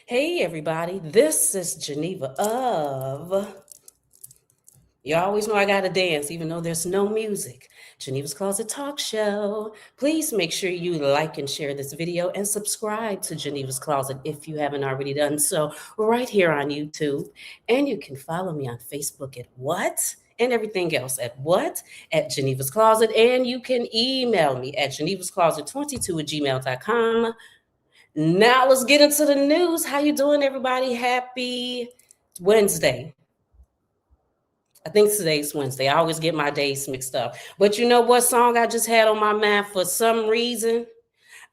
Hey everybody, this is Geneva of. You always know I gotta dance, even though there's no music. Geneva's Closet Talk Show. Please make sure you like and share this video and subscribe to Geneva's Closet if you haven't already done so, right here on YouTube. And you can follow me on Facebook at what? And everything else at what? At Geneva's Closet. And you can email me at genevascloset22 at gmail.com. Now let's get into the news. How you doing, everybody? Happy Wednesday. I think today's Wednesday. I always get my days mixed up. But you know what song I just had on my mind for some reason?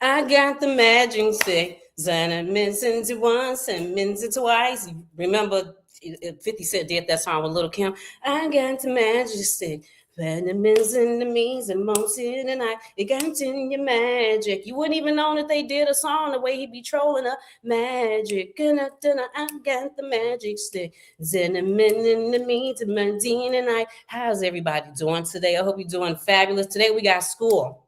I got the magic stick. Zana mints into once and mints it twice. Remember, 50 Cent did that song with Little Kim. I got the magic stick. Vitamins in the means and most in the night. It got in your magic. You wouldn't even know that they did a song the way he be trolling a magic. I got the magic stick. Cinnamon in the means and Mandine and I. How's everybody doing today? I hope you're doing fabulous. Today we got school.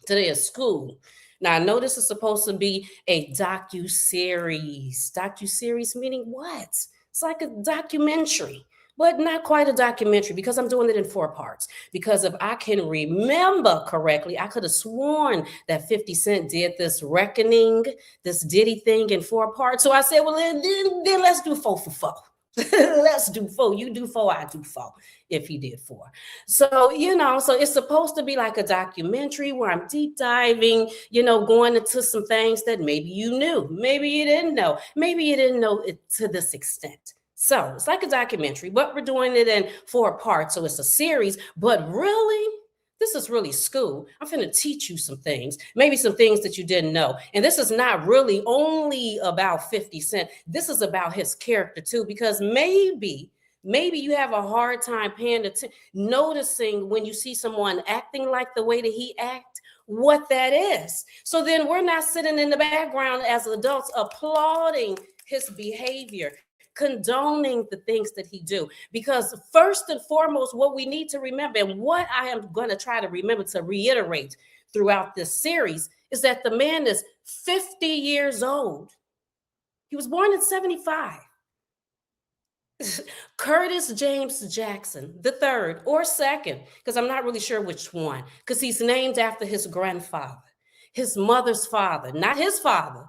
Today is school. Now I know this is supposed to be a docu-series. Docu-series meaning what? It's like a documentary, but not quite a documentary because I'm doing it in 4 parts. Because if I can remember correctly, I could have sworn that 50 Cent did this reckoning, this Diddy thing in 4 parts. So I said, well, then let's do 4 for 4. Let's do 4. You do 4, I do 4. If he did 4. So, so it's supposed to be like a documentary where I'm deep diving, going into some things that maybe you knew, maybe you didn't know, maybe you didn't know it to this extent. So it's like a documentary, but we're doing it in 4 parts. So it's a series, but really, this is really school. I'm going to teach you some things, maybe some things that you didn't know. And this is not really only about 50 Cent. This is about his character too, because maybe you have a hard time paying attention, noticing when you see someone acting like the way that he act, what that is. So then we're not sitting in the background as adults applauding his behavior, condoning the things that he do. Because first and foremost, what we need to remember, and what I am going to try to remember to reiterate throughout this series, is that the man is 50 years old. He was born in 75. Curtis James Jackson, the third or second, because I'm not really sure which one, because he's named after his grandfather, his mother's father, not his father.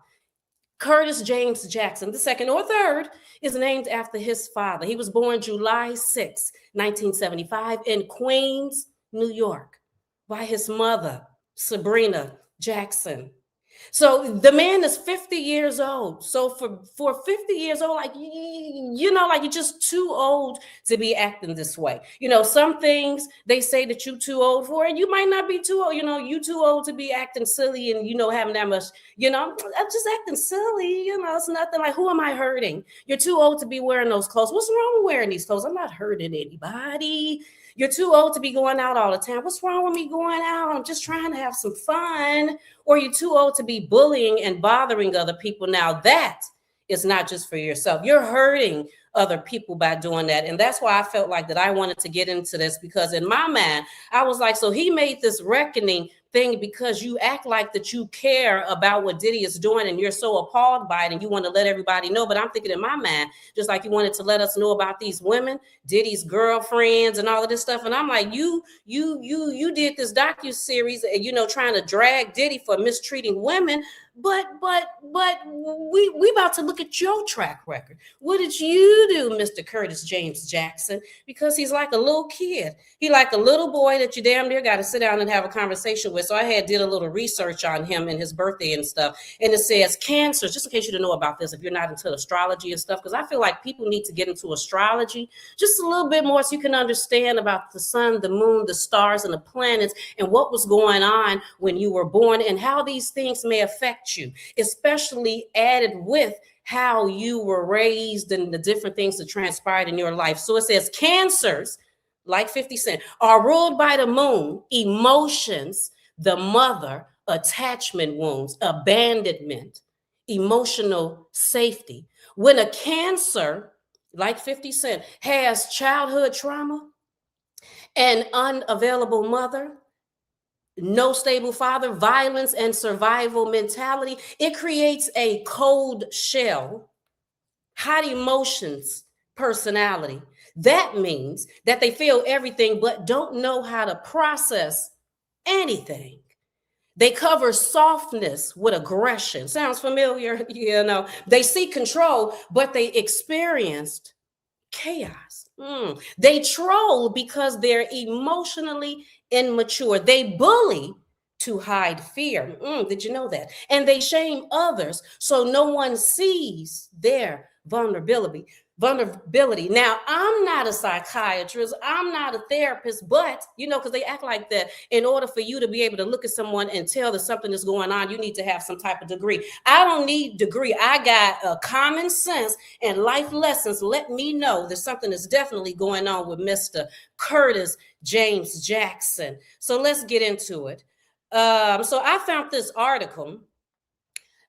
Curtis James Jackson, the second or third, is named after his father. He was born July 6, 1975, in Queens, New York, by his mother, Sabrina Jackson. So the man is 50 years old. So for 50 years old, like you're just too old to be acting this way. Some things they say that you're too old for, and you might not be too old. You too old to be acting silly and having that much. I'm just acting silly. It's nothing. Like, who am I hurting? You're too old to be wearing those clothes. What's wrong with wearing these clothes? I'm not hurting anybody. You're too old to be going out all the time. What's wrong with me going out? I'm just trying to have some fun. Or you're too old to be bullying and bothering other people. Now that is not just for yourself. You're hurting other people by doing that. And that's why I felt like that I wanted to get into this, because in my mind, I was like, so he made this reckoning thing because you act like that you care about what Diddy is doing and you're so appalled by it and you want to let everybody know. But I'm thinking in my mind, just like you wanted to let us know about these women, Diddy's girlfriends and all of this stuff. And I'm like, you did this docu-series, trying to drag Diddy for mistreating women. But we about to look at your track record. What did you do, Mr. Curtis James Jackson? Because he's like a little kid. He like a little boy that you damn near got to sit down and have a conversation with. So I did a little research on him and his birthday and stuff. And it says cancers, just in case you didn't know about this, if you're not into astrology and stuff, because I feel like people need to get into astrology just a little bit more so you can understand about the sun, the moon, the stars, and the planets, and what was going on when you were born and how these things may affect you, especially added with how you were raised and the different things that transpired in your life. So it says cancers, like 50 Cent, are ruled by the moon, emotions, the mother, attachment wounds, abandonment, emotional safety. When a cancer, like 50 Cent, has childhood trauma, an unavailable mother, no stable father, violence and survival mentality. It creates a cold shell, hot emotions personality. That means that they feel everything but don't know how to process anything. They cover softness with aggression. Sounds familiar? They seek control, but they experienced chaos. They troll because they're emotionally immature. They bully to hide fear. Did you know that? And they shame others so no one sees their vulnerability. Now, I'm not a psychiatrist, I'm not a therapist, but because they act like that. In order for you to be able to look at someone and tell that something is going on, you need to have some type of degree. I don't need degree. I got a common sense and life lessons let me know that something is definitely going on with Mr. Curtis James Jackson. So let's get into it. So I found this article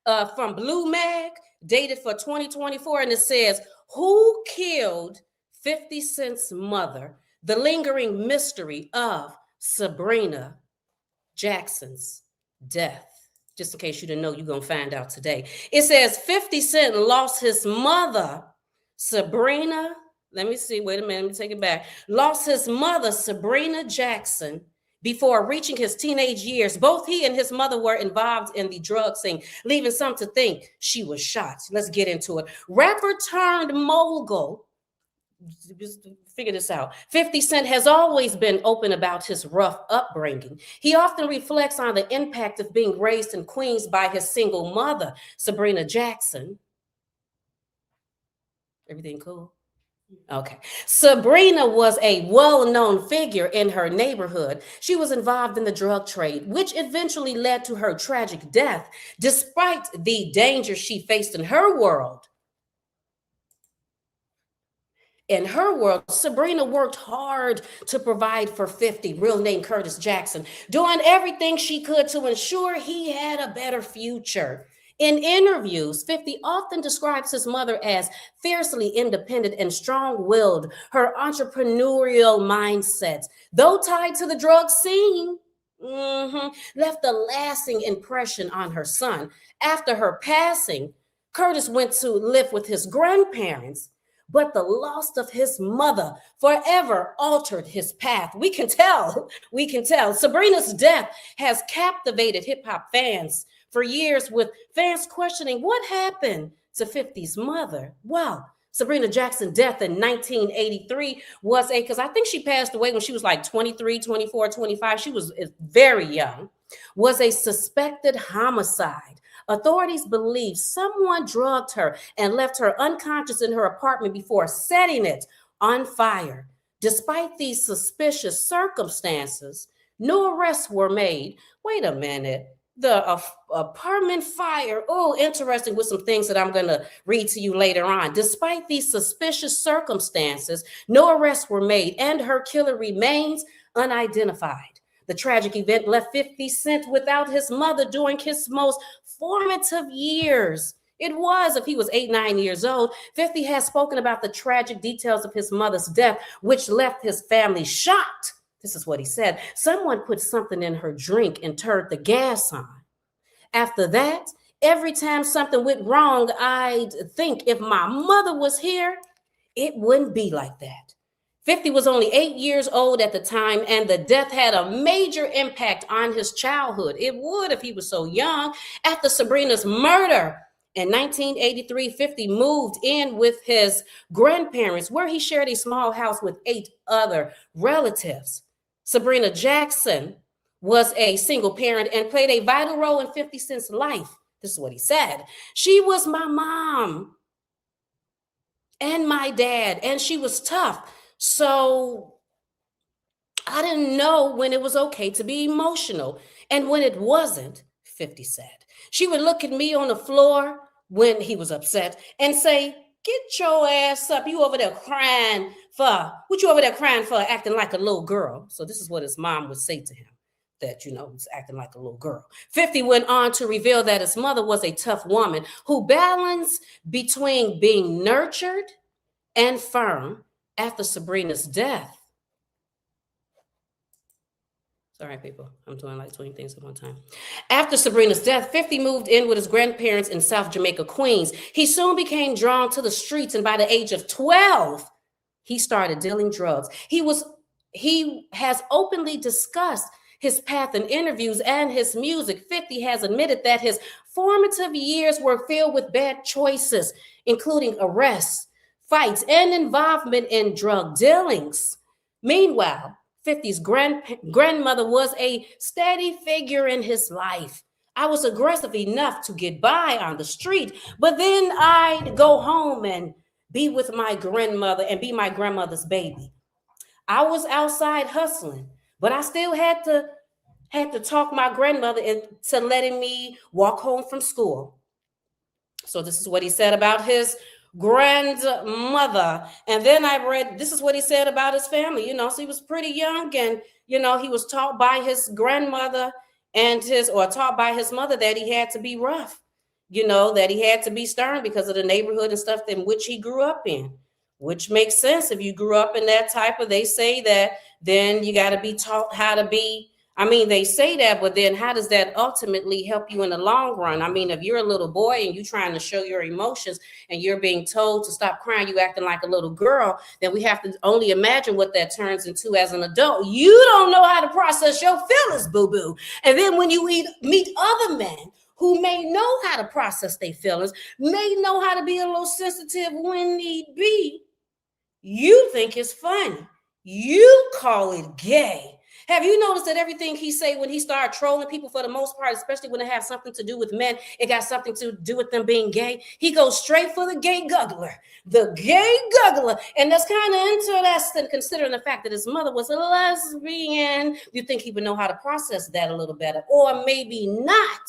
from Blue Mag, dated for 2024, and it says, "Who killed 50 Cent's mother? The lingering mystery of Sabrina Jackson's death." Just in case you didn't know, you're going to find out today. It says 50 Cent lost his mother, Sabrina. Let me see. Wait a minute. Let me take it back. Lost his mother, Sabrina Jackson, before reaching his teenage years. Both he and his mother were involved in the drug scene, leaving some to think she was shot. Let's get into it. Rapper turned mogul. Just figure this out. 50 Cent has always been open about his rough upbringing. He often reflects on the impact of being raised in Queens by his single mother, Sabrina Jackson. Everything cool? Okay. Sabrina was a well-known figure in her neighborhood. She was involved in the drug trade, which eventually led to her tragic death. Despite the danger she faced in her world, Sabrina worked hard to provide for 50, real name Curtis Jackson, doing everything she could to ensure he had a better future. In interviews, 50 often describes his mother as fiercely independent and strong-willed. Her entrepreneurial mindsets, though tied to the drug scene, left a lasting impression on her son. After her passing, Curtis went to live with his grandparents, but the loss of his mother forever altered his path. We can tell. Sabrina's death has captivated hip hop fans for years, with fans questioning what happened to 50's mother. Well, Sabrina Jackson's death in 1983 was because I think she passed away when she was like 23, 24, 25. She was very young, was a suspected homicide. Authorities believe someone drugged her and left her unconscious in her apartment before setting it on fire. Despite these suspicious circumstances, no arrests were made. Wait a minute. The apartment fire. Oh, interesting, with some things that I'm going to read to you later on. Despite these suspicious circumstances, no arrests were made, and her killer remains unidentified. The tragic event left 50 Cent without his mother during his most formative years. It was, if he was 8, 9 years old. 50 has spoken about the tragic details of his mother's death, which left his family shocked. This is what he said. Someone put something in her drink and turned the gas on. After that, every time something went wrong, I'd think if my mother was here, it wouldn't be like that. 50 was only 8 years old at the time, and the death had a major impact on his childhood. It would if he was so young. After Sabrina's murder in 1983, 50 moved in with his grandparents, where he shared a small house with 8 other relatives. Sabrina Jackson was a single parent and played a vital role in 50 Cent's life. This is what he said. "She was my mom and my dad, and she was tough. So I didn't know when it was okay to be emotional and when it wasn't," 50 said. "She would look at me on the floor when he was upset and say, 'Get your ass up. You over there crying for, what you over there crying for, acting like a little girl?'" So this is what his mom would say to him, that, he's acting like a little girl. 50 went on to reveal that his mother was a tough woman who balanced between being nurtured and firm. After Sabrina's death, Sorry, people. I'm doing like 20 things at one time. After Sabrina's death, 50 moved in with his grandparents in South Jamaica, Queens. He soon became drawn to the streets, and by the age of 12, he started dealing drugs. He has openly discussed his path in interviews and his music. 50 has admitted that his formative years were filled with bad choices, including arrests, fights, and involvement in drug dealings. Meanwhile, 50's grandmother was a steady figure in his life. I was aggressive enough to get by on the street, but then I'd go home and be with my grandmother and be my grandmother's baby. I was outside hustling, but I still had to talk my grandmother into letting me walk home from school. So this is what he said about his grandmother. And then I read, this is what he said about his family. So he was pretty young, and he was taught by his grandmother or taught by his mother that he had to be rough, that he had to be stern because of the neighborhood and stuff in which he grew up in, which makes sense. If you grew up in that type of, they say that, then you got to be taught how to be. They say that, but then how does that ultimately help you in the long run? If you're a little boy and you're trying to show your emotions and you're being told to stop crying, you acting like a little girl, then we have to only imagine what that turns into as an adult. You don't know how to process your feelings, boo-boo. And then when you meet other men who may know how to process their feelings, may know how to be a little sensitive when need be, you think it's funny. You call it gay. Have you noticed that everything he say when he started trolling people, for the most part, especially when it has something to do with men, it got something to do with them being gay? He goes straight for the gay guggler, And that's kind of interesting considering the fact that his mother was a lesbian. You think he would know how to process that a little better, or maybe not.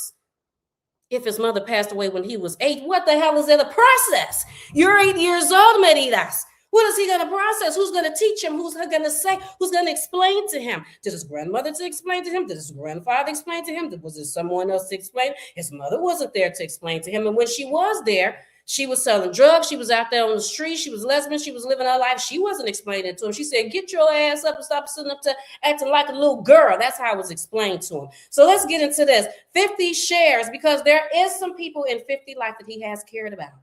If his mother passed away when he was 8, what the hell is there to process? You're 8 years old, Medidas. What is he going to process? Who's going to teach him? Who's going to say? Who's going to explain to him? Did his grandmother to explain to him? Did his grandfather explain to him? Was there someone else to explain? His mother wasn't there to explain to him. And when she was there, she was selling drugs. She was out there on the street. She was lesbian. She was living her life. She wasn't explaining it to him. She said, get your ass up and stop sitting up to acting like a little girl. That's how it was explained to him. So let's get into this. 50 shares, because there is some people in 50 life that he has cared about.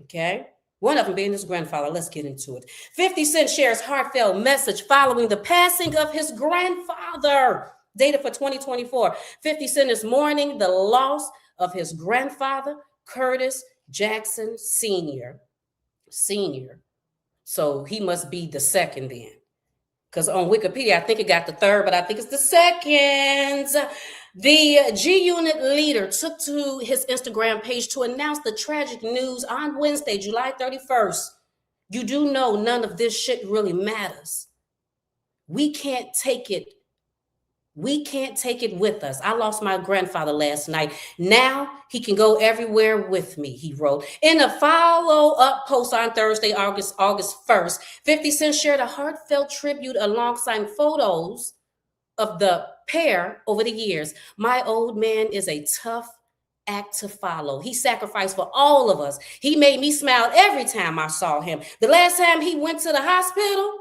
Okay? One of them being his grandfather. Let's get into it. 50 Cent shares heartfelt message following the passing of his grandfather. Data for 2024. 50 Cent is mourning the loss of his grandfather, Curtis Jackson Sr. So he must be the second then. Because on Wikipedia, I think it got the third, but I think it's the second. The G-Unit leader took to his Instagram page to announce the tragic news on Wednesday, July 31st. You do know none of this shit really matters. We can't take it. We can't take it with us. I lost my grandfather last night. Now he can go everywhere with me, he wrote. In a follow-up post on Thursday, August 1st, 50 Cent shared a heartfelt tribute alongside photos of the pair over the years. My old man is a tough act to follow. He sacrificed for all of us. He made me smile every time I saw him. The last time he went to the hospital,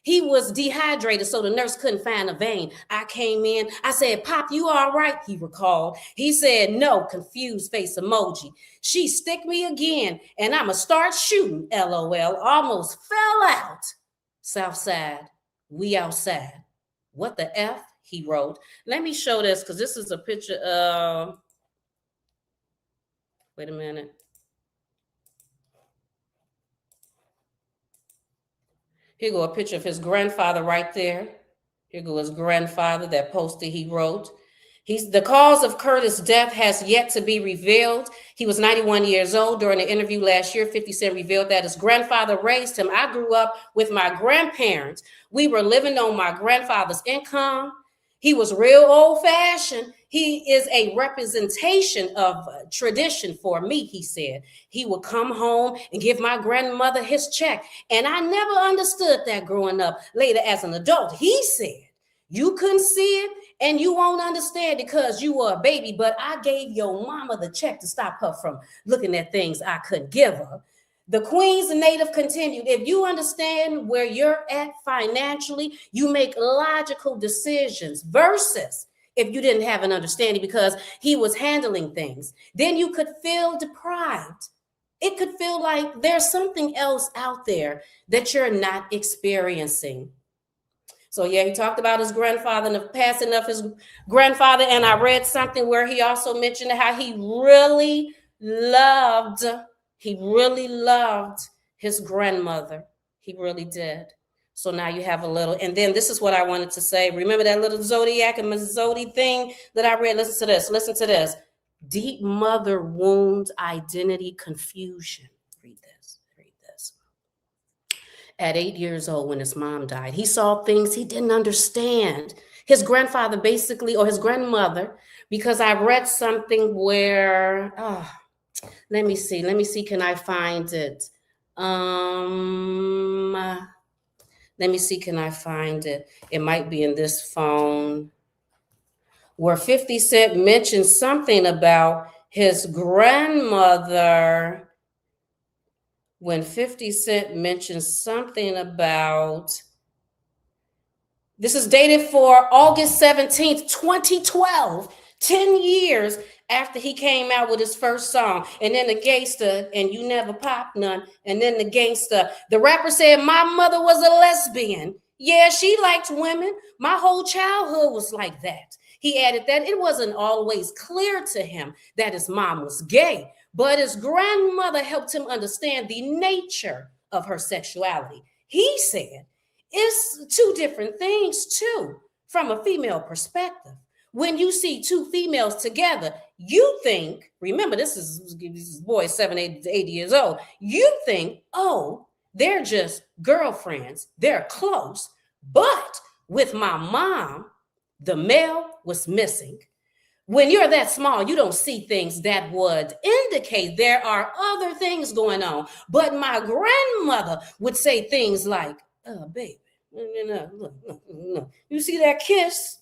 he was dehydrated, so the nurse couldn't find a vein. I came in. I said, Pop, you all right? He recalled. He said, no, confused face emoji. She stick me again, and I'ma start shooting, LOL. Almost fell out. Southside, we outside. What the F? He wrote. Let me show this, because this is a picture of, wait a minute. Here go a picture of his grandfather right there. Here go his grandfather, that poster he wrote. The cause of Curtis' death has yet to be revealed. He was 91 years old. During an interview last year, 50 Cent revealed that his grandfather raised him. I grew up with my grandparents. We were living on my grandfather's income. He was real old-fashioned. He is a representation of tradition for me, he said. He would come home and give my grandmother his check. And I never understood that growing up. Later, as an adult, he said, you couldn't see it and you won't understand because you were a baby, but I gave your mama the check to stop her from looking at things I couldn't give her. The Queen's Native continued, if you understand where you're at financially, you make logical decisions versus if you didn't have an understanding because he was handling things, then you could feel deprived. It could feel like there's something else out there that you're not experiencing. So yeah, he talked about his grandfather and the passing of his grandfather. And I read something where he also mentioned how loved, he really loved his grandmother. He really did. So now you have a little, and then this is what I wanted to say. Remember that little zodiac and Zodi thing that I read? Listen to this. Listen to this. Deep mother wound identity confusion. Read this. Read this. At 8 years old, when his mom died, he saw things he didn't understand. His grandfather basically, or his grandmother, because I read something where, let me see, can I find it? Let me see, can I find it? It might be in this phone, where 50 Cent mentioned something about his grandmother. When 50 Cent mentioned something about, this is dated for August 17th, 2012, 10 years after he came out with his first song. And then the gangster, and you never popped none. And then the gangster, the rapper said, my mother was a lesbian. Yeah, she liked women. My whole childhood was like that. He added that it wasn't always clear to him that his mom was gay, but his grandmother helped him understand the nature of her sexuality. He said, it's two different things too, from a female perspective. When you see two females together, you think, remember, this is boy 7, 8 years old. You think, oh, they're just girlfriends. They're close. But with my mom, the male was missing. When you're that small, you don't see things that would indicate there are other things going on. But my grandmother would say things like, oh, baby, look. You see that kiss?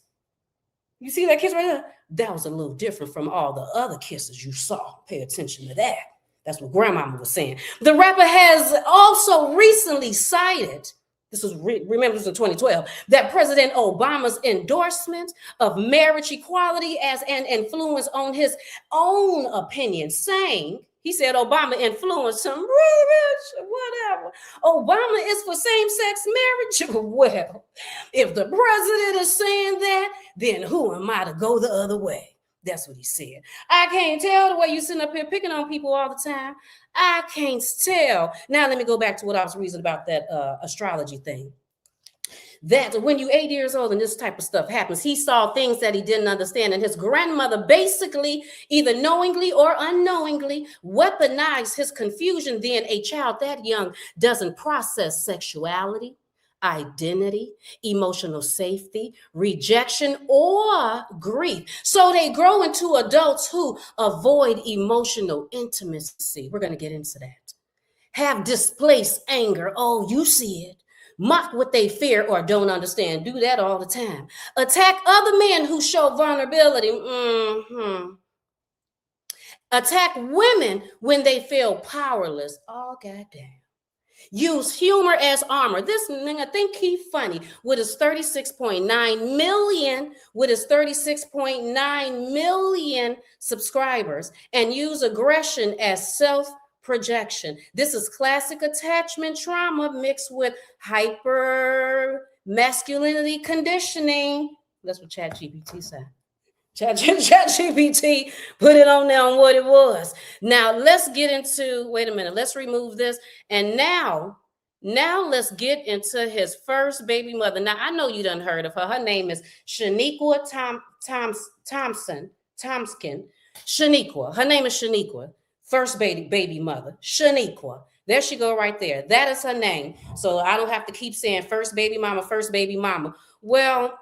You see that kiss right there? That was a little different from all the other kisses you saw. Pay attention to that. That's what grandmama was saying. The rapper has also recently cited, remember this was in 2012, that President Obama's endorsement of marriage equality as an influence on his own opinion, saying, he said Obama influenced him, whatever. Obama is for same-sex marriage. Well, if the president is saying that, then who am I to go the other way? That's what he said. I can't tell the way you sitting up here picking on people all the time. I can't tell. Now let me go back to what I was reading about that astrology thing. That when you're 8 years old and this type of stuff happens, he saw things that he didn't understand. And his grandmother basically, either knowingly or unknowingly, weaponized his confusion. Then a child that young doesn't process sexuality, identity, emotional safety, rejection, or grief. So they grow into adults who avoid emotional intimacy. We're going to get into that. Have displaced anger. Oh, you see it. Mock what they fear or don't understand. Do that all the time. Attack other men who show vulnerability. Attack women when they feel powerless. Oh, goddamn. Use humor as armor. This nigga think he funny with his 36.9 million subscribers, and use aggression as self-projection. This is classic attachment trauma mixed with hyper masculinity conditioning. That's what ChatGPT said. ChatGPT put it on there on what it was. Now let's get into, wait a minute, let's remove this. And now let's get into his first baby mother. Now I know you done heard of her. Her name is Shaniqua Thompson. Shaniqua. Her name is Shaniqua. First baby mother. Shaniqua. There she go right there. That is her name. So I don't have to keep saying first baby mama, first baby mama. Well,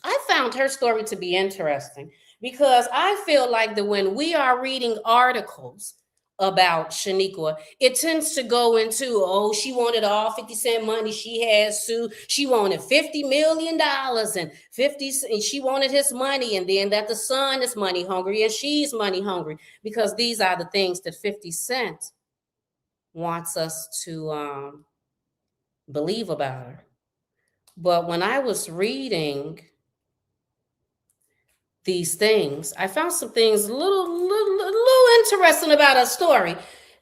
I found her story to be interesting because I feel like that when we are reading articles about Shaniqua, it tends to go into, oh, she wanted all 50 Cent money she had, Sue. She wanted $50 million and she wanted his money, and then that the son is money hungry and she's money hungry, because these are the things that 50 Cent wants us to believe about her. But when I was reading these things, I found some things a little interesting about her story.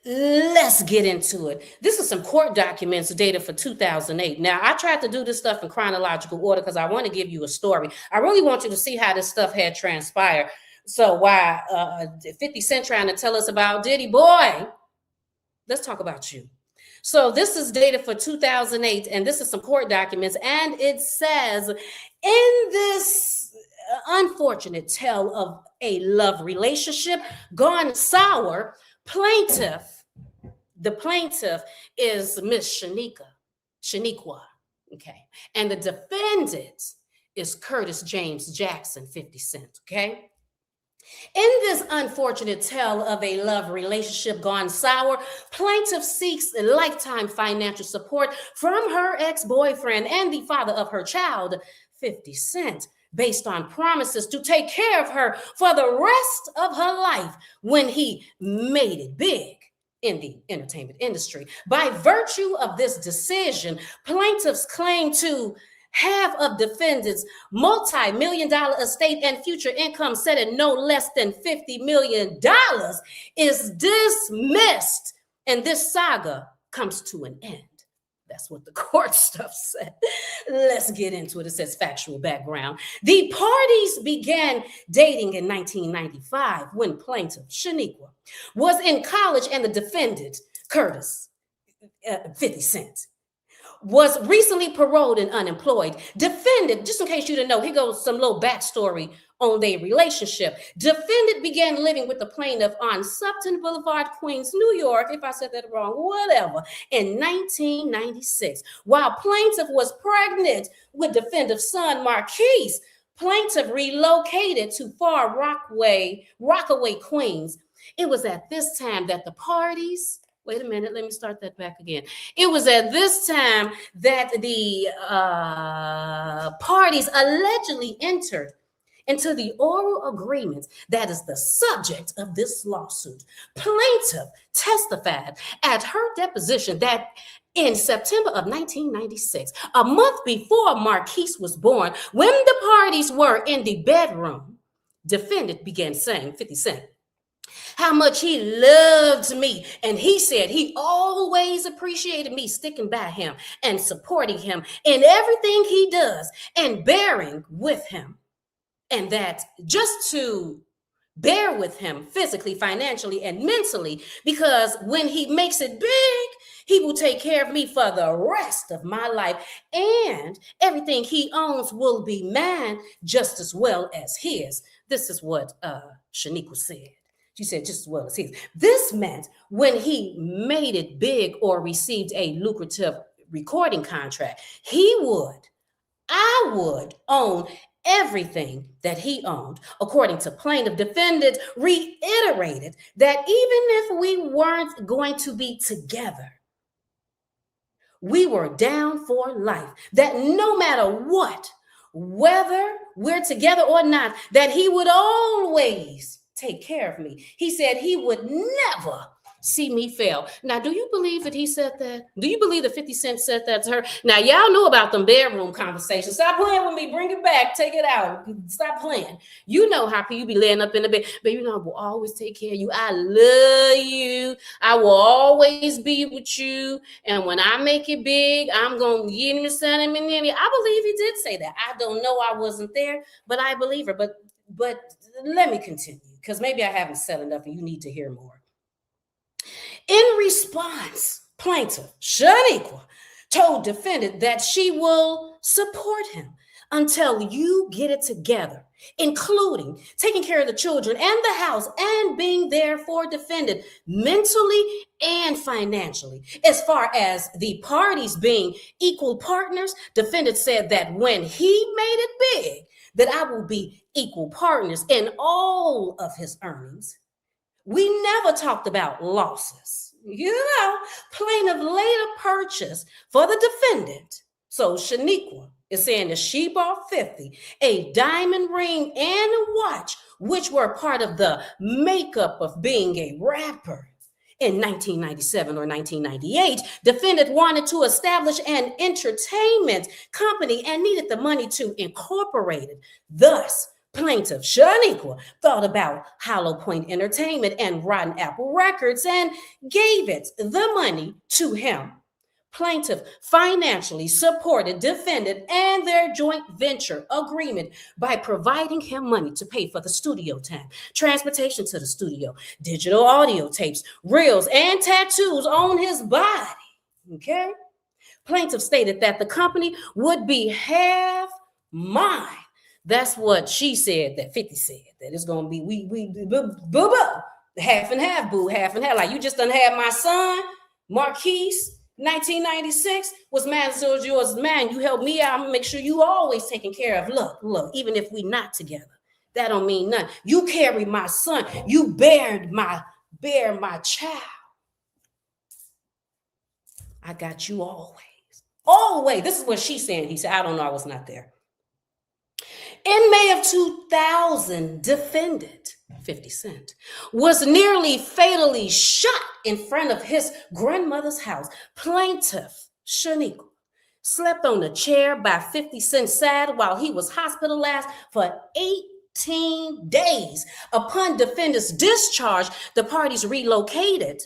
Let's get into it. This is some court documents dated for 2008. Now, I tried to do this stuff in chronological order because I want to give you a story. I really want you to see how this stuff had transpired. So why 50 Cent trying to tell us about Diddy, boy, let's talk about you. So this is dated for 2008, and this is some court documents, and it says, in this unfortunate tale of a love relationship gone sour, the plaintiff is Miss Shaniqua, okay? And the defendant is Curtis James Jackson, 50 Cent, okay? In this unfortunate tale of a love relationship gone sour, plaintiff seeks lifetime financial support from her ex-boyfriend and the father of her child, 50 Cent, based on promises to take care of her for the rest of her life when he made it big in the entertainment industry. By virtue of this decision, plaintiffs claim to half of defendants' multi-million-dollar estate and future income set at no less than $50 million is dismissed, and this saga comes to an end. That's what the court stuff said. Let's get into it. It says factual background. The parties began dating in 1995 when plaintiff Shaniqua was in college and the defendant, Curtis, 50 Cent, was recently paroled and unemployed. Defendant, just in case you didn't know, here goes some little backstory on their relationship. Defendant began living with the plaintiff on Sutton Boulevard, Queens, New York, if I said that wrong, whatever, in 1996. While plaintiff was pregnant with defendant's son, Marquise, plaintiff relocated to Far Rockaway, Queens. It was at this time that the parties, wait a minute, let me start that back again. It was at this time that the parties allegedly entered into the oral agreements that is the subject of this lawsuit. Plaintiff testified at her deposition that in September of 1996, a month before Marquise was born, when the parties were in the bedroom, defendant began saying, 50 Cent, how much he loved me. And he said he always appreciated me sticking by him and supporting him in everything he does and bearing with him. And that just to bear with him physically, financially, and mentally, because when he makes it big, he will take care of me for the rest of my life. And everything he owns will be mine just as well as his. This is what Shaniqua said. She said, just as well as his. This meant when he made it big or received a lucrative recording contract, I would own everything that he owned. According to plaintiff, defendant reiterated that even if we weren't going to be together, we were down for life, that no matter what, whether we're together or not, that he would always take care of me. He said he would never see me fail. Now, do you believe that he said that? Do you believe that 50 Cent said that to her? Now, y'all know about them bedroom conversations. Stop playing with me. Bring it back. Take it out. Stop playing. You know how you be laying up in the bed. But you know, I will always take care of you. I love you. I will always be with you. And when I make it big, I'm going to give you something. I believe he did say that. I don't know. I wasn't there, but I believe her. But let me continue, because maybe I haven't said enough and you need to hear more. In response, plaintiff Shaniqua told defendant that she will support him until you get it together, including taking care of the children and the house and being there for defendant mentally and financially. As far as the parties being equal partners, defendant said that when he made it big, that I will be equal partners in all of his earnings. We never talked about losses. You know, plaintiff later purchased for the defendant. So Shaniqua is saying that she bought 50 a diamond ring and a watch, which were part of the makeup of being a rapper. In 1997 or 1998, defendant wanted to establish an entertainment company and needed the money to incorporate it. Thus, plaintiff Shaniqua thought about Hollow Point Entertainment and Rotten Apple Records and gave it the money to him. Plaintiff financially supported defendant and their joint venture agreement by providing him money to pay for the studio time, transportation to the studio, digital audio tapes, reels, and tattoos on his body. Okay? Plaintiff stated that the company would be half mine. That's what she said, that 50 said, that it's going to be half and half, boo, half and half. Like, you just done had my son, Marquise, 1996 was mine, so was yours, man. You helped me out. I'm gonna make sure you always taken care of. Look, even if we not together, that don't mean nothing. You carry my son. You bear my child. I got you always. This is what she's saying. He said, I don't know, I was not there. In May of 2000, defendant 50 Cent was nearly fatally shot in front of his grandmother's house. Plaintiff Shaniqua slept on a chair by 50 Cent's side while he was hospitalized for 18 days. Upon defendant's discharge, the parties relocated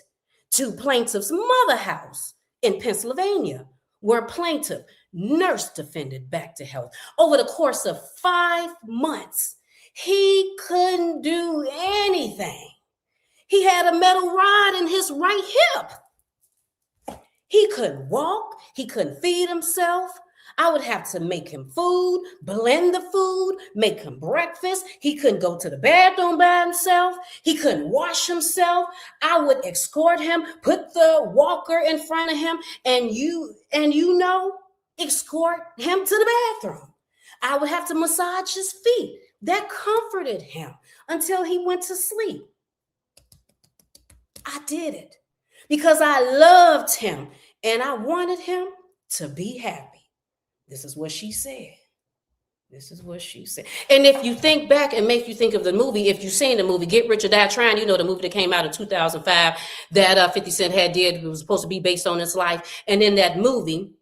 to plaintiff's mother house in Pennsylvania, where plaintiff nursed defendant back to health. Over the course of 5 months, he couldn't do anything. He had a metal rod in his right hip. He couldn't walk. He couldn't feed himself. I would have to make him food, blend the food, make him breakfast. He couldn't go to the bathroom by himself. He couldn't wash himself. I would escort him, put the walker in front of him, and escort him to the bathroom. I would have to massage his feet. That comforted him until he went to sleep. I did it because I loved him and I wanted him to be happy. This is what she said. And if you think back and make you think of the movie, if you've seen the movie Get Rich or Die Trying, you know the movie that came out in 2005 that 50 Cent did. It was supposed to be based on his life. And in that movie,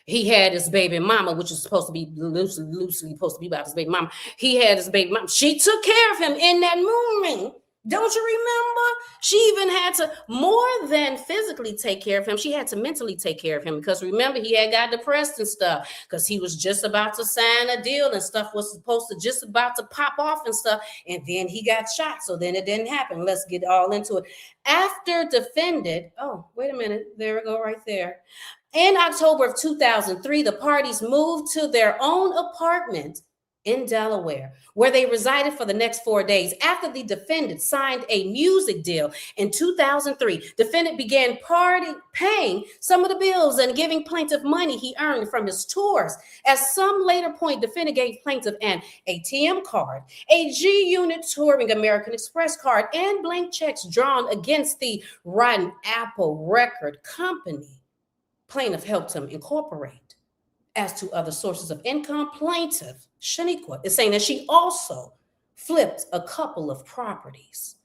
he had his baby mama, which is supposed to be loosely supposed to be about his baby mama. He had his baby mama. She took care of him in that movie. Don't you remember? She even had to, more than physically take care of him, she had to mentally take care of him, because remember, he had got depressed and stuff because he was just about to sign a deal and stuff was supposed to just about to pop off and stuff. And then he got shot. So then it didn't happen. Let's get all into it. After defendant, oh, wait a minute. There we go right there. In October of 2003, the parties moved to their own apartment in Delaware, where they resided for the next 4 days. After the defendant signed a music deal in 2003, defendant began paying some of the bills and giving plaintiff money he earned from his tours. At some later point, defendant gave plaintiff an ATM card, a G-Unit Touring American Express card, and blank checks drawn against the Rotten Apple Record Company. Plaintiff helped him incorporate. As to other sources of income, plaintiff Shaniqua is saying that she also flipped a couple of properties.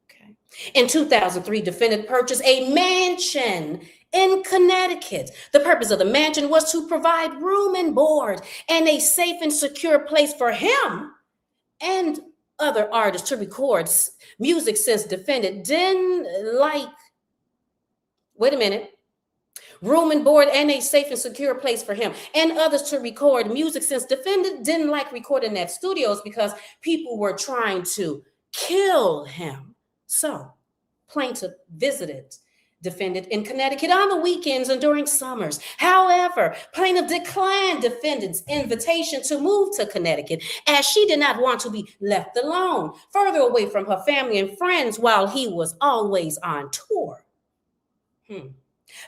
Okay. In 2003, defendant purchased a mansion in Connecticut. The purpose of the mansion was to provide room and board and a safe and secure place for him and other artists to record music, since defendant didn't like, room and board and a safe and secure place for him and others to record music, since defendant didn't like recording at studios because people were trying to kill him. So plaintiff visited defendant in Connecticut on the weekends and during summers. However, plaintiff declined defendant's invitation to move to Connecticut, as she did not want to be left alone, further away from her family and friends while he was always on tour.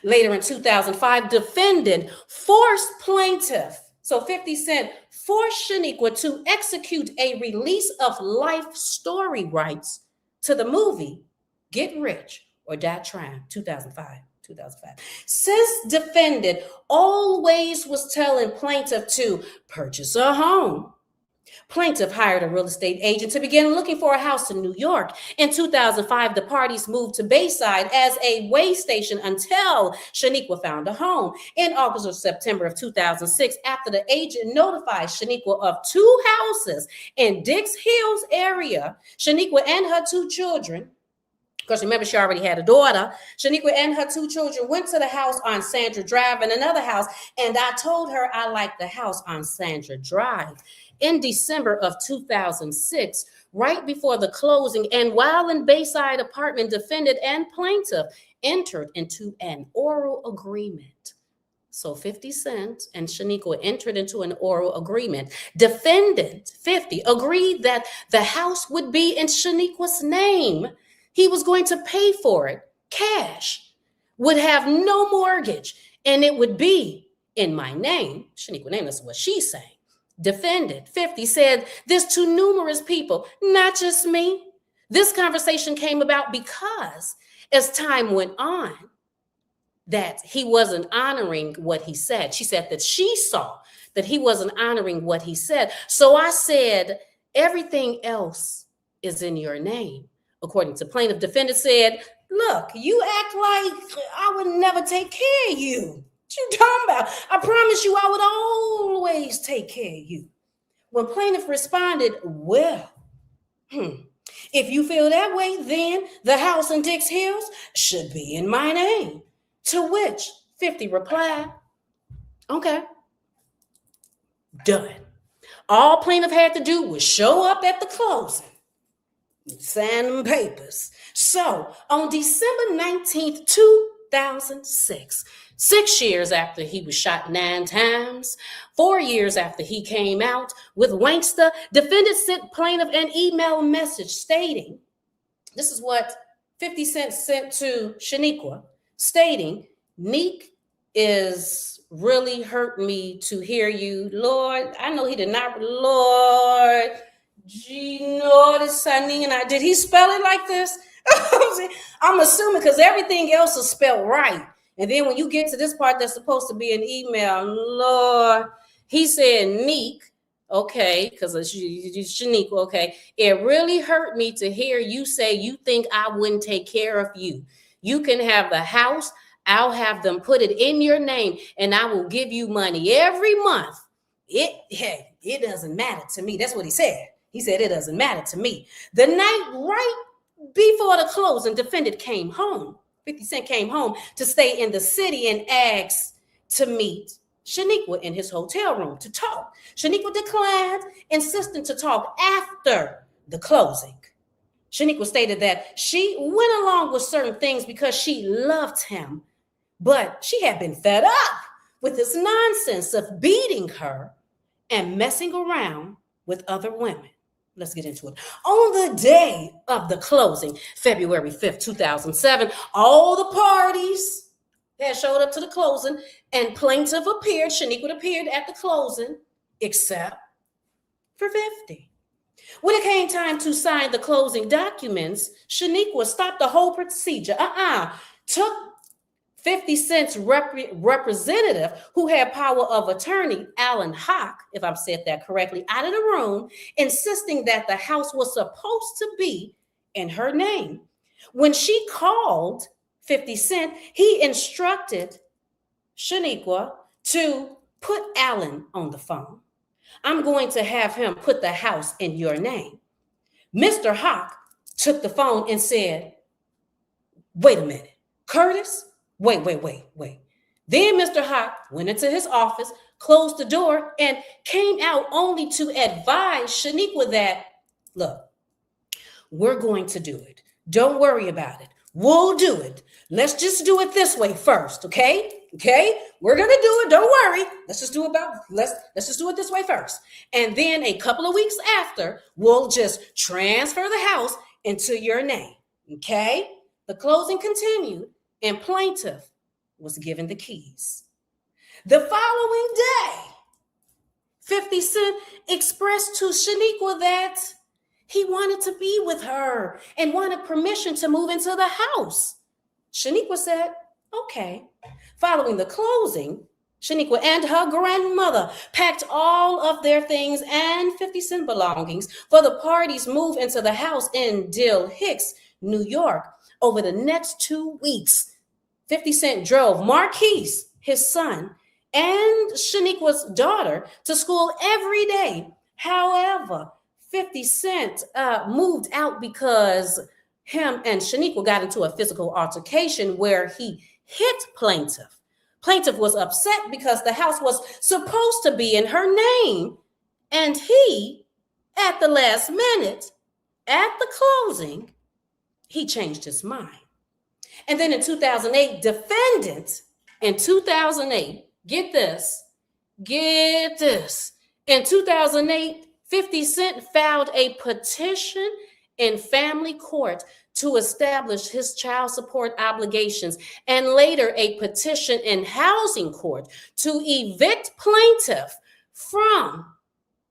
Later in 2005, defendant forced plaintiff, so 50 Cent, forced Shaniqua to execute a release of life story rights to the movie Get Rich or Die Trying, 2005. Since defendant always was telling plaintiff to purchase a home, Plaintiff hired a real estate agent to begin looking for a house in New York. In 2005, the parties moved to Bayside as a way station until Shaniqua found a home. In August or September of 2006, after the agent notified Shaniqua of two houses in Dix Hills area, Shaniqua and her two children, because remember, she already had a daughter. Shaniqua and her two children went to the house on Sandra Drive and another house, and I told her I liked the house on Sandra Drive. In December of 2006, right before the closing, and while in Bayside apartment, defendant and plaintiff entered into an oral agreement. So 50 Cent and Shaniqua entered into an oral agreement. Defendant 50 agreed that the house would be in Shaniqua's name. He was going to pay for it, cash, would have no mortgage, and it would be in my name. Shaniqua name, that's what she's saying. Defendant 50 said this to numerous people, not just me. This conversation came about because as time went on, that he wasn't honoring what he said. She said that she saw that he wasn't honoring what he said. So I said, everything else is in your name. According to plaintiff, defendant said, look, you act like I would never take care of you. What you talking about? I promise you I would always take care of you. When plaintiff responded, well, if you feel that way, then the house in Dix Hills should be in my name. To which 50 replied, okay, done. All plaintiff had to do was show up at the closing, sign them papers. So on December 19th, 2006, 6 years after he was shot 9 times, 4 years after he came out with Wankster, defendant sent plaintiff an email message stating, this is what 50 Cent sent to Shaniqua, stating, Neek is really hurt me to hear you. Lord, I know he did not, Lord, did he spell it like this? I'm assuming because everything else is spelled right. And then when you get to this part that's supposed to be an email, Lord, he said Neek, okay, because Shaniqua, okay, it really hurt me to hear you say you think I wouldn't take care of you. You can have the house. I'll have them put it in your name, and I will give you money every month. It doesn't matter to me. That's what he said. He said, it doesn't matter to me. The night right before the closing, defendant came home. 50 Cent came home to stay in the city and asked to meet Shaniqua in his hotel room to talk. Shaniqua declined, insisting to talk after the closing. Shaniqua stated that she went along with certain things because she loved him, but she had been fed up with this nonsense of beating her and messing around with other women. Let's get into it. On the day of the closing, February 5th, 2007, all the parties had showed up to the closing and plaintiff appeared. Shaniqua appeared at the closing, except for 50. When it came time to sign the closing documents, Shaniqua stopped the whole procedure. Took 50 Cent's representative, who had power of attorney, Alan Hawk, if I've said that correctly, out of the room, insisting that the house was supposed to be in her name. When she called 50 Cent, he instructed Shaniqua to put Alan on the phone. I'm going to have him put the house in your name. Mr. Hawk took the phone and said, wait a minute, Curtis? Wait. Then Mr. Hawk went into his office, closed the door, and came out only to advise Shaniqua that, look, we're going to do it. Don't worry about it. We'll do it. Let's just do it this way first, okay? Okay, we're gonna do it. Don't worry. Let's just do it this way first. And then a couple of weeks after, we'll just transfer the house into your name. Okay? The closing continued, and plaintiff was given the keys. The following day, 50 Cent expressed to Shaniqua that he wanted to be with her and wanted permission to move into the house. Shaniqua said, okay. Following the closing, Shaniqua and her grandmother packed all of their things and 50 Cent belongings for the party's move into the house in Dill Hicks, New York. Over the next 2 weeks, 50 Cent drove Marquise, his son, and Shaniqua's daughter to school every day. However, 50 Cent moved out because him and Shaniqua got into a physical altercation where he hit plaintiff. Plaintiff was upset because the house was supposed to be in her name, and he, at the last minute, at the closing, he changed his mind. And then in 2008, in 2008, get this. In 2008, 50 Cent filed a petition in family court to establish his child support obligations, and later a petition in housing court to evict plaintiff from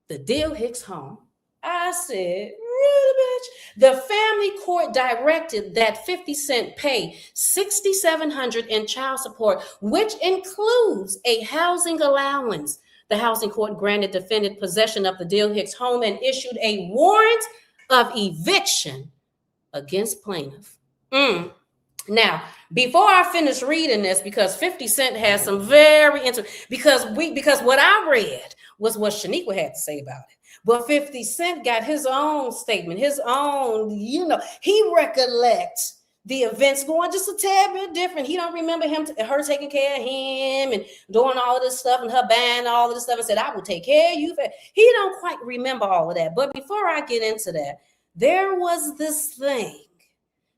the Dill Hicks home. I said, really, bitch? The family court directed that 50 Cent pay $6,700 in child support, which includes a housing allowance. The housing court granted defendant possession of the Dill Hicks home and issued a warrant of eviction against plaintiff. Now, before I finish reading this, because 50 Cent has some very interesting, because what I read was what Shaniqua had to say about it. But 50 Cent got his own statement, his own, he recollects the events going just a tad bit different. He don't remember her taking care of him and doing all of this stuff and her buying all of this stuff and said, I will take care of you. He don't quite remember all of that. But before I get into that, there was this thing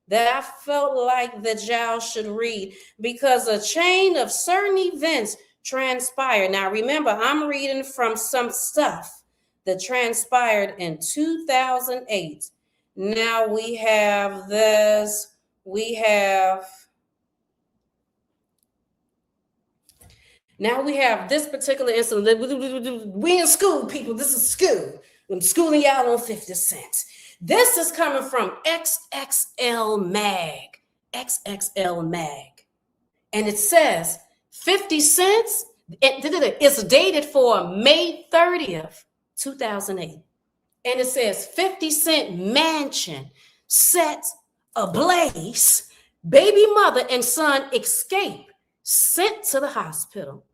that I felt like that y'all should read, because a chain of certain events transpired. Now, remember, I'm reading from some stuff that transpired in 2008. Now we have this. Now we have this particular incident. We in school, people. This is school. I'm schooling y'all on 50 Cent. This is coming from XXL Mag. XXL Mag. And it says 50 cents. It's dated for May 30th, 2008. And it says 50 Cent mansion set ablaze. Baby mother and son escape, sent to the hospital.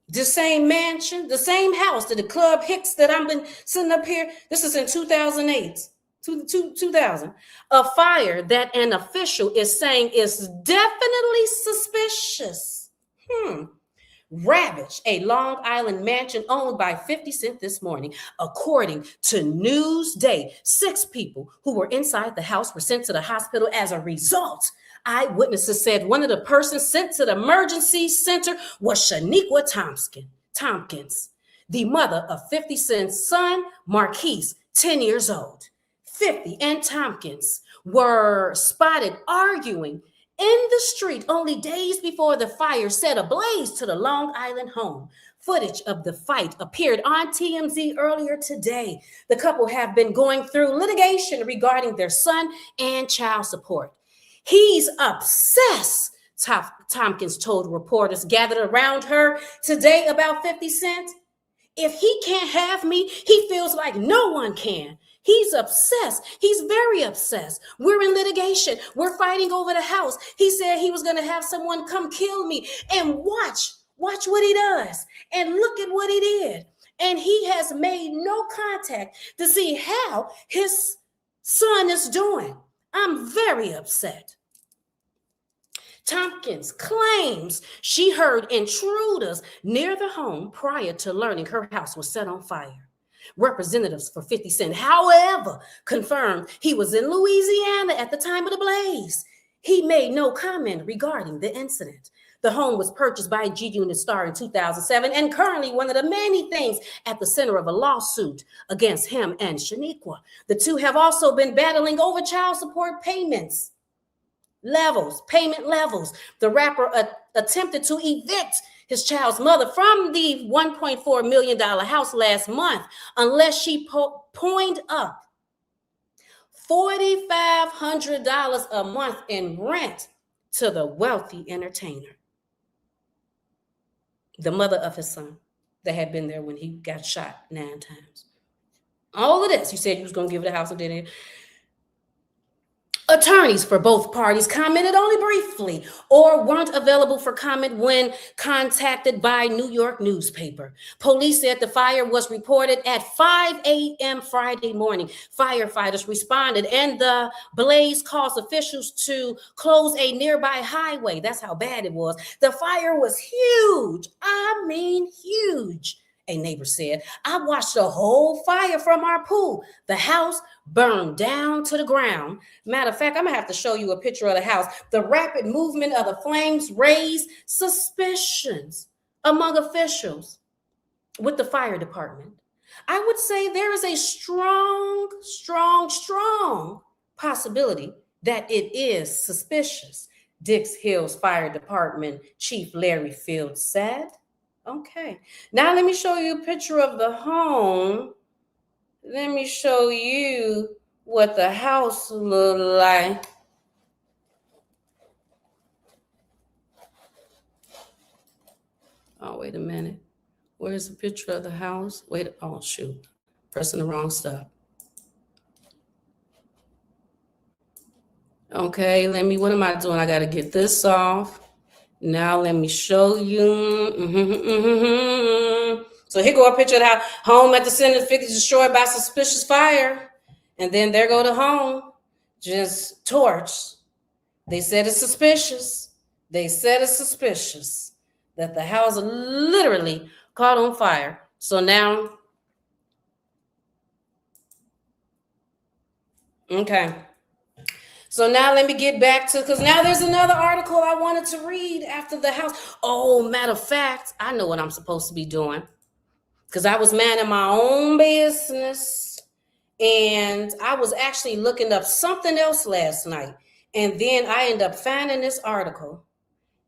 The same mansion, the same house, the Club Hicks that I've been sitting up here. This is in 2008, 2000. A fire that an official is saying is definitely suspicious. Ravaged a Long Island mansion owned by 50 Cent this morning. According to Newsday, 6 people who were inside the house were sent to the hospital as a result. Eyewitnesses said one of the persons sent to the emergency center was Shaniqua Tompkins, the mother of 50 Cent's son, Marquise, 10 years old. 50 and Tompkins were spotted arguing in the street only days before the fire set ablaze to the Long Island home. Footage of the fight appeared on TMZ earlier today. The couple have been going through litigation regarding their son and child support. He's obsessed, Tompkins told reporters gathered around her today about 50 Cent. If he can't have me, he feels like no one can. He's obsessed. He's very obsessed. We're in litigation. We're fighting over the house. He said he was going to have someone come kill me. And watch what he does. And look at what he did. And he has made no contact to see how his son is doing. I'm very upset. Tompkins claims she heard intruders near the home prior to learning her house was set on fire. Representatives for 50 Cent, however, confirmed he was in Louisiana at the time of the blaze. He made no comment regarding the incident. The home was purchased by a G-Unit star in 2007 and currently one of the many things at the center of a lawsuit against him and Shaniqua. The two have also been battling over child support payment levels. The rapper attempted to evict his child's mother from the $1.4 million house last month unless she pointed up $4,500 a month in rent to the wealthy entertainer. the mother of his son that had been there when he got shot 9 times. All of this, you said you was going to give the house a dinner. Attorneys for both parties commented only briefly or weren't available for comment when contacted by New York newspaper. Police said the fire was reported at 5 a.m. Friday morning. Firefighters responded and the blaze caused officials to close a nearby highway. That's how bad it was. The fire was huge. I mean, huge. A neighbor said, I watched the whole fire from our pool. The house burned down to the ground. Matter of fact, I'm going to have to show you a picture of the house. The rapid movement of the flames raised suspicions among officials with the fire department. I would say there is a strong possibility that it is suspicious, Dix Hills Fire Department Chief Larry Fields said. Okay, now let me show you a picture of the home. Let me show you what the house looked like. Oh, wait a minute. Where's the picture of the house? Wait, oh, shoot. Pressing the wrong stuff. Okay, what am I doing? I got to get this off. Now let me show you. So here go a picture of the house. Home at the center of 50 destroyed by suspicious fire. And then there go the home, just torched. They said it's suspicious. That the house literally caught on fire. So now, okay. So now let me get back to, because now there's another article I wanted to read after the house. Oh, matter of fact, I know what I'm supposed to be doing, because I was minding my own business and I was actually looking up something else last night. And then I ended up finding this article.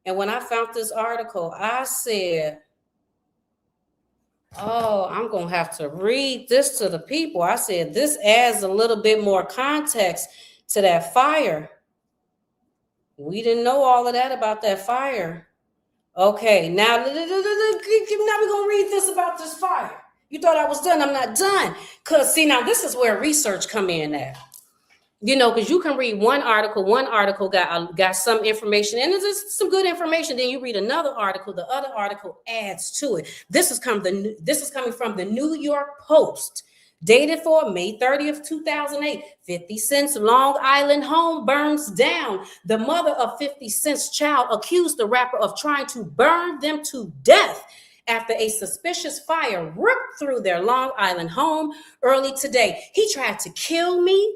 And when I found this article, I said, oh, I'm going to have to read this to the people. I said, this adds a little bit more context to that fire. We didn't know all of that about that fire. Okay, now we're going to read this about this fire. You thought I was done. I'm not done. Because, see, now this is where research come in at. You know, because you can read one article got some information, and it's some good information. Then you read another article, the other article adds to it. This is coming from the New York Post, dated for May 30th, 2008. 50 Cent's Long Island home burns down. The mother of 50 Cent's child accused the rapper of trying to burn them to death after a suspicious fire ripped through their Long Island home early today. He tried to kill me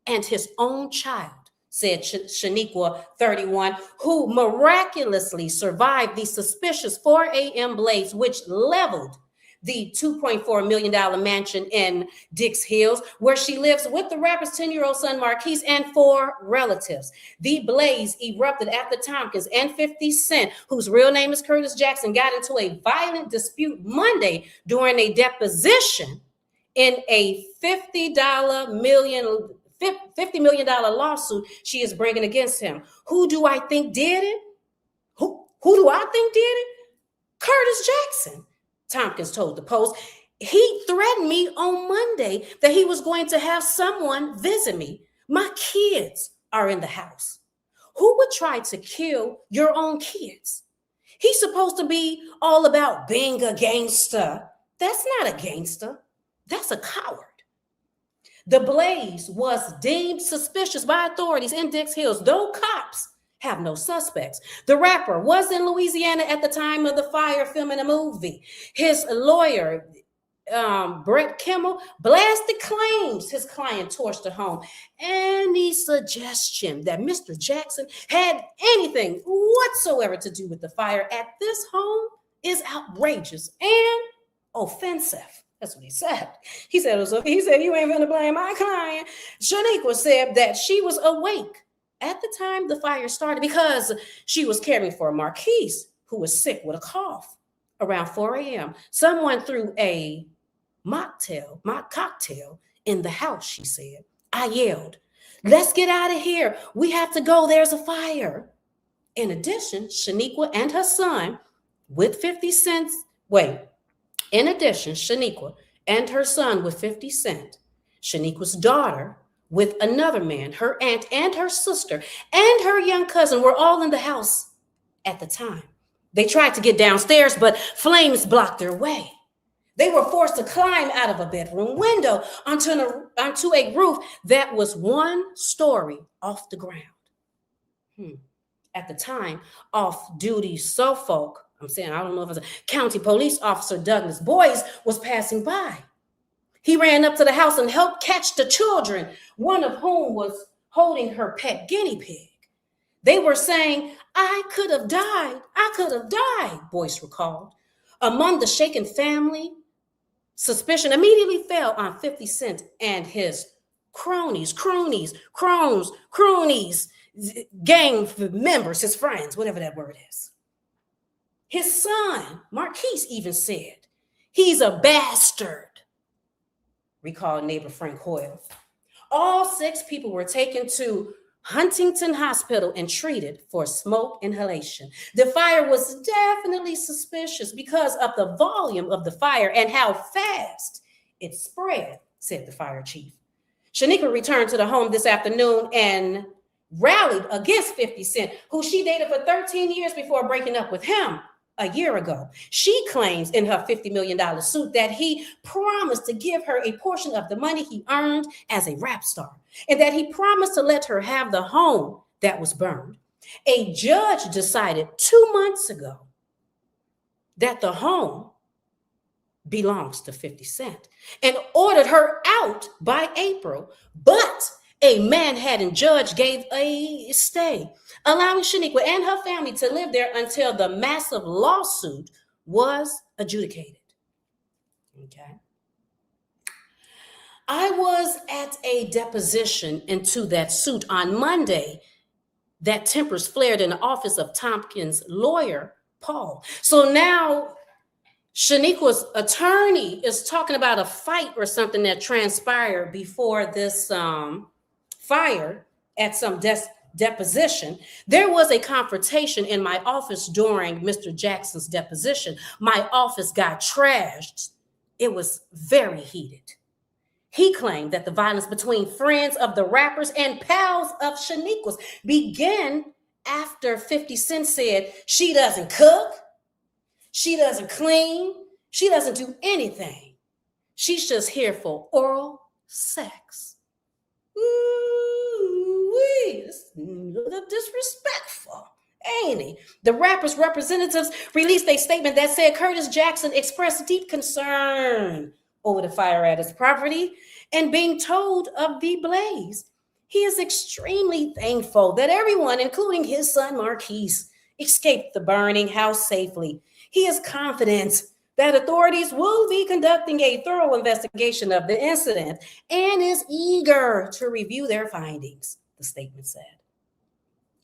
and his own child, said Shaniqua, 31, who miraculously survived the suspicious 4 a.m. blaze, which leveled the $2.4 million mansion in Dix Hills, where she lives with the rapper's 10-year-old son, Marquise, and 4 relatives. The blaze erupted after Tompkins and 50 Cent, whose real name is Curtis Jackson, got into a violent dispute Monday during a deposition in a $50 million lawsuit she is bringing against him. Who do I think did it? Who do I think did it? Curtis Jackson, Tompkins told the Post. He threatened me on Monday that he was going to have someone visit me. My kids are in the house. Who would try to kill your own kids? He's supposed to be all about being a gangster. That's not a gangster. That's a coward. The blaze was deemed suspicious by authorities in Dix Hills, though cops have no suspects. The rapper was in Louisiana at the time of the fire, filming a movie. His lawyer, Brett Kimmel, blasted claims his client torched the home. Any suggestion that Mr. Jackson had anything whatsoever to do with the fire at this home is outrageous and offensive. That's what he said. He said, you ain't gonna blame my client. Shaniqua said that she was awake at the time the fire started because she was caring for Marquise, who was sick with a cough. Around 4 a.m., someone threw a mock cocktail in the house, she said. I yelled, let's get out of here. We have to go. There's a fire. In addition, Shaniqua and her son with 50 cents. Wait, in addition, Shaniqua and her son with 50 Cent, Shaniqua's daughter with another man, her aunt and her sister, and her young cousin were all in the house at the time. They tried to get downstairs, but flames blocked their way. They were forced to climb out of a bedroom window onto a roof that was 1 story off the ground. At the time, off-duty Suffolk, I don't know if it's a county police officer, Douglas Boyce, was passing by. He ran up to the house and helped catch the children, one of whom was holding her pet guinea pig. They were saying, I could have died, Boyce recalled. Among the shaken family, suspicion immediately fell on 50 Cent and his cronies, gang members, his friends, whatever that word is. His son, Marquise, even said, he's a bastard, recalled neighbor Frank Hoyle. All 6 people were taken to Huntington Hospital and treated for smoke inhalation. The fire was definitely suspicious because of the volume of the fire and how fast it spread, said the fire chief. Shaniqua returned to the home this afternoon and rallied against 50 Cent, who she dated for 13 years before breaking up with him a year ago. She claims in her $50 million suit that he promised to give her a portion of the money he earned as a rap star, and that he promised to let her have the home that was burned. A judge decided 2 months ago that the home belongs to 50 Cent and ordered her out by April, but a Manhattan judge gave a stay, allowing Shaniqua and her family to live there until the massive lawsuit was adjudicated. Okay. I was at a deposition into that suit on Monday that tempers flared in the office of Tompkins' lawyer, Paul. So now Shaniqua's attorney is talking about a fight or something that transpired before this fire at some deposition. There was a confrontation in my office during Mr. Jackson's deposition. My office got trashed. It was very heated. He claimed that the violence between friends of the rappers and pals of Shaniqua's began after 50 Cent said she doesn't cook, she doesn't clean, she doesn't do anything. She's just here for oral sex. Ooh-wee, it's disrespectful, ain't he? The rapper's representatives released a statement that said Curtis Jackson expressed deep concern over the fire at his property and being told of the blaze. He is extremely thankful that everyone, including his son Marquise, escaped the burning house safely. He is confident that authorities will be conducting a thorough investigation of the incident and is eager to review their findings, the statement said.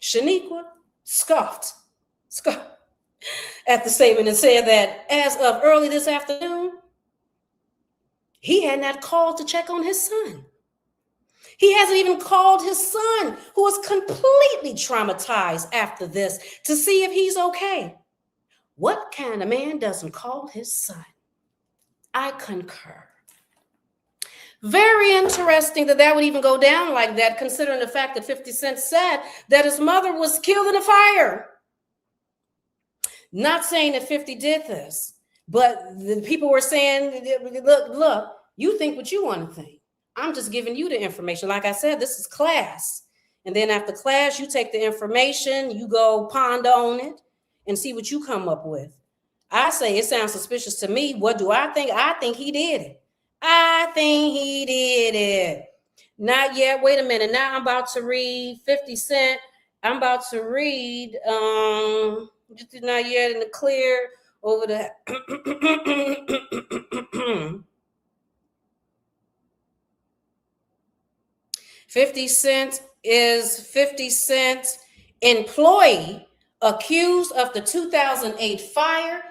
Shaniqua scoffed at the statement and said that as of early this afternoon, he had not called to check on his son. He hasn't even called his son, who was completely traumatized after this, to see if he's okay. What kind of man doesn't call his son? I concur. Very interesting that would even go down like that, considering the fact that 50 Cent said that his mother was killed in a fire. Not saying that 50 did this, but the people were saying, look, you think what you want to think. I'm just giving you the information. Like I said, this is class. And then after class, you take the information, you go ponder on it and see what you come up with. I say it sounds suspicious to me. What do I think? I think he did it. Not yet. Wait a minute. Now I'm about to read 50 Cent. I'm about to read, just not yet in the clear over the 50 Cent is 50 Cent employee accused of the 2008 fire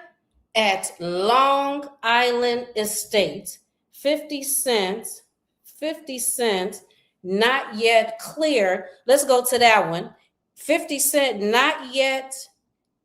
at Long Island Estate. 50 Cent, not yet clear. Let's go to that one. 50 Cent, not yet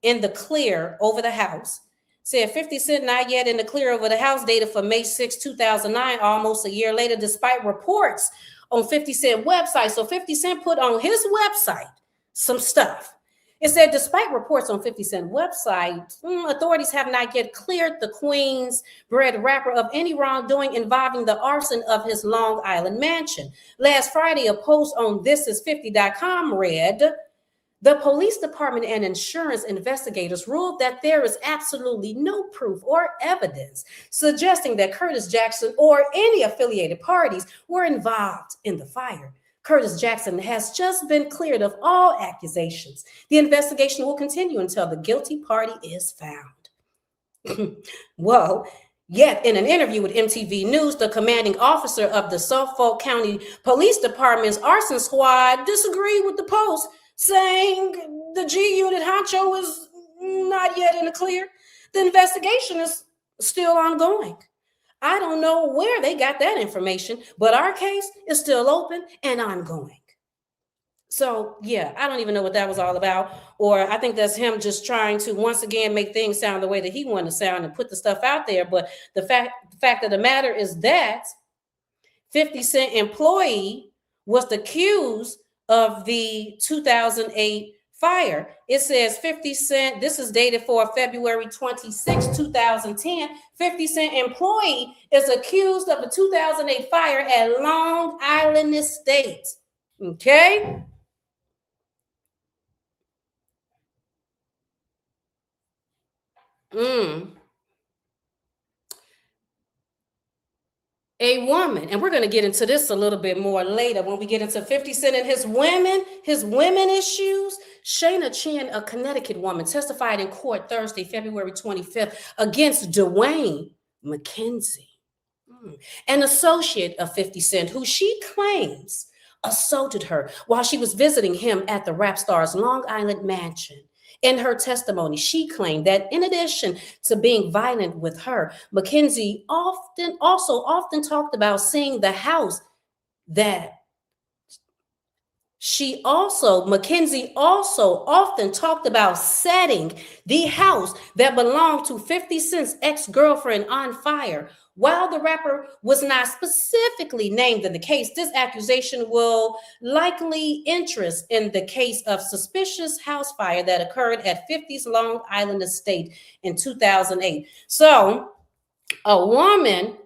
in the clear over the house. Said 50 Cent not yet in the clear over the house, data for May 6, 2009, almost a year later, despite reports on 50 Cent website. So 50 Cent put on his website some stuff. It said, despite reports on 50 Cent website, authorities have not yet cleared the Queens bred rapper of any wrongdoing involving the arson of his Long Island mansion. Last Friday, a post on thisis50.com read, the police department and insurance investigators ruled that there is absolutely no proof or evidence suggesting that Curtis Jackson or any affiliated parties were involved in the fire. Curtis Jackson has just been cleared of all accusations. The investigation will continue until the guilty party is found. Well, yet in an interview with MTV News, the commanding officer of the Suffolk County Police Department's arson squad disagreed with the post, saying the G Unit honcho is not yet in the clear. The investigation is still ongoing. I don't know where they got that information, but our case is still open and ongoing. So, yeah, I don't even know what that was all about. Or I think that's him just trying to, once again, make things sound the way that he wanted to sound and put the stuff out there. But the fact of the matter is that 50 Cent employee was accused of the 2008 fire. It says 50 Cent, this is dated for February 26, 2010. 50 Cent employee is accused of the 2008 fire at Long Island Estate. Okay? A woman, and we're going to get into this a little bit more later when we get into 50 Cent and his women issues. Shayna Chin, a Connecticut woman, testified in court Thursday, February 25th, against Dwayne McKenzie, an associate of 50 Cent, who she claims assaulted her while she was visiting him at the rap star's Long Island mansion. In her testimony, she claimed that in addition to being violent with her, McKenzie often talked about seeing the house that McKenzie also often talked about setting the house that belonged to 50 Cent's ex-girlfriend on fire. While the rapper was not specifically named in the case, this accusation will likely interest in the case of suspicious house fire that occurred at 50's Long Island Estate in 2008. So a woman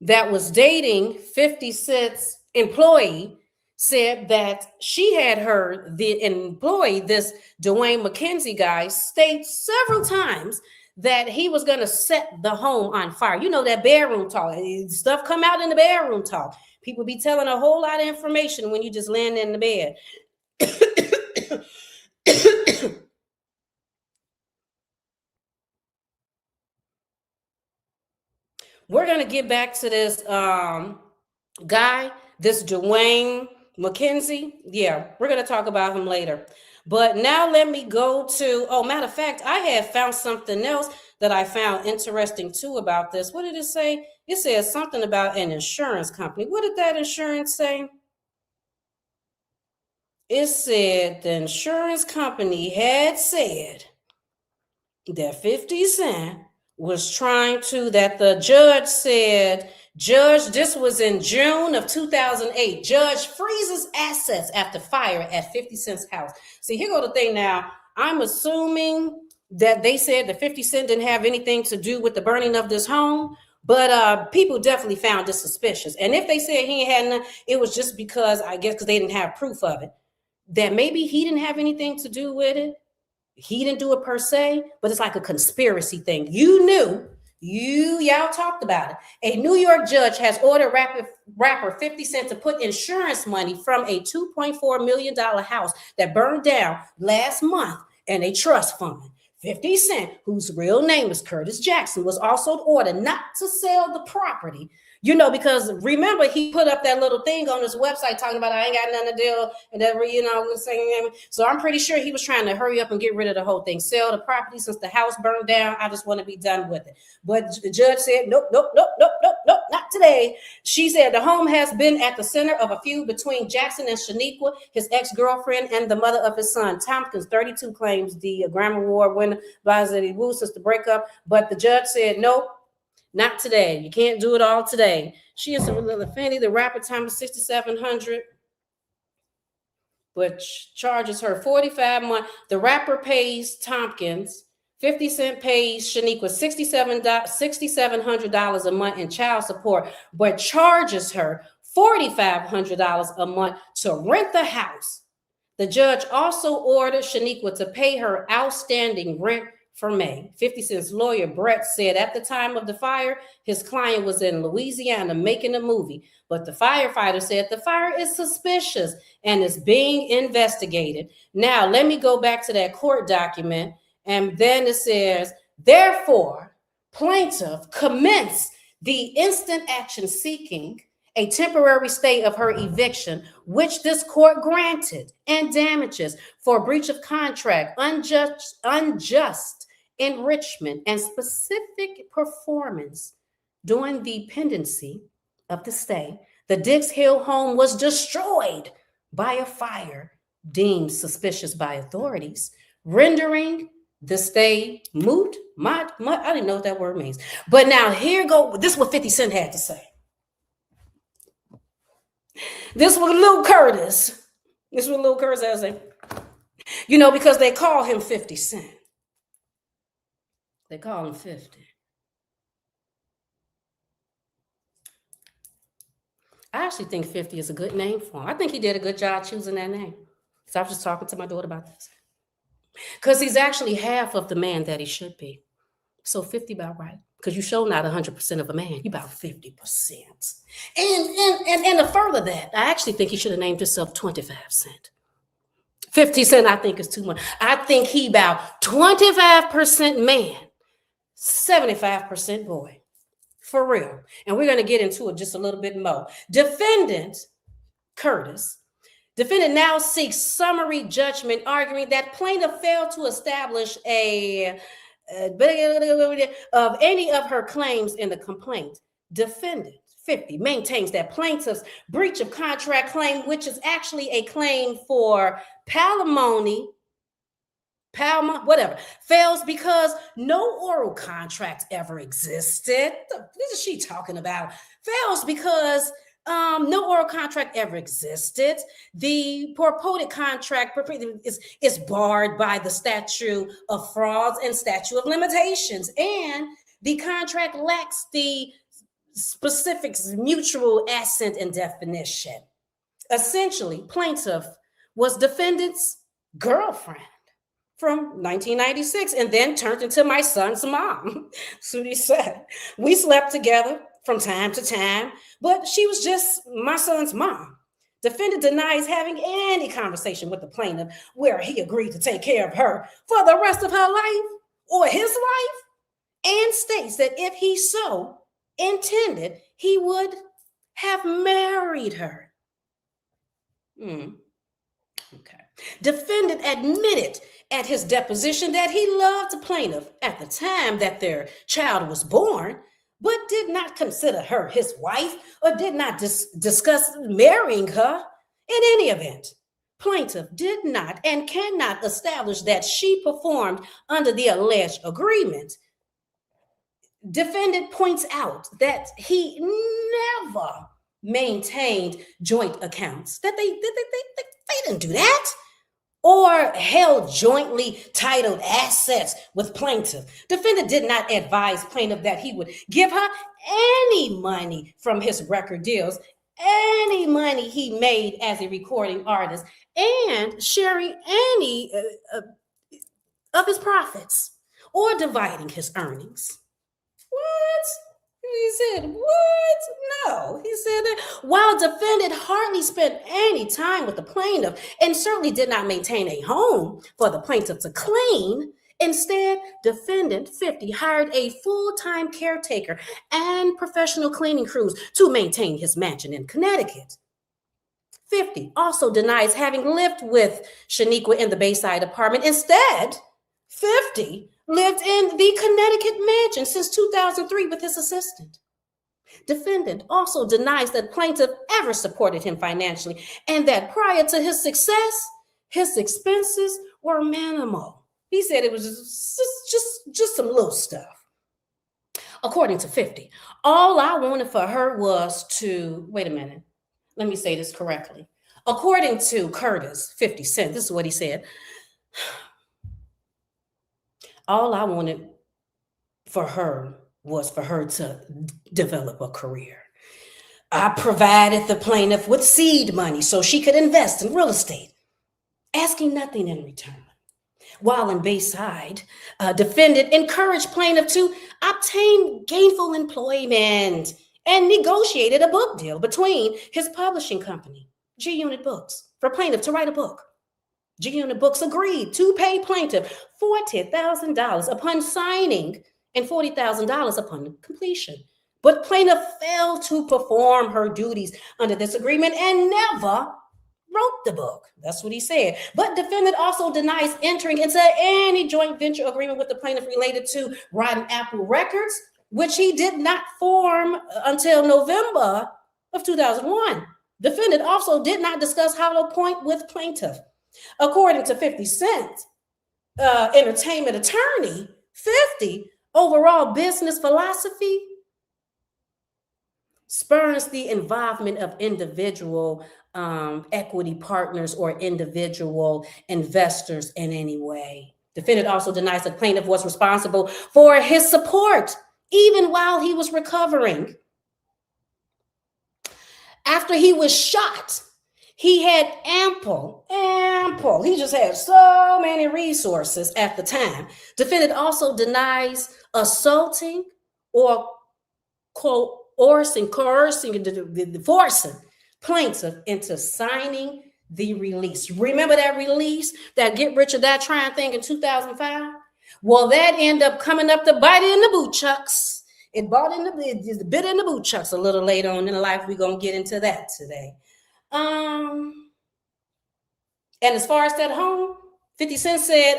that was dating 50 Cent's employee said that she had heard the employee, this Dwayne McKenzie guy, state several times that he was going to set the home on fire. You know, that bedroom talk, stuff come out in the bedroom talk. People be telling a whole lot of information when you just laying in the bed. We're going to get back to this guy, this Dwayne McKenzie. Yeah, we're going to talk about him later. But now let me go to, matter of fact, I had found something else that I found interesting too about this. What did it say? It says something about an insurance company. What did that insurance say? It said the insurance company had said that 50 Cent was trying to, that the judge said, this was in June of 2008. Judge freezes assets after fire at 50 Cent's house. See, here go the thing now. I'm assuming that they said that 50 Cent didn't have anything to do with the burning of this home, but people definitely found this suspicious. And if they said he had none, it was just because, I guess, because they didn't have proof of it, that maybe he didn't have anything to do with it. He didn't do it per se, but it's like a conspiracy thing. Y'all talked about it. A New York judge has ordered rapper 50 Cent to put insurance money from a $2.4 million house that burned down last month in a trust fund. 50 Cent, whose real name is Curtis Jackson, was also ordered not to sell the property. You know, because remember, he put up that little thing on his website talking about, I ain't got nothing to do, and that, was saying. So I'm pretty sure he was trying to hurry up and get rid of the whole thing, sell the property since the house burned down. I just want to be done with it. But the judge said, nope. not today. She said the home has been at the center of a feud between Jackson and Shaniqua, his ex-girlfriend, and the mother of his son. Tompkins, 32, claims the Grammy Award winner Vazelie Wu since the breakup, but the judge said, nope, not today. You can't do it all today. She is a little Fanny. The rapper time is 6,700. Which charges her 45 months. The rapper pays Tompkins 50 Cent, pays Shaniqua $6,700 a month in child support, but charges her $4,500 a month to rent the house. The judge also ordered Shaniqua to pay her outstanding rent for May. 50 Cent's lawyer, Brett, said at the time of the fire, his client was in Louisiana making a movie, but the firefighter said the fire is suspicious and is being investigated. Now, let me go back to that court document, and then it says, therefore, plaintiff commenced the instant action seeking a temporary stay of her eviction, which this court granted, and damages for breach of contract, unjust enrichment, and specific performance during the pendency of the stay. The Dix Hill home was destroyed by a fire deemed suspicious by authorities, rendering the stay moot. I didn't know what that word means. But now this is what 50 Cent had to say. This was Lil Curtis. This is what Lil Curtis had to say. You know, because they call him 50 Cent. They call him 50. I actually think 50 is a good name for him. I think he did a good job choosing that name. So I was just talking to my daughter about this. Because he's actually half of the man that he should be. So 50 about right. Because you show not 100% of a man. You about 50%. And to further that, I actually think he should have named himself 25 Cent. 50 Cent, I think, is too much. I think he about 25% man, 75% boy. For real. And we're going to get into it just a little bit more. Defendant now seeks summary judgment, arguing that plaintiff failed to establish of any of her claims in the complaint. Defendant 50 maintains that plaintiff's breach of contract claim, which is actually a claim for palimony, fails because no oral contract ever existed. What is she talking about? Fails because no oral contract ever existed. The purported contract is barred by the statute of frauds and statute of limitations, and the contract lacks the specific mutual assent and definition. Essentially, plaintiff was defendant's girlfriend from 1996 and then turned into my son's mom. Sudi said, we slept together from time to time, but she was just my son's mom. Defendant denies having any conversation with the plaintiff where he agreed to take care of her for the rest of her life or his life, and states that if he so intended, he would have married her. Okay. Defendant admitted at his deposition that he loved the plaintiff at the time that their child was born, but did not consider her his wife or did not discuss marrying her. In any event, plaintiff did not and cannot establish that she performed under the alleged agreement. Defendant points out that he never maintained joint accounts, that they didn't do that, or held jointly titled assets with plaintiff. Defendant did not advise plaintiff that he would give her any money from his record deals, any money he made as a recording artist, and sharing any of his profits or dividing his earnings. What? He said, what? No, he said that while defendant hardly spent any time with the plaintiff and certainly did not maintain a home for the plaintiff to clean, instead, defendant 50 hired a full-time caretaker and professional cleaning crews to maintain his mansion in Connecticut. 50 also denies having lived with Shaniqua in the Bayside apartment. Instead, 50 lived in the Connecticut mansion since 2003 with his assistant. Defendant also denies that plaintiff ever supported him financially and that prior to his success, his expenses were minimal. He said it was just some little stuff. According to 50, all I wanted for her was to, wait a minute, let me say this correctly. According to Curtis, 50 Cent, this is what he said. All I wanted for her was for her to develop a career. I provided the plaintiff with seed money so she could invest in real estate, asking nothing in return. While in Bayside, defendant encouraged plaintiff to obtain gainful employment and negotiated a book deal between his publishing company, G Unit Books, for plaintiff to write a book. G Unit Books agreed to pay plaintiff $40,000 upon signing and $40,000 upon completion. But plaintiff failed to perform her duties under this agreement and never wrote the book. That's what he said. But defendant also denies entering into any joint venture agreement with the plaintiff related to Rotten Apple Records, which he did not form until November of 2001. Defendant also did not discuss hollow point with plaintiff. According to 50 Cent, entertainment attorney, 50, overall business philosophy spurns the involvement of individual equity partners or individual investors in any way. Defendant also denies that plaintiff was responsible for his support even while he was recovering. After he was shot, he had ample, he just had so many resources at the time. Defendant also denies assaulting or coercing plaintiff into signing the release. Remember that release, that get rich or die trying thing in 2005? Well, that ended up coming up to bite in the boot chucks. It bit in the boot chucks a little later on in life. We're going to get into that today. And as far as that home, 50 Cent said,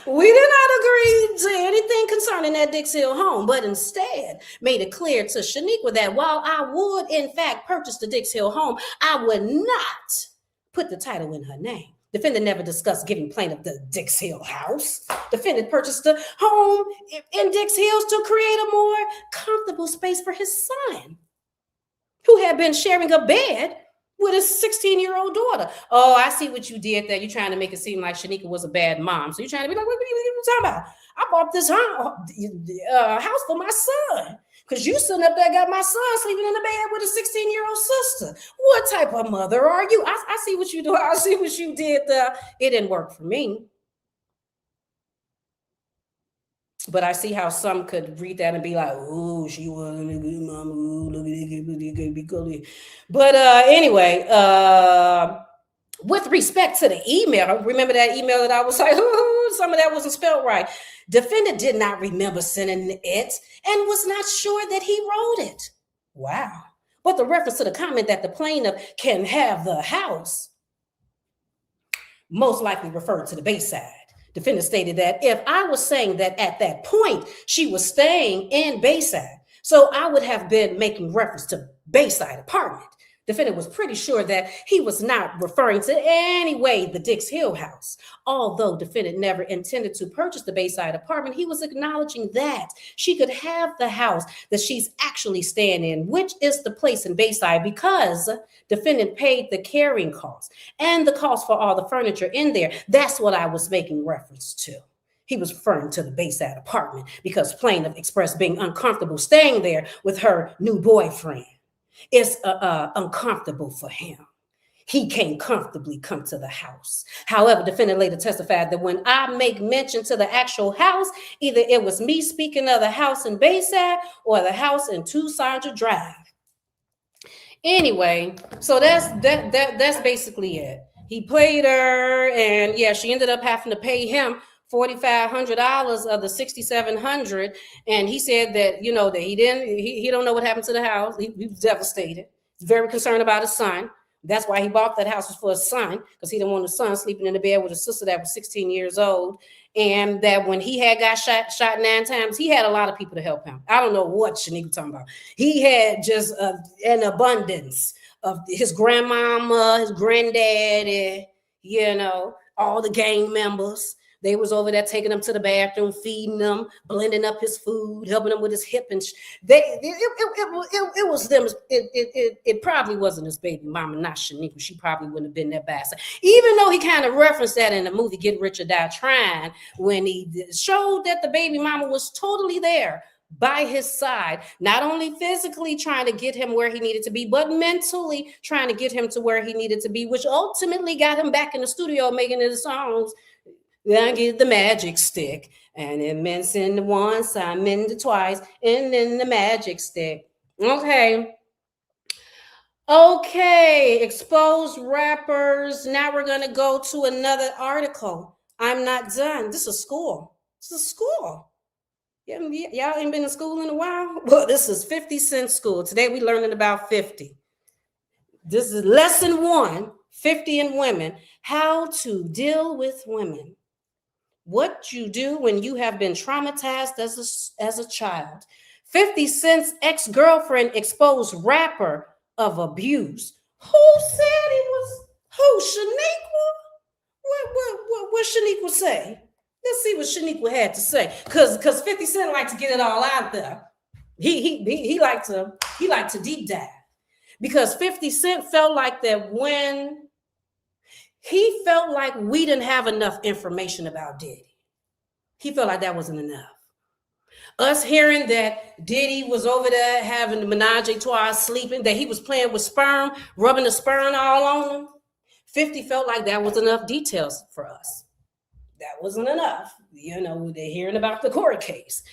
we did not agree to anything concerning that Dix Hill home, but instead made it clear to Shaniqua that while I would, in fact, purchase the Dix Hill home, I would not put the title in her name. Defendant never discussed giving plaintiff the Dix Hill house. Defendant purchased the home in Dix Hills to create a more comfortable space for his son, who had been sharing a bed with his 16-year-old daughter. Oh, I see what you did there. You're trying to make it seem like Shaniqua was a bad mom. So you're trying to be like, what are you talking about? I bought this house for my son. Because you sitting up there got my son sleeping in the bed with a 16-year-old sister. What type of mother are you? I see what you do. I see what you did there. It didn't work for me. But I see how some could read that and be like, oh, she wasn't a good mama. Ooh, look at it. But anyway, with respect to the email, remember that email that I was like, some of that wasn't spelled right. Defendant did not remember sending it and was not sure that he wrote it. Wow. But the reference to the comment that the plaintiff can have the house most likely referred to the Bayside. Defendant stated that if I was saying that at that point, she was staying in Bayside, so I would have been making reference to Bayside apartment. Defendant was pretty sure that he was not referring to any way the Dix Hill house. Although defendant never intended to purchase the Bayside apartment, he was acknowledging that she could have the house that she's actually staying in, which is the place in Bayside, because defendant paid the carrying costs and the cost for all the furniture in there. That's what I was making reference to. He was referring to the Bayside apartment because plaintiff expressed being uncomfortable staying there with her new boyfriend. It's uncomfortable for him. He can't comfortably come to the house. However, defendant later testified that when I make mention to the actual house, either it was me speaking of the house in Bayside or the house in Tucson Drive. Anyway, so that's basically it. He played her, and yeah, she ended up having to pay him $4,500 of the $6,700, and he said that that he don't know what happened to the house. He was devastated. He's very concerned about his son. That's why he bought that house, was for his son, because he didn't want his son sleeping in the bed with a sister that was 16 years old. And that when he had got shot 9 times, he had a lot of people to help him. I don't know what Shanique was talking about. He had just an abundance of his grandmama, his granddaddy, all the gang members. They was over there taking him to the bathroom, feeding them, blending up his food, helping him with his hip, and it was them. It probably wasn't his baby mama, not Shaniqua. She probably wouldn't have been that bad. Even though he kind of referenced that in the movie Get Rich or Die Trying, when he showed that the baby mama was totally there by his side, not only physically trying to get him where he needed to be, but mentally trying to get him to where he needed to be, which ultimately got him back in the studio making his songs. Then I get the magic stick, and it meant send the once, I meant it twice, and then the magic stick. Okay, exposed rappers. Now we're gonna go to another article. I'm not done. This is school. Y'all ain't been in school in a while? Well, this is 50 Cent school. Today we learning about 50. This is lesson 1, 50 and women, how to deal with women. What you do when you have been traumatized as a child. 50 Cent's ex-girlfriend exposed rapper of abuse. Who said he was? Who? Shaniqua? What Shaniqua say? Let's see what Shaniqua had to say. Cause 50 Cent liked to get it all out there. He liked to deep dive. Because 50 Cent felt like that when he felt like we didn't have enough information about Diddy. He felt like that wasn't enough. Us hearing that Diddy was over there having the menage a trois, sleeping, that he was playing with sperm, rubbing the sperm all on him. 50 felt like that was enough details for us. That wasn't enough. They're hearing about the court case.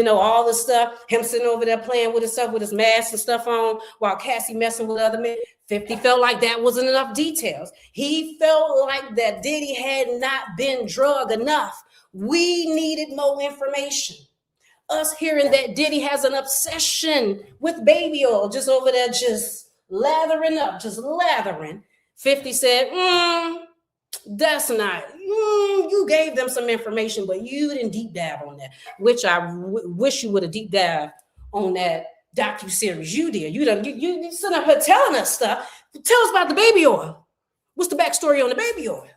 All the stuff, him sitting over there playing with himself with his mask and stuff on while Cassie messing with other men. 50 felt like that wasn't enough details. He felt like that Diddy had not been drugged enough. We needed more information. Us hearing that Diddy has an obsession with baby oil, just over there, just lathering up, just lathering. 50 said, that's not, you gave them some information, but you didn't deep dive on that, which I wish you would have deep dived on that docu-series you did. You sitting up here telling us stuff. Tell us about the baby oil. What's the backstory on the baby oil?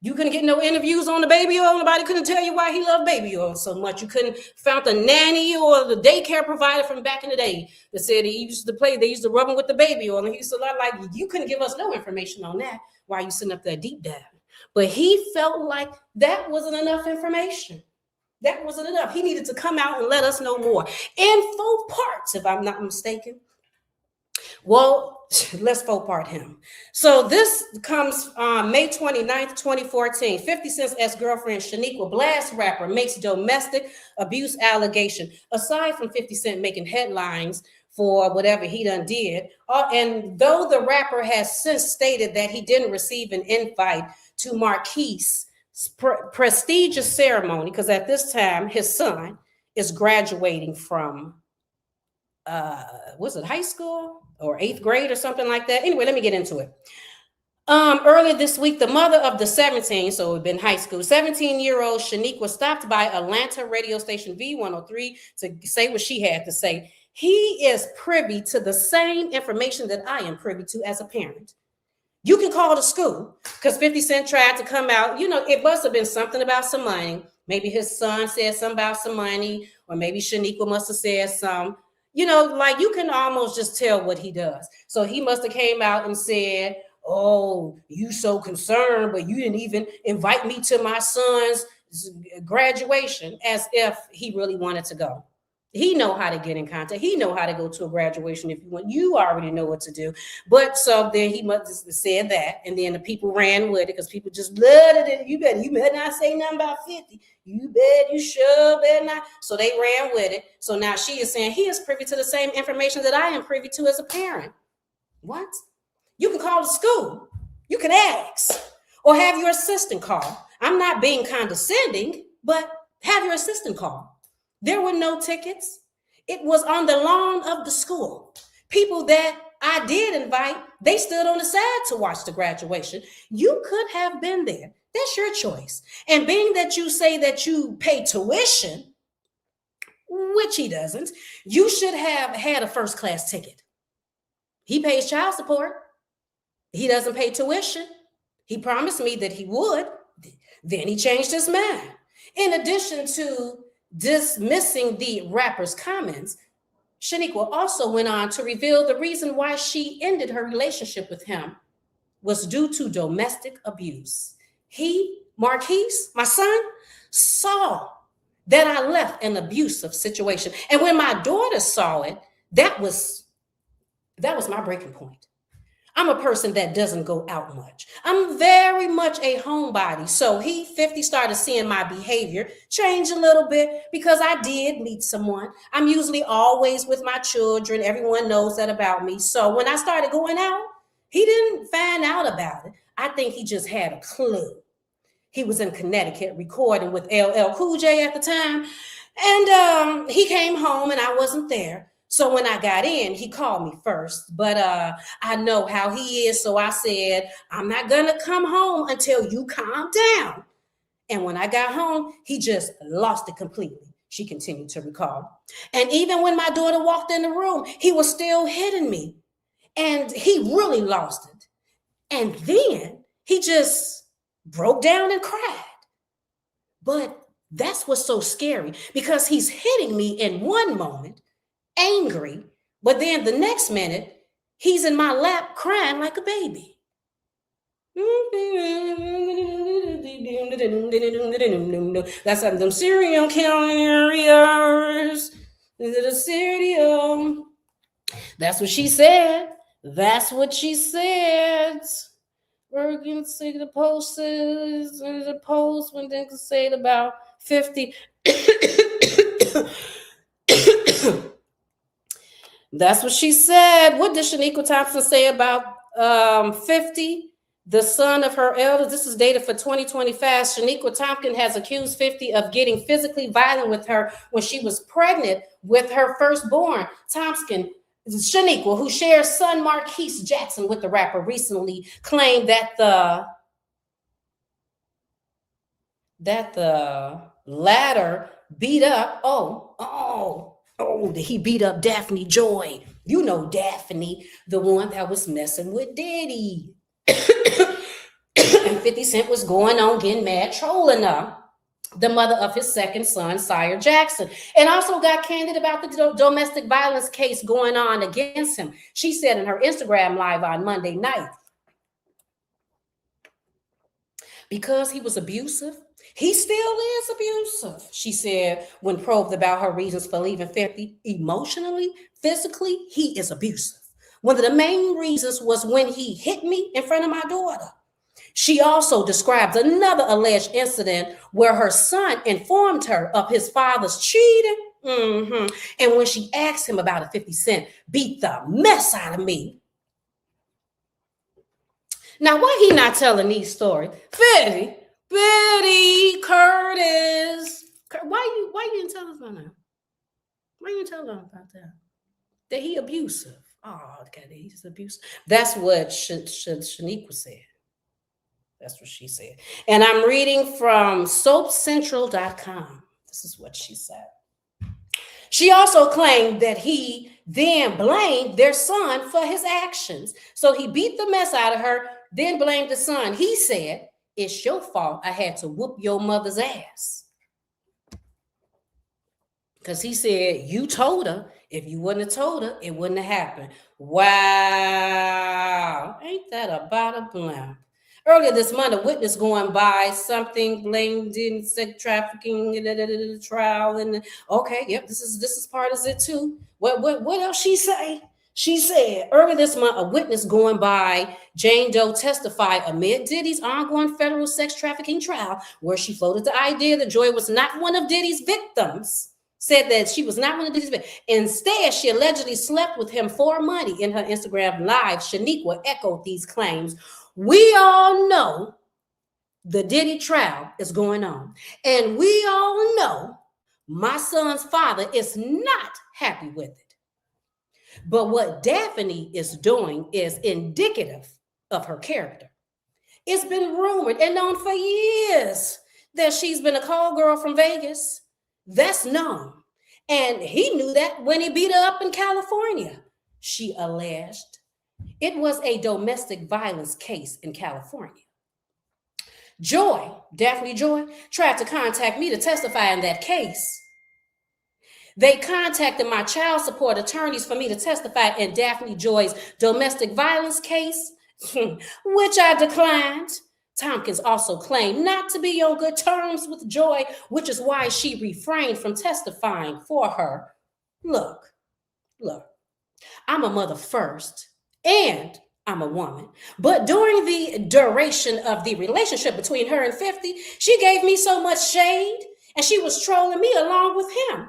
You couldn't get no interviews on the baby oil. Nobody couldn't tell you why he loved baby oil so much. You couldn't found the nanny or the daycare provider from back in the day that said they used to rub him with the baby oil. And he used to like, you couldn't give us no information on that. Why you sitting up there deep diving? But he felt like that wasn't enough information. That wasn't enough. He needed to come out and let us know more. In 4 parts, if I'm not mistaken. Well, let's 4-part him. So this comes on May 29th, 2014. 50 Cent's ex-girlfriend Shaniqua blasts rapper makes domestic abuse allegation. Aside from 50 Cent making headlines for whatever he done did, and though the rapper has since stated that he didn't receive an invite to Marquise's prestigious ceremony, because at this time his son is graduating from was it high school or 8th grade or something like that? Anyway, let me get into it. Earlier this week, the mother of the 17, so it'd been high school, 17-year-old Shaniqua stopped by Atlanta radio station V103 to say what she had to say. He is privy to the same information that I am privy to as a parent. You can call the school, because 50 Cent tried to come out. It must have been something about some money. Maybe his son said something about some money, or maybe Shaniqua must have said some. Like you can almost just tell what he does. So he must have came out and said, oh, you so concerned, but you didn't even invite me to my son's graduation, as if he really wanted to go. He know how to get in contact. He know how to go to a graduation if you want. You already know what to do. But so then he must have said that, and then the people ran with it because people just loved it. You better not say nothing about 50. You sure better not. So they ran with it. So now she is saying he is privy to the same information that I am privy to as a parent. What? You can call the school. You can ask, or have your assistant call. I'm not being condescending, but have your assistant call. There were no tickets. It was on the lawn of the school. People that I did invite. They stood on the side to watch the graduation. You could have been there. That's your choice. And being that you say that you pay tuition, which he doesn't, you should have had a first class ticket. He pays child support. He doesn't pay tuition. He promised me that he would. Then he changed his mind. In addition to dismissing the rapper's comments, Shaniqua also went on to reveal the reason why she ended her relationship with him was due to domestic abuse. He, Marquise, my son, saw that I left an abusive situation. And when my daughter saw it, that was my breaking point. I'm a person that doesn't go out much. I'm very much a homebody. So he, 50, started seeing my behavior change a little bit because I did meet someone. I'm usually always with my children. Everyone knows that about me. So when I started going out, he didn't find out about it. I think he just had a clue. He was in Connecticut recording with LL Cool J at the time. And he came home and I wasn't there. So when I got in, he called me first, but I know how he is. So I said, I'm not going to come home until you calm down. And when I got home, he just lost it completely. She continued to recall. And even when my daughter walked in the room, he was still hitting me. And he really lost it. And then he just broke down and cried. But that's what's so scary, because he's hitting me in one moment, angry, but then the next minute he's in my lap crying like a baby. That's them serial carriers. The serial. That's what she said. That's what she said. We're gonna see the posts. The post when they say it about 50. That's what she said. What did Shaniqua Thompson say about 50, the son of her elders? This is dated for 2025. Shaniqua Thompson has accused 50 of getting physically violent with her when she was pregnant with her firstborn. Thompson, Shaniqua, who shares son Marquise Jackson with the rapper, recently claimed that the latter beat up. He beat up Daphne Joy. You know Daphne, the one that was messing with Diddy. And 50 Cent was going on getting mad, trolling her, the mother of his second son, Sire Jackson, and also got candid about the domestic violence case going on against him. She said in her Instagram live on Monday night, because he was abusive, he still is abusive, she said when probed about her reasons for leaving 50. Emotionally, physically, he is abusive. One of the main reasons was when he hit me in front of my daughter. She also describes another alleged incident where her son informed her of his father's cheating. And when she asked him about it, 50 Cent beat the mess out of me. Now, why he not telling these stories? Betty Curtis. Why you didn't tell us about that? Why you didn't tell us about that? That he abusive. Oh, okay, he's abusive. That's what Shaniqua said. That's what she said. And I'm reading from soapcentral.com. This is what she said. She also claimed that he then blamed their son for his actions. So he beat the mess out of her, then blamed the son. He said, it's your fault I had to whoop your mother's ass. Because he said, you told her. If you wouldn't have told her, it wouldn't have happened. Wow. Ain't that about a blimp? Earlier this month, a witness going by something blamed in sex trafficking trial. And okay, yep, this is part of it too. What else she say? She said earlier this month, a witness going by Jane Doe testified amid Diddy's ongoing federal sex trafficking trial, where she floated the idea that Joy was not one of Diddy's victims. Said that she was not one of Diddy's victims. Instead, she allegedly slept with him for money. In her Instagram live, Shaniqua echoed these claims. We all know the Diddy trial is going on. And we all know my son's father is not happy with it. But what Daphne is doing is indicative of her character. It's been rumored and known for years that she's been a call girl from Vegas. That's known. And he knew that when he beat her up in California, she alleged. It was a domestic violence case in California. Joy, Daphne Joy, tried to contact me to testify in that case. They contacted my child support attorneys for me to testify in Daphne Joy's domestic violence case, which I declined. Tompkins also claimed not to be on good terms with Joy, which is why she refrained from testifying for her. Look, I'm a mother first, and I'm a woman. But during the duration of the relationship between her and 50, she gave me so much shade, and she was trolling me along with him.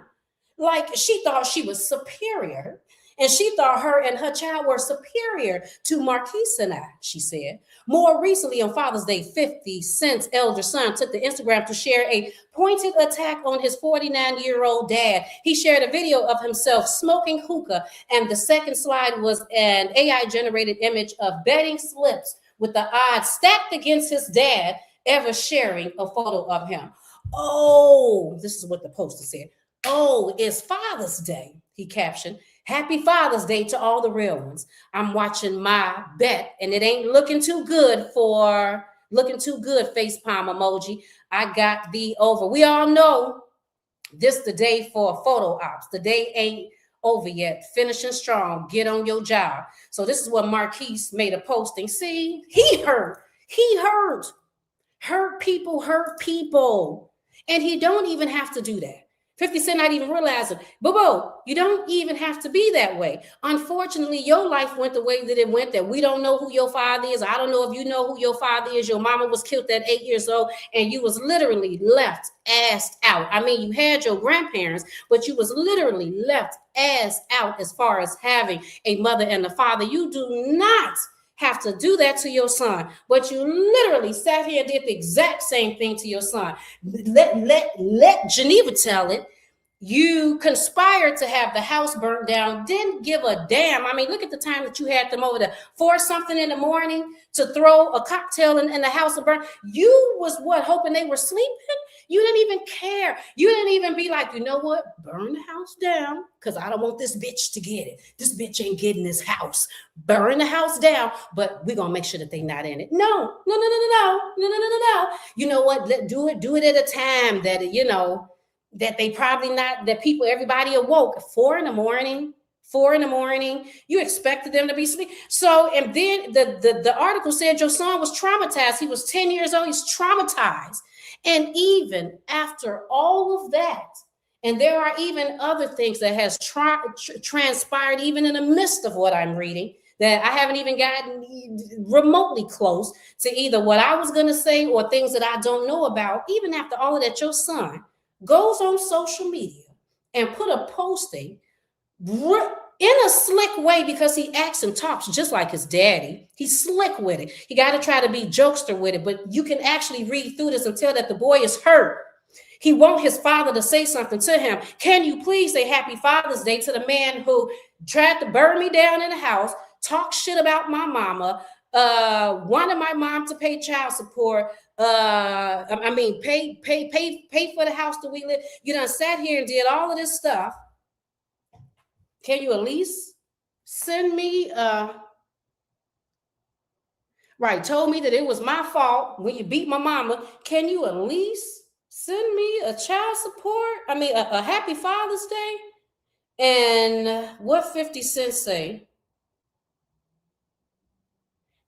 Like she thought she was superior, and she thought her and her child were superior to Marquise and I, she said. More recently, on Father's Day, 50 Cent's elder son took to Instagram to share a pointed attack on his 49-year-old dad. He shared a video of himself smoking hookah, and the second slide was an AI-generated image of betting slips with the odds stacked against his dad ever sharing a photo of him. Oh, this is what the poster said. Oh, it's Father's Day, he captioned. Happy Father's Day to all the real ones. I'm watching my bet, and it ain't looking too good, face palm emoji. I got the over. We all know this the day for photo ops. The day ain't over yet. Finishing strong. Get on your job. So this is what Marquise made a posting. See, he hurt. Hurt people. And he don't even have to do that. 50 Cent not even realizing, Bobo, you don't even have to be that way. Unfortunately, your life went the way that it went, that we don't know who your father is. I don't know if you know who your father is. Your mama was killed at 8 years old, and you was literally left assed out. I mean, you had your grandparents, but you was literally left assed out as far as having a mother and a father. You do not have to do that to your son, but you literally sat here and did the exact same thing to your son. Let Geneva tell it. You conspired to have the house burnt down, didn't give a damn. I mean, look at the time that you had them over to 4 something in the morning to throw a cocktail in the house and burn. You was what, hoping they were sleeping? You didn't even care. You didn't even be like, you know what? Burn the house down because I don't want this bitch to get it. This bitch ain't getting this house. Burn the house down, but we're going to make sure that they not in it. No. You know what? Do it at a time that, you know, that they probably not, that people, everybody awoke 4 in the morning. You expected them to be asleep. So, and then the article said your son was traumatized. He was 10 years old. He's traumatized. And even after all of that, and there are even other things that has transpired even in the midst of what I'm reading, that I haven't even gotten remotely close to either what I was going to say or things that I don't know about. Even after all of that, your son goes on social media and put a posting in a slick way, because he acts and talks just like his daddy. He's slick with it. He got to try to be jokester with it, but you can actually read through this and tell that the boy is hurt. He wants his father to say something to him. Can you please say Happy Father's Day to the man who tried to burn me down in the house, talk shit about my mama, wanted my mom to pay child support, pay for the house that we live. You done sat here and did all of this stuff. Can you at least send me, told me that it was my fault when you beat my mama. Can you at least send me a child support? A Happy Father's Day? And what 50 Cent say?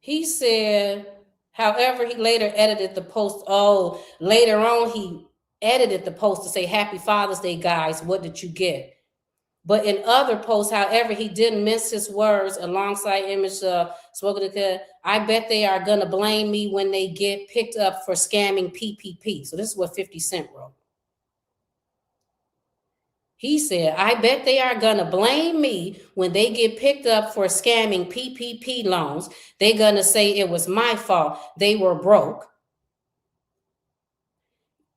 He said, however, he later edited the post. Oh, later on, he edited the post to say, Happy Father's Day, guys. What did you get? But in other posts, however, he didn't miss his words alongside image spoken to. I bet they are going to blame me when they get picked up for scamming PPP. So this is what 50 Cent wrote. He said, I bet they are going to blame me when they get picked up for scamming PPP loans. They're going to say it was my fault. They were broke.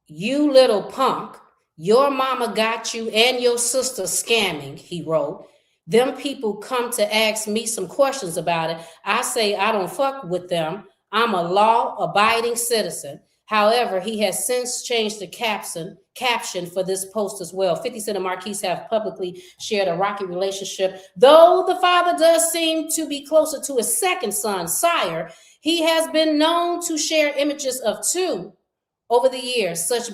You little punk. Your mama got you and your sister scamming, he wrote. them people come to ask me some questions about it. I say I don't fuck with them. I'm a law-abiding citizen. However, he has since changed the caption for this post as well. 50 Cent and Marquise have publicly shared a rocky relationship. Though the father does seem to be closer to his second son, Sire, he has been known to share images of two over the years, such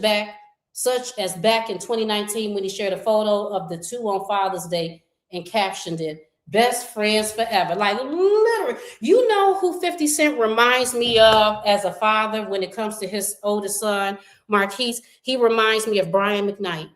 as back in 2019 when he shared a photo of the two on Father's Day and captioned it, "Best friends forever." Like, literally, you know who 50 Cent reminds me of as a father when it comes to his oldest son, Marquise? He reminds me of Brian McKnight.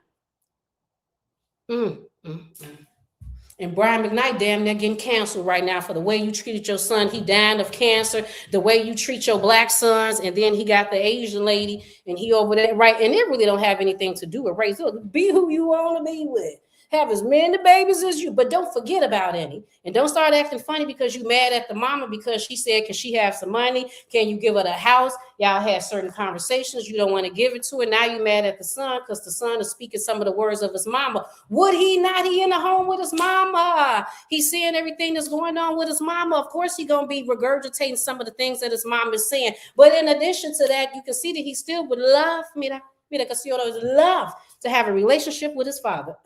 And Brian McKnight damn near getting canceled right now for the way you treated your son. He died of cancer, the way you treat your black sons, and then he got the Asian lady, and he over there, right? And it really don't have anything to do with race. Look, be who you want to be with. Have as many babies as you, but don't forget about any. And don't start acting funny because you mad at the mama because she said, can she have some money? Can you give her the house? Y'all had certain conversations. You don't want to give it to her. Now you mad at the son because the son is speaking some of the words of his mama. Would he not? He in the home with his mama. He's seeing everything that's going on with his mama. Of course, he's going to be regurgitating some of the things that his mom is saying. But in addition to that, you can see that he still would love, mira, Casioto is love to have a relationship with his father.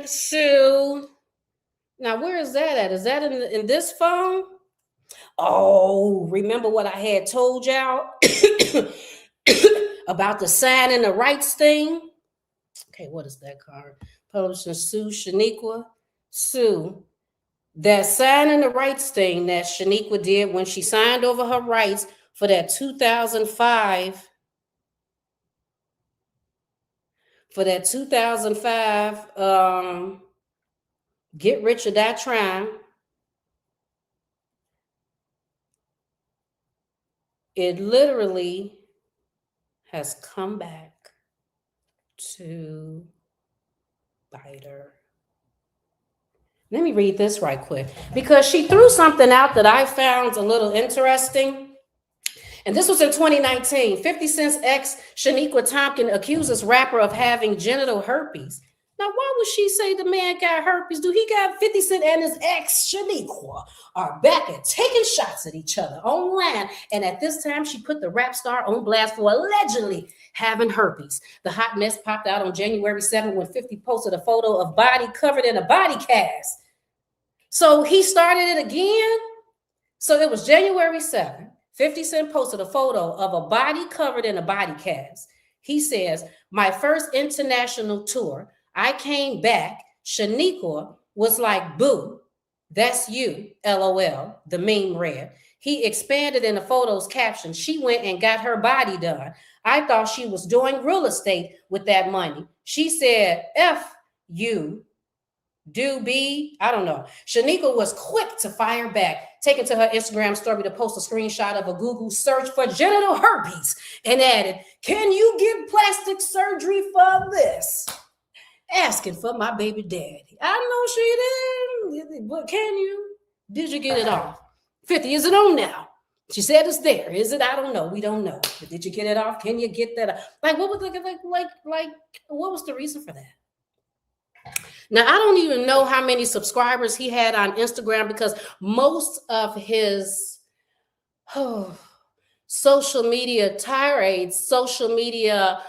So now where is that at? Is that in this phone? Oh, remember what I had told y'all about the signing the rights thing? Okay, what is that card? Publishing Sue Shaniqua. Sue. That signing the rights thing that Shaniqua did when she signed over her rights for that 2005 Get Rich or Die Trying. It literally has come back to bite her. Let me read this right quick because she threw something out that I found a little interesting. And this was in 2019. 50 Cent's ex, Shaniqua Tompkins, accuses rapper of having genital herpes. Now, why would she say the man got herpes? Do he got 50 Cent and his ex, Shaniqua, are back at taking shots at each other online. And at this time, she put the rap star on blast for allegedly having herpes. The hot mess popped out on January 7th when 50 posted a photo of body covered in a body cast. So he started it again. So it was January 7th. 50 Cent posted a photo of a body covered in a body cast. He says, "My first international tour, I came back. Shaniqua was like, boo, that's you, LOL," the meme read. He expanded in the photo's caption, "She went and got her body done. I thought she was doing real estate with that money. She said, F you. Do be, I don't know." Shaniqua was quick to fire back, taking to her Instagram story to post a screenshot of a Google search for genital herpes and added, "Can you get plastic surgery for this? Asking for my baby daddy." I know she didn't, but can you? Did you get it off? 50, is it on now? She said it's there. Is it? I don't know. We don't know. But did you get it off? Can you get that off? Like, what was what was the reason for that? Now, I don't even know how many subscribers he had on Instagram because most of his social media tirades, social media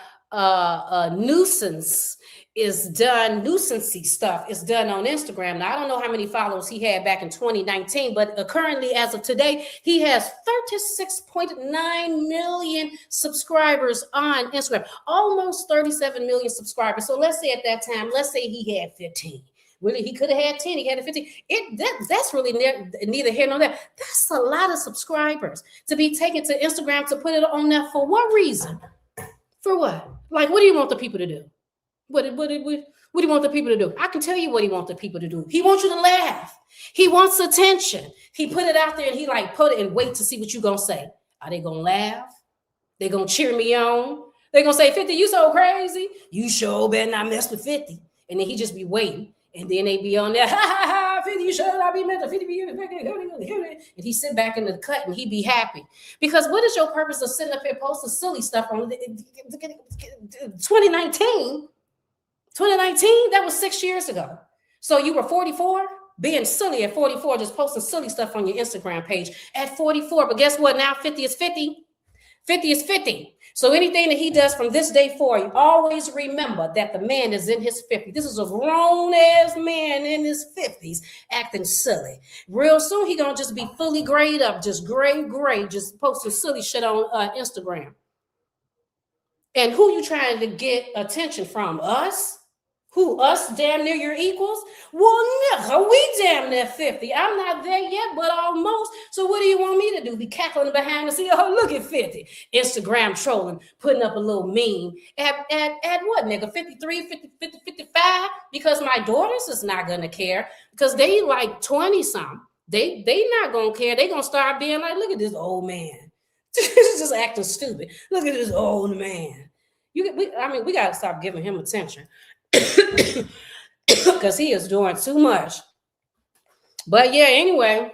nuisance is done, nuisancey stuff is done on Instagram. Now, I don't know how many followers he had back in 2019, but currently, as of today, he has 36.9 million subscribers on Instagram, almost 37 million subscribers. So let's say at that time, let's say he had 15. Really, he could have had 10, he had 15. That's really neither here nor there. That's a lot of subscribers to be taken to Instagram to put it on there for what reason? For what? Like, what do you want the people to do? What do you want the people to do? I can tell you what he wants the people to do. He wants you to laugh. He wants attention. He put it out there and he like put it and wait to see what you gonna say. Are they gonna laugh? They gonna cheer me on? They gonna say, 50, you so crazy. You sure better not mess with 50. And then he just be waiting. And then they be on there, ha ha ha, 50, you should not be mental, 50, and he sit back in the cut and he be happy. Because what is your purpose of sitting up here posting silly stuff on 2019 2019, that was 6 years ago. So you were 44, being silly at 44, just posting silly stuff on your Instagram page at 44. But guess what? Now 50 is 50. 50 is 50. So anything that he does from this day forward, always remember that the man is in his 50s. This is a grown-ass man in his 50s acting silly. Real soon, he gonna just be fully grayed up, just gray, just posting silly shit on Instagram. And who you trying to get attention from? Us? Who, us damn near your equals? Well, nigga, we damn near 50. I'm not there yet, but almost. So what do you want me to do? Be cackling behind the scene? Oh, look at 50. Instagram trolling, putting up a little meme. At what, nigga? 53, 50, 50, 55? Because my daughters is not going to care. Because they like 20-something. They not going to care. They going to start being like, look at this old man. Just acting stupid. Look at this old man. We got to stop giving him attention. Because he is doing too much. But yeah, anyway,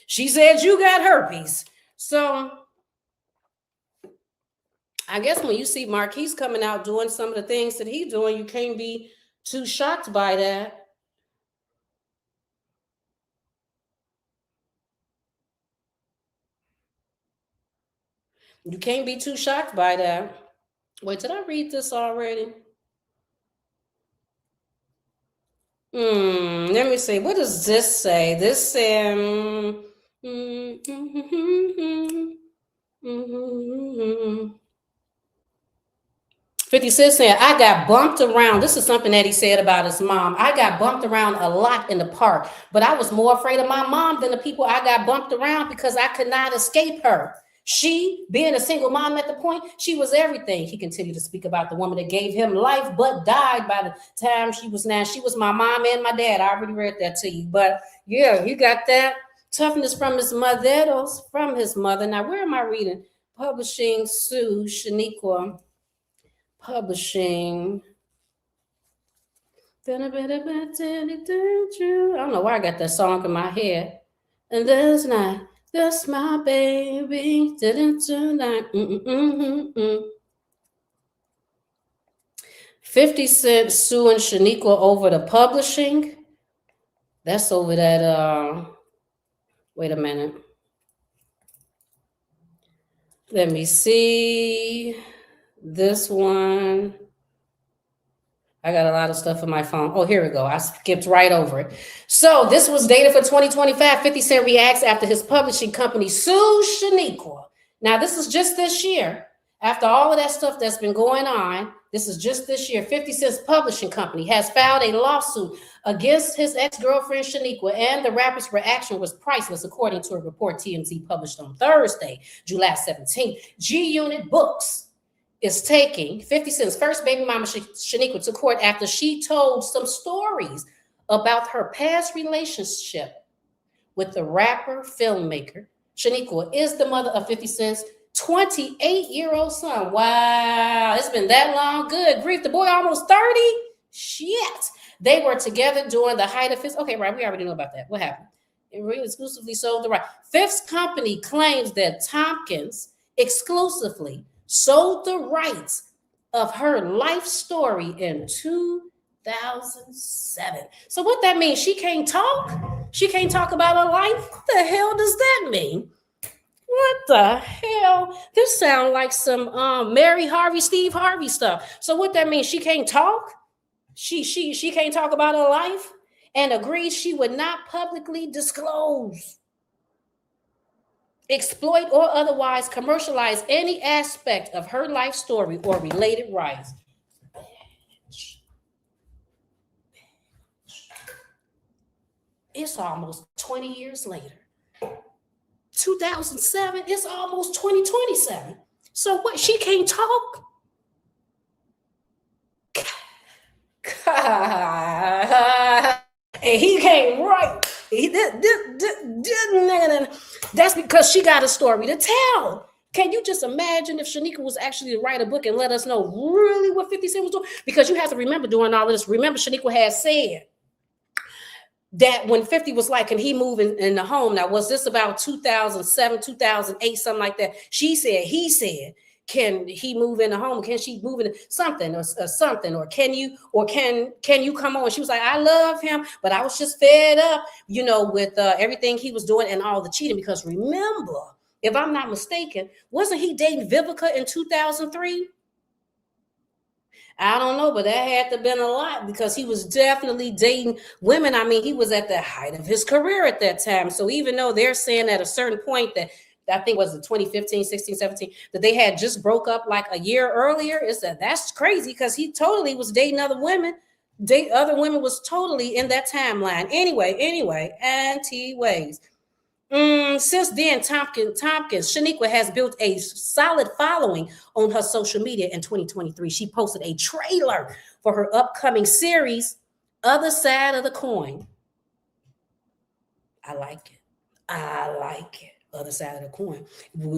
she said you got herpes. So I guess when you see Marquise coming out doing some of the things that he's doing, you can't be too shocked by that. You can't be too shocked by that. Wait, did I read this already? Let me see. What does this say? This says, 50 Cent said, I got bumped around. This is something that he said about his mom. I got bumped around a lot in the park, but I was more afraid of my mom than the people I got bumped around because I could not escape her. She, being a single mom at the point, she was everything. He continued to speak about the woman that gave him life, but died by the time she was 9. She was my mom and my dad. I already read that to you. But yeah, you got that toughness from his mother. From his mother. Now, where am I reading? Publishing Sue Shaniqua. Publishing. I don't know why I got that song in my head. And there's not. That's my baby. 50 Cent suing Shaniqua over the publishing. That's over that. Wait a minute. Let me see. This one. I got a lot of stuff on my phone. Oh, here we go. I skipped right over it. So this was dated for 2025. 50 Cent reacts after his publishing company sues Shaniqua. Now, this is just this year. After all of that stuff that's been going on, this is just this year. 50 Cent's publishing company has filed a lawsuit against his ex-girlfriend Shaniqua, and the rapper's reaction was priceless, according to a report TMZ published on Thursday, July 17th. G-Unit Books is taking 50 Cent's first baby mama, Shaniqua, to court after she told some stories about her past relationship with the rapper filmmaker. Shaniqua is the mother of 50 Cent's 28-year-old son. Wow, it's been that long. Good grief. The boy almost 30? Shit. They were together during the height of his... Okay, right, we already know about that. What happened? It really exclusively sold the right. Fifth's company claims that Tompkins exclusively sold the rights of her life story in 2007. So what that means? She can't talk? She can't talk about her life? What the hell does that mean? What the hell? This sounds like some Mary Harvey, Steve Harvey stuff. So what that means? She can't talk? She can't talk about her life and agrees she would not publicly disclose, exploit, or otherwise commercialize any aspect of her life story or related rights. It's almost 20 years later. 2007, it's almost 2027. So what, she can't talk? And he can't write. That's because she got a story to tell. Can you just imagine if Shaniqua was actually to write a book and let us know really what 50 Cent was doing? Because you have to remember during all of this, remember Shaniqua had said that when 50 was like, can he move in the home? Now, was this about 2007, 2008, something like that? He said, can he move in the home? Can she move in something or something? Or can you come on? She was like, I love him, but I was just fed up, with everything he was doing and all the cheating. Because remember, if I'm not mistaken, wasn't he dating Vivica in 2003? I don't know, but that had to have been a lot because he was definitely dating women. I mean, he was at the height of his career at that time. So even though they're saying at a certain point that I think was it 2015, 16, 17, that they had just broke up like a year earlier, that's crazy because he totally was dating other women. Other women was totally in that timeline. Anyway, anti-ways. Since then, Tompkins, Shaniqua has built a solid following on her social media. In 2023, she posted a trailer for her upcoming series, Other Side of the Coin. I like it. Other Side of the Coin.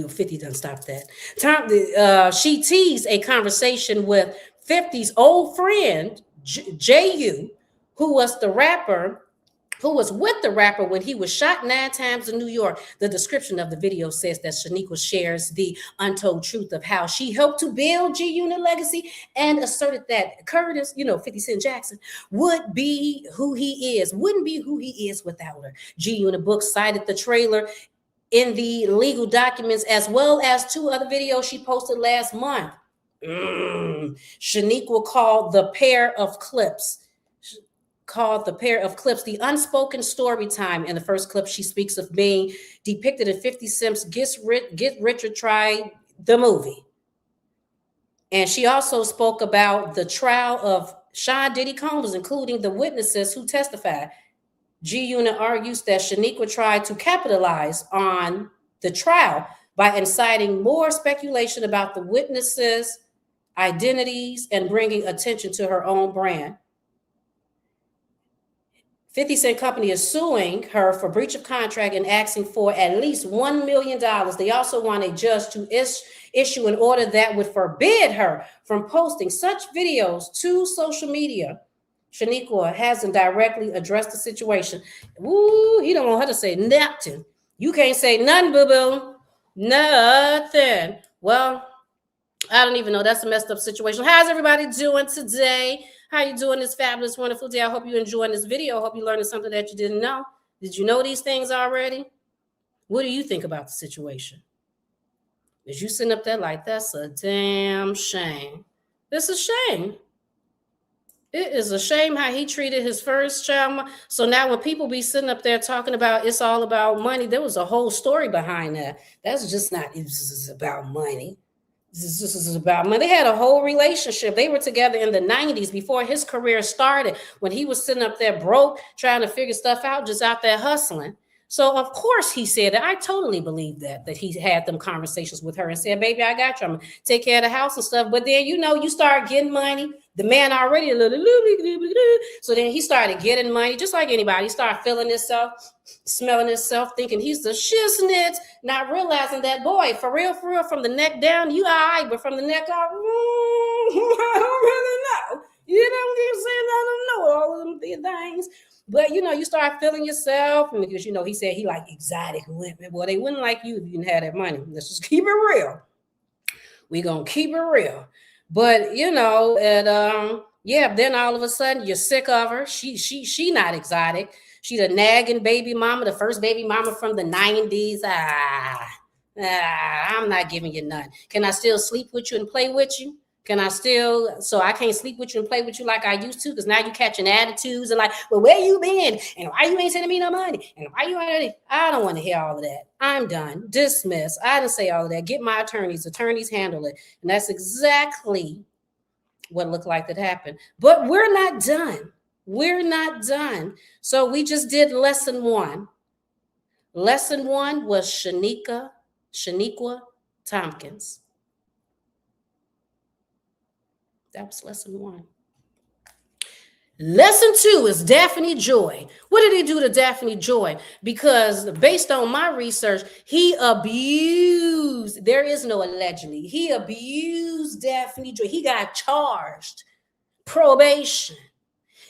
50 doesn't stop that. She teased a conversation with 50's old friend, J.U., who was with the rapper when he was shot 9 times in New York. The description of the video says that Shaniqua shares the untold truth of how she helped to build G-Unit legacy and asserted that Curtis, 50 Cent Jackson, wouldn't be who he is without her. G-Unit Books cited the trailer in the legal documents as well as 2 other videos she posted last month. Shaniqua called the pair of clips the unspoken story time. In the first clip, she speaks of being depicted in 50 Cent's Get Rich or Try the movie. And she also spoke about the trial of Sean Diddy Combs, including the witnesses who testified. G-Unit argues that Shaniqua tried to capitalize on the trial by inciting more speculation about the witnesses' identities and bringing attention to her own brand. 50 Cent Company is suing her for breach of contract and asking for at least $1 million. They also want a judge to issue an order that would forbid her from posting such videos to social media. Shaniqua hasn't directly addressed the situation. He don't want her to say nothing. You can't say nothing, boo-boo. Nothing. Well, I don't even know. That's a messed up situation. How's everybody doing today? How you doing this fabulous, wonderful day? I hope you're enjoying this video. I hope you're learning something that you didn't know. Did you know these things already? What do you think about the situation? Is you sitting up there like, that's a damn shame. It's a shame. It is a shame how he treated his first child. So now when people be sitting up there talking about it's all about money, there was a whole story behind that. That's just not, it's about money. This is about money. They had a whole relationship. They were together in the 90s before his career started, when he was sitting up there broke, trying to figure stuff out, just out there hustling. So of course he said that. I totally believe that he had them conversations with her and said, baby, I got you. I'm gonna take care of the house and stuff. But then, you start getting money. The man already, so then he started getting money, just like anybody. He started feeling himself, smelling himself, thinking he's the shiznit, not realizing that, boy, for real, from the neck down, you all right, but from the neck up, I don't really know. You know what I'm saying? I don't know all of them things. But, you start feeling yourself, and because, he said he like exotic women. Well, they wouldn't like you if you didn't have that money. Let's just keep it real. We're going to keep it real. But, then all of a sudden you're sick of her. She not exotic. She the nagging baby mama, the first baby mama from the 90s. I'm not giving you none. Can I still sleep with you and play with you? So I can't sleep with you and play with you like I used to, because now you catching attitudes and like, well, where you been? And why you ain't sending me no money? And why you ain't? I don't want to hear all of that. I'm done. Dismiss. I didn't say all of that. Get my attorneys. Attorneys handle it. And that's exactly what looked like that happened. But we're not done. We're not done. So we just did lesson 1. Lesson 1 was Shaniqua Tompkins. That was lesson 1. Lesson 2 is Daphne Joy. What did he do to Daphne Joy? Because based on my research, he abused, there is no allegedly, he abused Daphne Joy. He got charged, probation,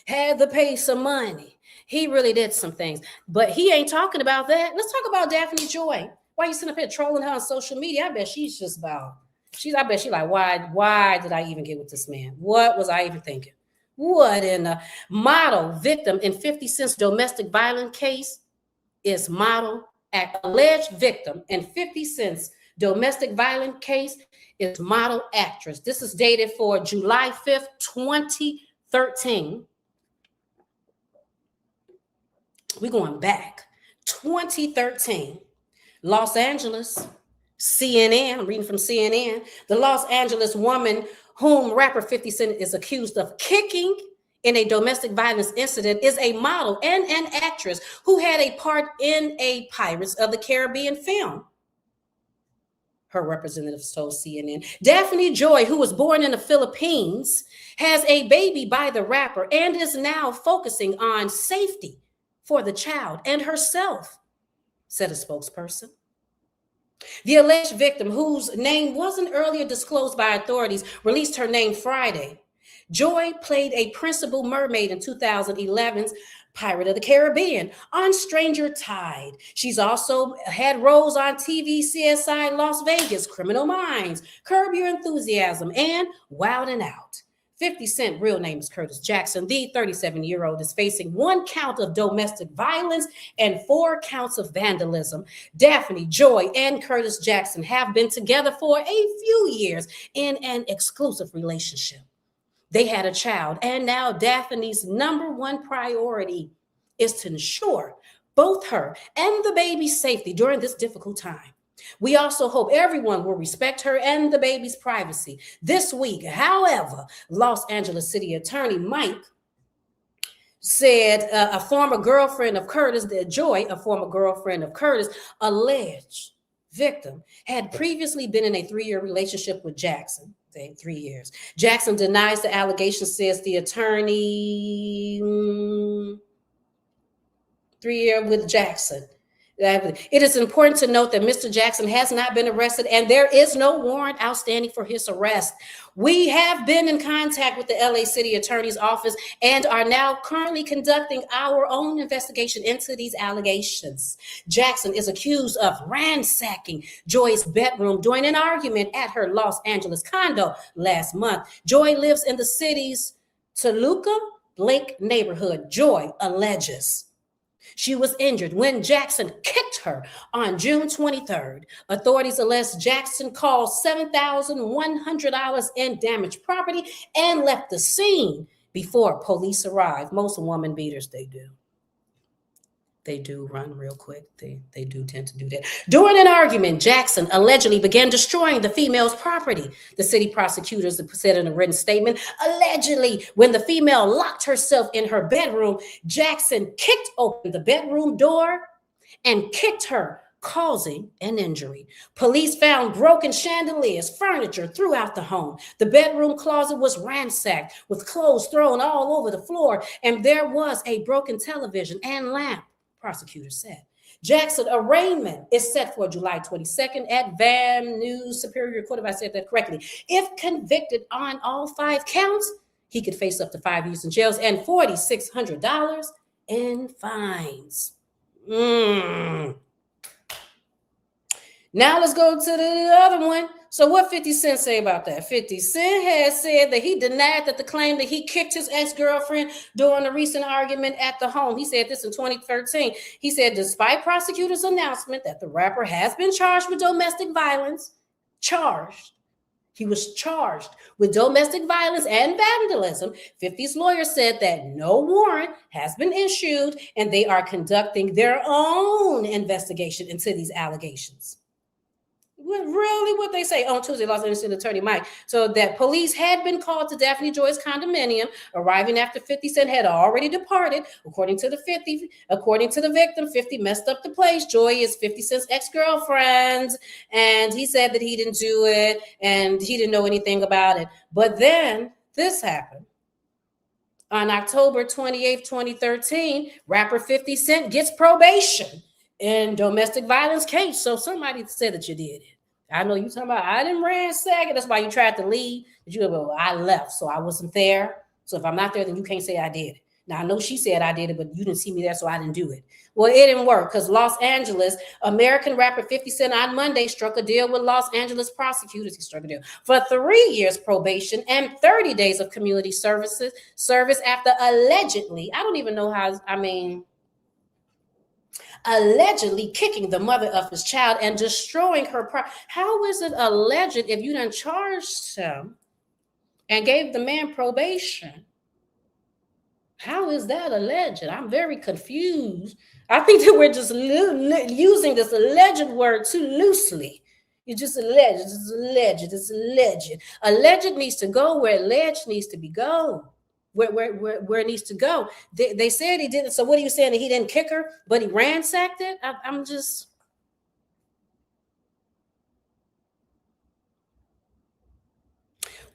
had to pay some money. He really did some things, but he ain't talking about that. Let's talk about Daphne Joy. Why you sitting up here trolling her on social media? I bet she's just about I bet she like, why did I even get with this man? What was I even thinking? What in the model victim in 50 Cent's domestic violence case is model alleged victim in 50 Cent's domestic violence case is model actress. This is dated for July 5th, 2013. We're going back. 2013. Los Angeles, CNN, I'm reading from CNN. The Los Angeles woman whom rapper 50 Cent is accused of kicking in a domestic violence incident is a model and an actress who had a part in a Pirates of the Caribbean film. Her representatives told CNN. Daphne Joy, who was born in the Philippines, has a baby by the rapper and is now focusing on safety for the child and herself, said a spokesperson. The alleged victim, whose name wasn't earlier disclosed by authorities, released her name Friday. Joy played a principal mermaid in 2011's Pirate of the Caribbean on Stranger Tide. She's also had roles on TV CSI Las Vegas, Criminal Minds, Curb Your Enthusiasm, and Wild 'N Out. 50 Cent, real name is Curtis Jackson. The 37-year-old is facing 1 count of domestic violence and 4 counts of vandalism. Daphne Joy and Curtis Jackson have been together for a few years in an exclusive relationship. They had a child, and now Daphne's number 1 priority is to ensure both her and the baby's safety during this difficult time. We also hope everyone will respect her and the baby's privacy. This week, however, Los Angeles City Attorney Mike said a former girlfriend of Curtis, Joy, a former girlfriend of Curtis, alleged victim had previously been in a 3-year relationship with Jackson. 3 years. Jackson denies the allegation, says the attorney. 3 year with Jackson. It is important to note that Mr. Jackson has not been arrested and there is no warrant outstanding for his arrest. We have been in contact with the LA City Attorney's Office and are now currently conducting our own investigation into these allegations. Jackson is accused of ransacking Joy's bedroom during an argument at her Los Angeles condo last month. Joy lives in the city's Toluca Lake neighborhood. Joy alleges she was injured when Jackson kicked her on June 23rd. Authorities allege Jackson caused $7,100 in damaged property and left the scene before police arrived. Most woman beaters, they do. They do run real quick. They do tend to do that. During an argument, Jackson allegedly began destroying the female's property. The city prosecutors said in a written statement, allegedly, when the female locked herself in her bedroom, Jackson kicked open the bedroom door and kicked her, causing an injury. Police found broken chandeliers, furniture throughout the home. The bedroom closet was ransacked with clothes thrown all over the floor, and there was a broken television and lamp, prosecutors said. Jackson arraignment is set for July 22nd at Van Nuys Superior Court, if I said that correctly. If convicted on all 5 counts, he could face up to 5 years in jail and $4,600 in fines. Now let's go to the other one. So what 50 Cent say about that? 50 Cent has said that he denied that the claim that he kicked his ex-girlfriend during a recent argument at the home. He said this in 2013. He said, despite prosecutors' announcement that the rapper has been charged with domestic violence, he was charged with domestic violence and vandalism. 50's lawyer said that no warrant has been issued and they are conducting their own investigation into these allegations. Really what they say on Tuesday, Los Angeles City Attorney Mike. So that police had been called to Daphne Joy's condominium, arriving after 50 Cent had already departed. According to the victim, 50 messed up the place. Joy is 50 Cent's ex-girlfriend, and he said that he didn't do it and he didn't know anything about it. But then this happened. On October 28th, 2013, rapper 50 Cent gets probation in domestic violence case. So somebody said that you did it. I know you talking about, I didn't ransack it. That's why you tried to leave. But you go, well, I left, so I wasn't there. So if I'm not there, then you can't say I did it. Now, I know she said I did it, but you didn't see me there, so I didn't do it. Well, it didn't work because Los Angeles, American rapper 50 Cent on Monday struck a deal with Los Angeles prosecutors. He struck a deal for 3 years probation and 30 days of community service after allegedly, I don't even know how, allegedly kicking the mother of his child and destroying her property. How is it alleged if you done charged him and gave the man probation? How is that alleged? I'm very confused. I think that we're just using this alleged word too loosely. It's just alleged. It's alleged. It's alleged. Alleged needs to go where alleged needs to be go. Where it needs to go. They said he didn't. So what are you saying? That he didn't kick her, but he ransacked it? I'm just.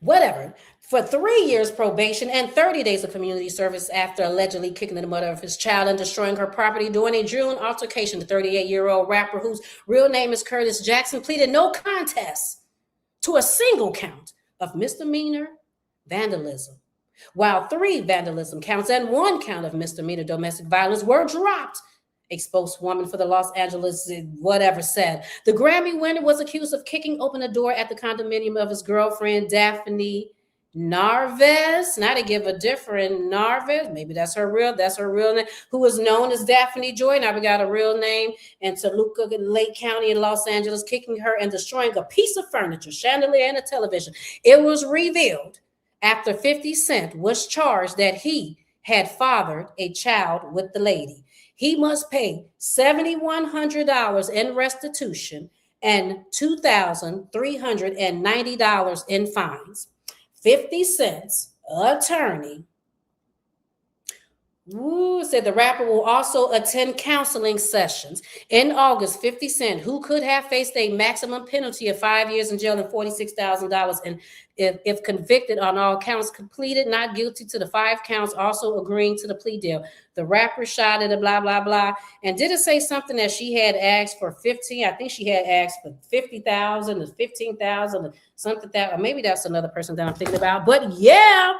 Whatever. For 3 years probation and 30 days of community service after allegedly kicking the mother of his child and destroying her property during a June altercation, the 38-year-old rapper, whose real name is Curtis Jackson, pleaded no contest to a single count of misdemeanor vandalism, while 3 vandalism counts and 1 count of misdemeanor domestic violence were dropped. A spokeswoman for the Los Angeles whatever said. The Grammy winner was accused of kicking open a door at the condominium of his girlfriend, Daphne Narvaez. Now to give a different Narvaez, maybe that's her real name, who was known as Daphne Joy. Now we got a real name in Toluca, Lake County in Los Angeles, kicking her and destroying a piece of furniture, chandelier, and a television. It was revealed after 50 Cent was charged that he had fathered a child with the lady. He must pay $7,100 in restitution and $2,390 in fines. 50 Cent's attorney said the rapper will also attend counseling sessions. In August, 50 Cent, who could have faced a maximum penalty of 5 years in jail and $46,000, and if convicted on all counts, completed not guilty to the 5 counts, also agreeing to the plea deal. The rapper shot at a blah, blah, blah. And did it say something that she had asked for 15? I think she had asked for 50,000 or 15,000 or something that, or maybe that's another person that I'm thinking about. But yeah.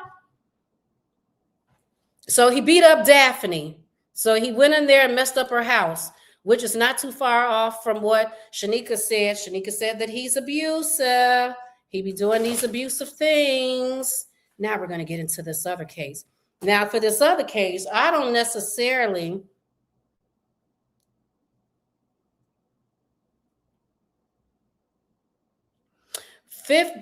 So he beat up Daphne. So he went in there and messed up her house, which is not too far off from what Shanika said. Shanika said that he's abusive. He be doing these abusive things. Now we're going to get into this other case. Now for this other case, I don't necessarily...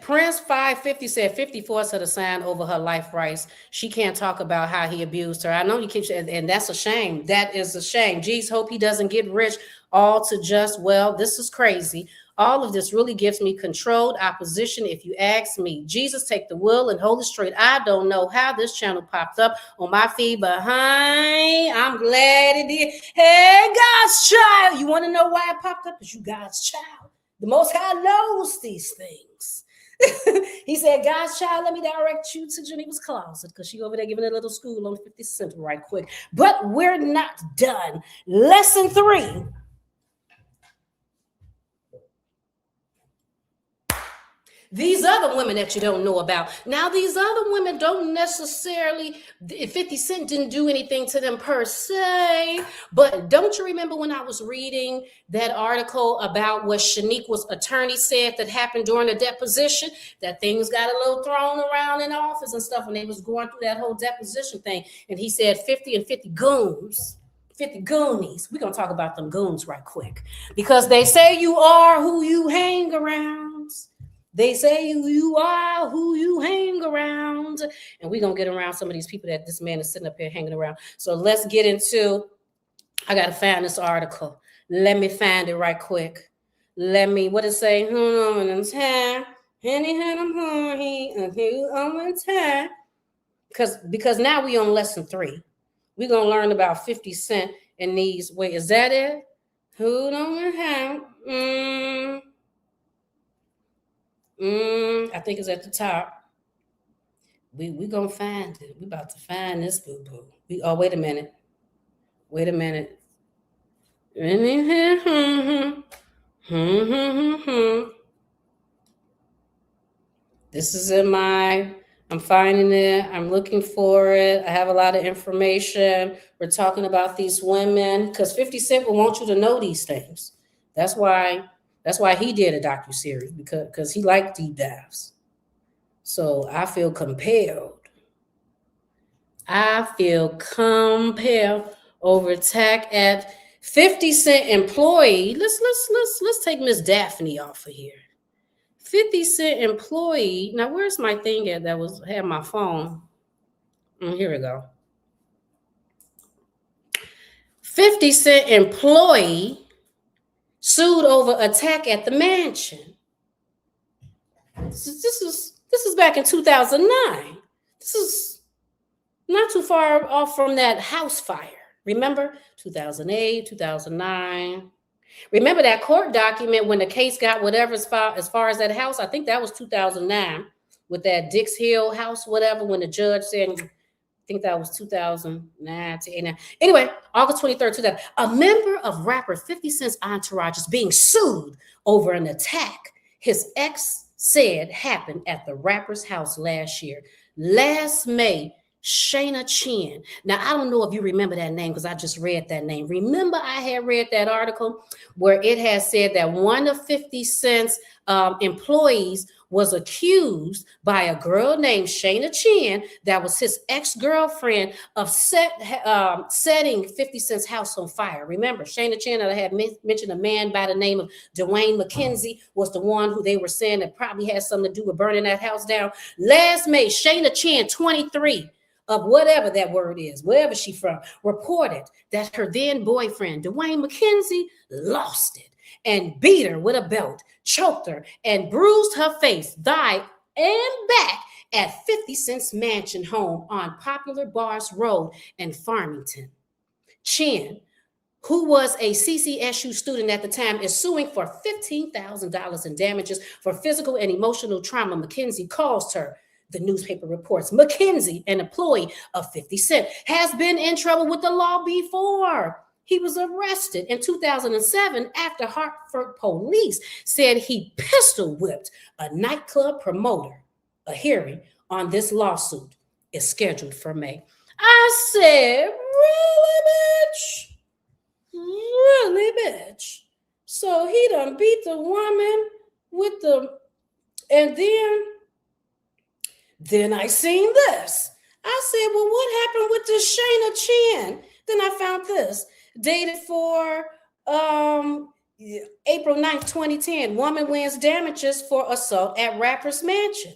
Prince 550 said 50 forced her to sign over her life rights. She can't talk about how he abused her. I know you keep, and that's a shame. That is a shame. Geez, hope he doesn't get rich all to just, well, this is crazy. All of this really gives me controlled opposition if you ask me. Jesus, take the wheel and hold it straight. I don't know how this channel popped up on my feed, but hi, I'm glad it did. Hey, God's child. You want to know why it popped up? Because you God's child. The Most High knows these things. He said, God's child, let me direct you to Genevas Closett, because she over there giving a little school on 50 Cent right quick. But we're not done. Lesson 3. These other women that you don't know about. Now, these other women don't necessarily, 50 Cent didn't do anything to them per se, but don't you remember when I was reading that article about what Shaniqua's attorney said that happened during the deposition, that things got a little thrown around in the office and stuff when they was going through that whole deposition thing, and he said 50 and 50 goons. 50 goonies. We're going to talk about them goons right quick, because they say you are who you hang around. They say you are who you hang around. And we're going to get around some of these people that this man is sitting up here hanging around. So let's get into, I got to find this article. Let me find it right quick. What it say? Because now we on lesson 3. We're going to learn about 50 Cent and these. Wait, is that it? Who don't have? I think it's at the top. We gonna find it. We about to find this boo-boo. Wait a minute. This is in my I'm finding it. I'm looking for it. I have a lot of information. We're talking about these women because 50 Cent will want you to know these things. That's why. That's why he did a docuseries because he liked deep dives. So I feel compelled. I feel compelled over attack at 50 Cent employee. Let's take Miss Daphne off of here. 50 Cent employee. Now, where's my thing at that had my phone? Here we go. 50 Cent employee sued over attack at the mansion. This is back in 2009. This is not too far off from that house fire. Remember 2008, 2009. Remember that court document when the case got whatever as far as that house? I think that was 2009 with that Dix Hill house, whatever, when the judge said, I think that was 2009 to 89. Anyway, August 23rd, 2000. A member of rapper 50 Cent's entourage is being sued over an attack his ex said happened at the rapper's house last year. Last May, Shayna Chin. Now, I don't know if you remember that name because I just read that name. Remember, I had read that article where it had said that one of 50 Cent's employees was accused by a girl named Shayna Chin, that was his ex-girlfriend, of setting 50 Cent's house on fire. Remember, Shayna Chin, that I had mentioned, a man by the name of Dwayne McKenzie was the one who they were saying that probably had something to do with burning that house down. Last May, Shayna Chin, 23, of whatever that word is, wherever she's from, reported that her then boyfriend, Dwayne McKenzie, lost it and beat her with a belt, choked her, and bruised her face, died and back at 50 Cent's mansion home on Popular Bars Road in Farmington. Chin, who was a CCSU student at the time, is suing for $15,000 in damages for physical and emotional trauma McKenzie caused her. The newspaper reports McKenzie, an employee of 50 Cent, has been in trouble with the law before. He was arrested in 2007 after Hartford police said he pistol whipped a nightclub promoter. A hearing on this lawsuit is scheduled for May. I said, really, bitch? So he done beat the woman with the, and then I seen this. I said, well, what happened with this Shayna Chin? Then I found this, dated for April 9th, 2010. Woman wins damages for assault at rapper's mansion.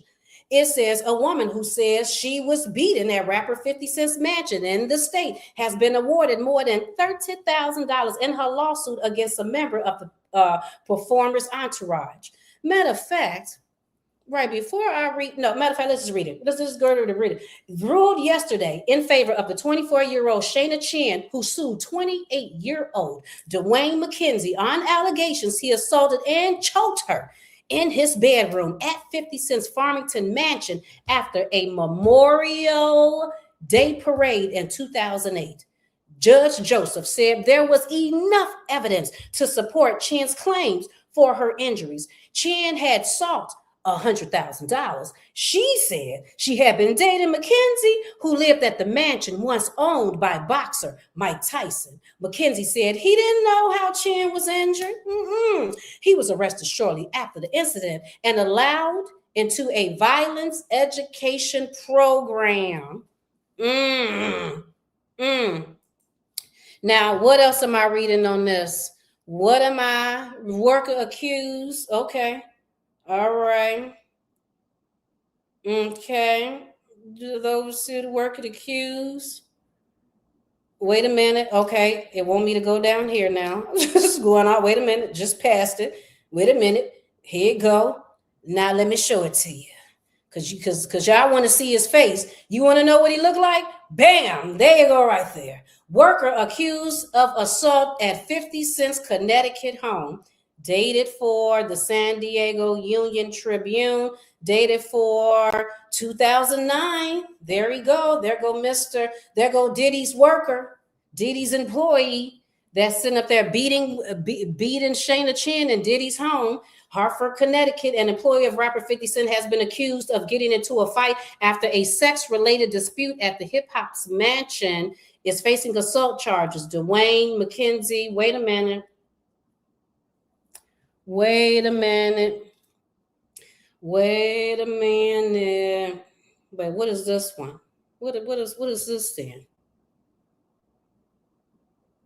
It says a woman who says she was beaten at rapper 50 Cent's mansion in the state has been awarded more than $30,000 in her lawsuit against a member of the performer's entourage. Matter of fact, right before I read, no, matter of fact, let's just read it. Let's just go to read it. Ruled yesterday in favor of the 24-year-old Shayna Chin, who sued 28-year-old Dwayne McKenzie on allegations he assaulted and choked her in his bedroom at 50 Cent's Farmington mansion after a Memorial Day parade in 2008. Judge Joseph said there was enough evidence to support Chin's claims for her injuries. Chin had sought $100,000. She said she had been dating McKenzie, who lived at the mansion once owned by boxer Mike Tyson. McKenzie said he didn't know how Chin was injured. He was arrested shortly after the incident and allowed into a violence education program. Now, what else am I reading on this? What am I? Worker accused. Okay. All right. Okay. Do those who work at accused? Wait a minute. Okay. It want me to go down here now. Just going on. Wait a minute. Just passed it. Wait a minute. Here you go. Now let me show it to you. Because y'all want to see his face. You want to know what he looked like? Bam. There you go right there. Worker accused of assault at 50 Cent's Connecticut home. Dated for the San Diego Union Tribune, dated for 2009. There we go. There go Diddy's worker, Diddy's employee that's sitting up there beating Shayna Chin in Diddy's home Hartford, Connecticut, an employee of rapper 50 Cent has been accused of getting into a fight after a sex-related dispute at the hip-hop's mansion, is facing assault charges. Dwayne McKenzie, wait a minute. Wait a minute. Wait, what is this one? What is this then?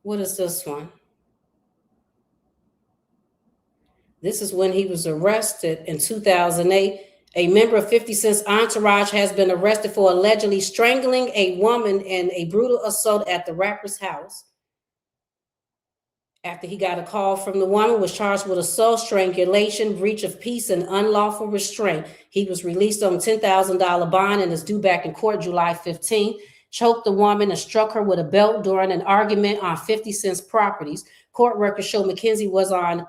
What is this one? This is when he was arrested in 2008. A member of 50 Cent's entourage has been arrested for allegedly strangling a woman in a brutal assault at the rapper's house. After he got a call from the woman, was charged with assault, strangulation, breach of peace, and unlawful restraint. He was released on a $10,000 bond and is due back in court July 15th. Choked the woman and struck her with a belt during an argument on 50 Cent's properties. Court records show McKenzie was on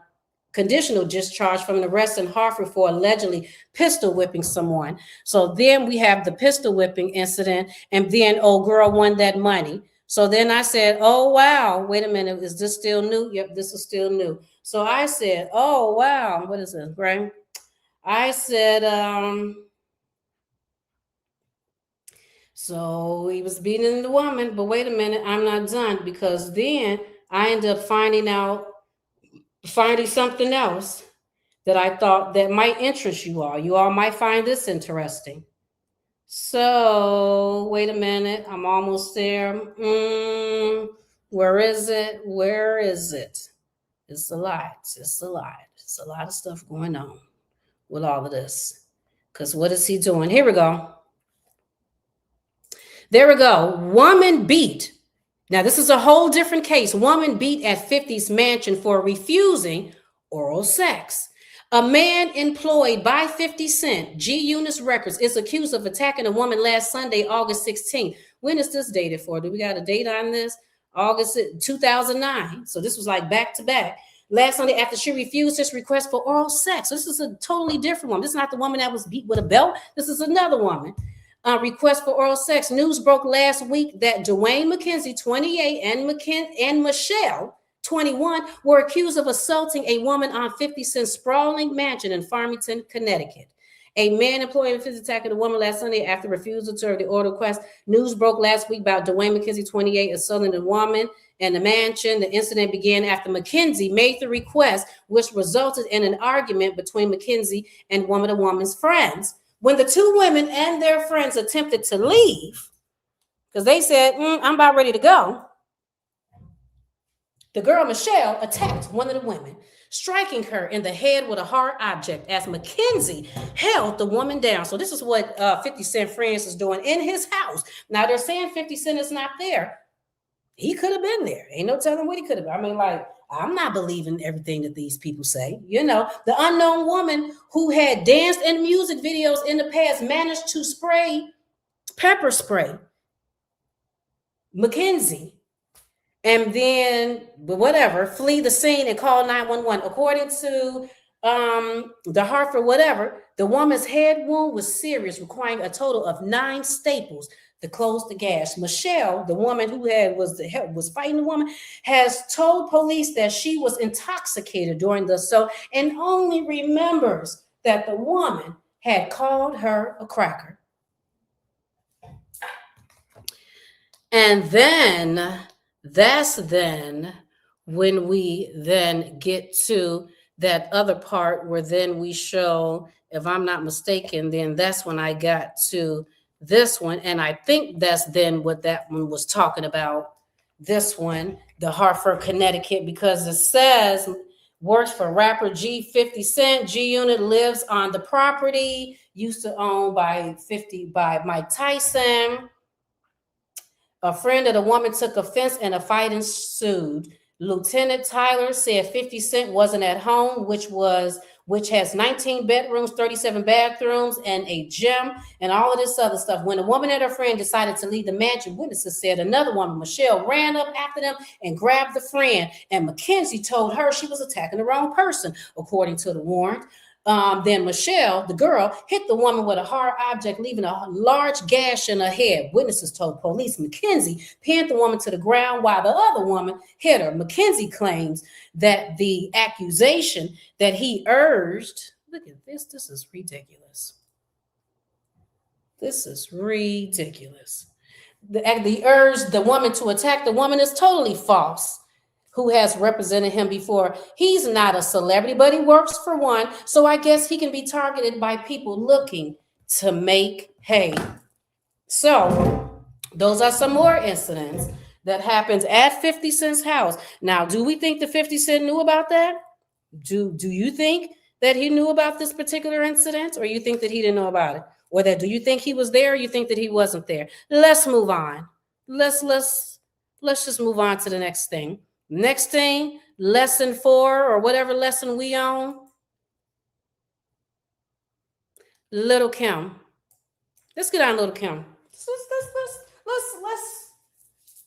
conditional discharge from an arrest in Hartford for allegedly pistol whipping someone. So then we have the pistol whipping incident, and then old girl won that money. So then I said, oh, wow, wait a minute, is this still new? Yep, this is still new. So I said, oh, wow, what is this, right? I said, so he was beating the woman, but wait a minute, I'm not done, because then I ended up finding something else that I thought that might interest you all. You all might find this interesting. So wait a minute, I'm almost there. Where is it? Where is it? It's a lot. It's a lot. It's a lot of stuff going on with all of this. Because what is he doing? Here we go. There we go. Woman beat. Now, this is a whole different case. Woman beat at 50's mansion for refusing oral sex. A man employed by 50 Cent, G-Unit Records, is accused of attacking a woman last Sunday, August 16th. When is this dated for? Do we got a date on this? August 2009. So this was like back to back. Last Sunday, after she refused his request for oral sex. So this is a totally different woman. This is not the woman that was beat with a belt. This is another woman. Request for oral sex. News broke last week that Dwayne McKenzie, 28, and Michelle, 21, were accused of assaulting a woman on 50 Cent's sprawling mansion in Farmington, Connecticut. A man employed in 50 attacking a woman last Sunday after refusal to the order request. News broke last week about Dwayne McKenzie, 28, assaulting a woman in the mansion. The incident began after McKenzie made the request, which resulted in an argument between McKenzie and one of the woman's friends. When the two women and their friends attempted to leave, because they said, I'm about ready to go, the girl, Michelle, attacked one of the women, striking her in the head with a hard object as McKenzie held the woman down. So this is what 50 Cent friends is doing in his house. Now, they're saying 50 Cent is not there. He could have been there. Ain't no telling what he could have been. I mean, like, I'm not believing everything that these people say. You know, the unknown woman who had danced in music videos in the past managed to pepper spray McKenzie, and then flee the scene and call 911. According to the Hartford the woman's head wound was serious, requiring a total of 9 staples to close the gash. Michelle, the woman who was fighting the woman, has told police that she was intoxicated during the assault and only remembers that the woman had called her a cracker. And then that's when we then get to that other part where then we show, if I'm not mistaken, then that's when I got to this one. And I think that's then what that one was talking about. This one, the Hartford, Connecticut, because it says works for rapper G 50 Cent. G-Unit lives on the property used to own by Mike Tyson. A friend of the woman took offense and a fight ensued. Lieutenant Tyler said 50 Cent wasn't at home, which has 19 bedrooms, 37 bathrooms, and a gym, and all of this other stuff. When the woman and her friend decided to leave the mansion, witnesses said another woman, Michelle, ran up after them and grabbed the friend, and McKenzie told her she was attacking the wrong person, according to the warrant. Then Michelle, the girl, hit the woman with a hard object, leaving a large gash in her head. Witnesses told police. Mackenzie pinned the woman to the ground while the other woman hit her. Mackenzie claims that the accusation that he urged, look at this, this is ridiculous. This is ridiculous. The urge the woman to attack the woman is totally false. Who has represented him before? He's not a celebrity, but he works for one. So I guess he can be targeted by people looking to make hay. So those are some more incidents that happens at 50 Cent's house. Now, do we think that 50 Cent knew about that? Do you think that he knew about this particular incident, or you think that he didn't know about it? Or that do you think he was there, or you think that he wasn't there? Let's move on. Let's just move on to the next thing. Next thing, lesson 4 or whatever lesson we on. Little Kim. Let's get on Little Kim.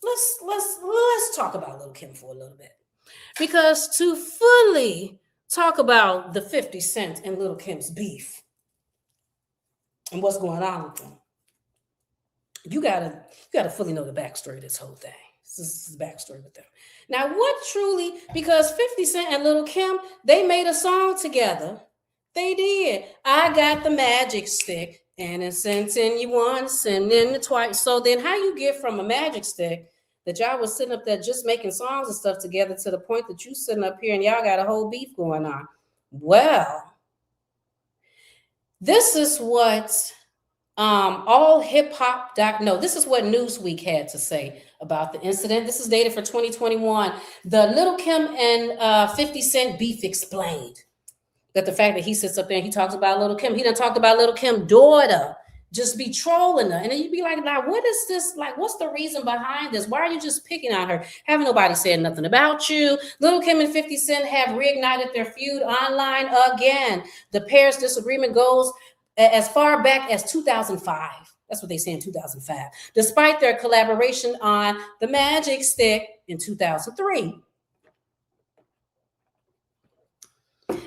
Let's talk about Little Kim for a little bit. Because to fully talk about the 50 Cent and Little Kim's beef and what's going on with them, you gotta fully know the backstory of this whole thing. This is the backstory with them. Now, what truly, because 50 Cent and Little Kim, they made a song together. They did. I got the magic stick, and it's sending you once and then twice. So then how you get from a magic stick that y'all was sitting up there just making songs and stuff together to the point that you sitting up here and y'all got a whole beef going on? Well, this is what all hip hop this is what Newsweek had to say about the incident. This is dated for 2021. The Little Kim and 50 Cent beef explained. That the fact that he sits up there and he talks about Little Kim, he done talked about Little Kim's daughter, just be trolling her. And then you'd be like, now, what is this? Like, what's the reason behind this? Why are you just picking on her? Haven't nobody said nothing about you? Little Kim and 50 Cent have reignited their feud online again. The pair's disagreement goes as far back as 2005. That's what they say in 2005. Despite their collaboration on The Magic Stick in 2003.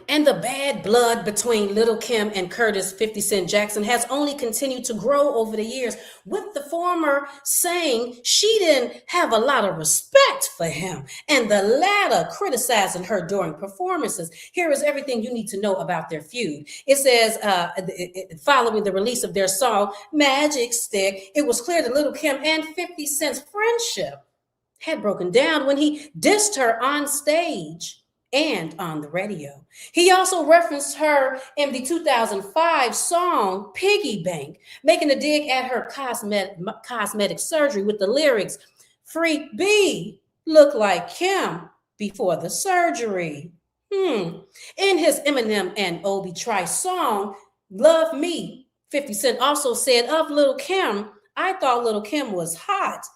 And the bad blood between Little Kim and Curtis 50 Cent Jackson has only continued to grow over the years, with the former saying she didn't have a lot of respect for him, and the latter criticizing her during performances. Here is everything you need to know about their feud. It says, following the release of their song, Magic Stick, it was clear that Little Kim and 50 Cent's friendship had broken down when he dissed her on stage and on the radio. He also referenced her in the 2005 song Piggy Bank, making a dig at her cosmetic surgery with the lyrics, Freak B looked like Kim before the surgery. In his Eminem and Obi Trice song, Love Me, 50 Cent also said of Little Kim, I thought Little Kim was hot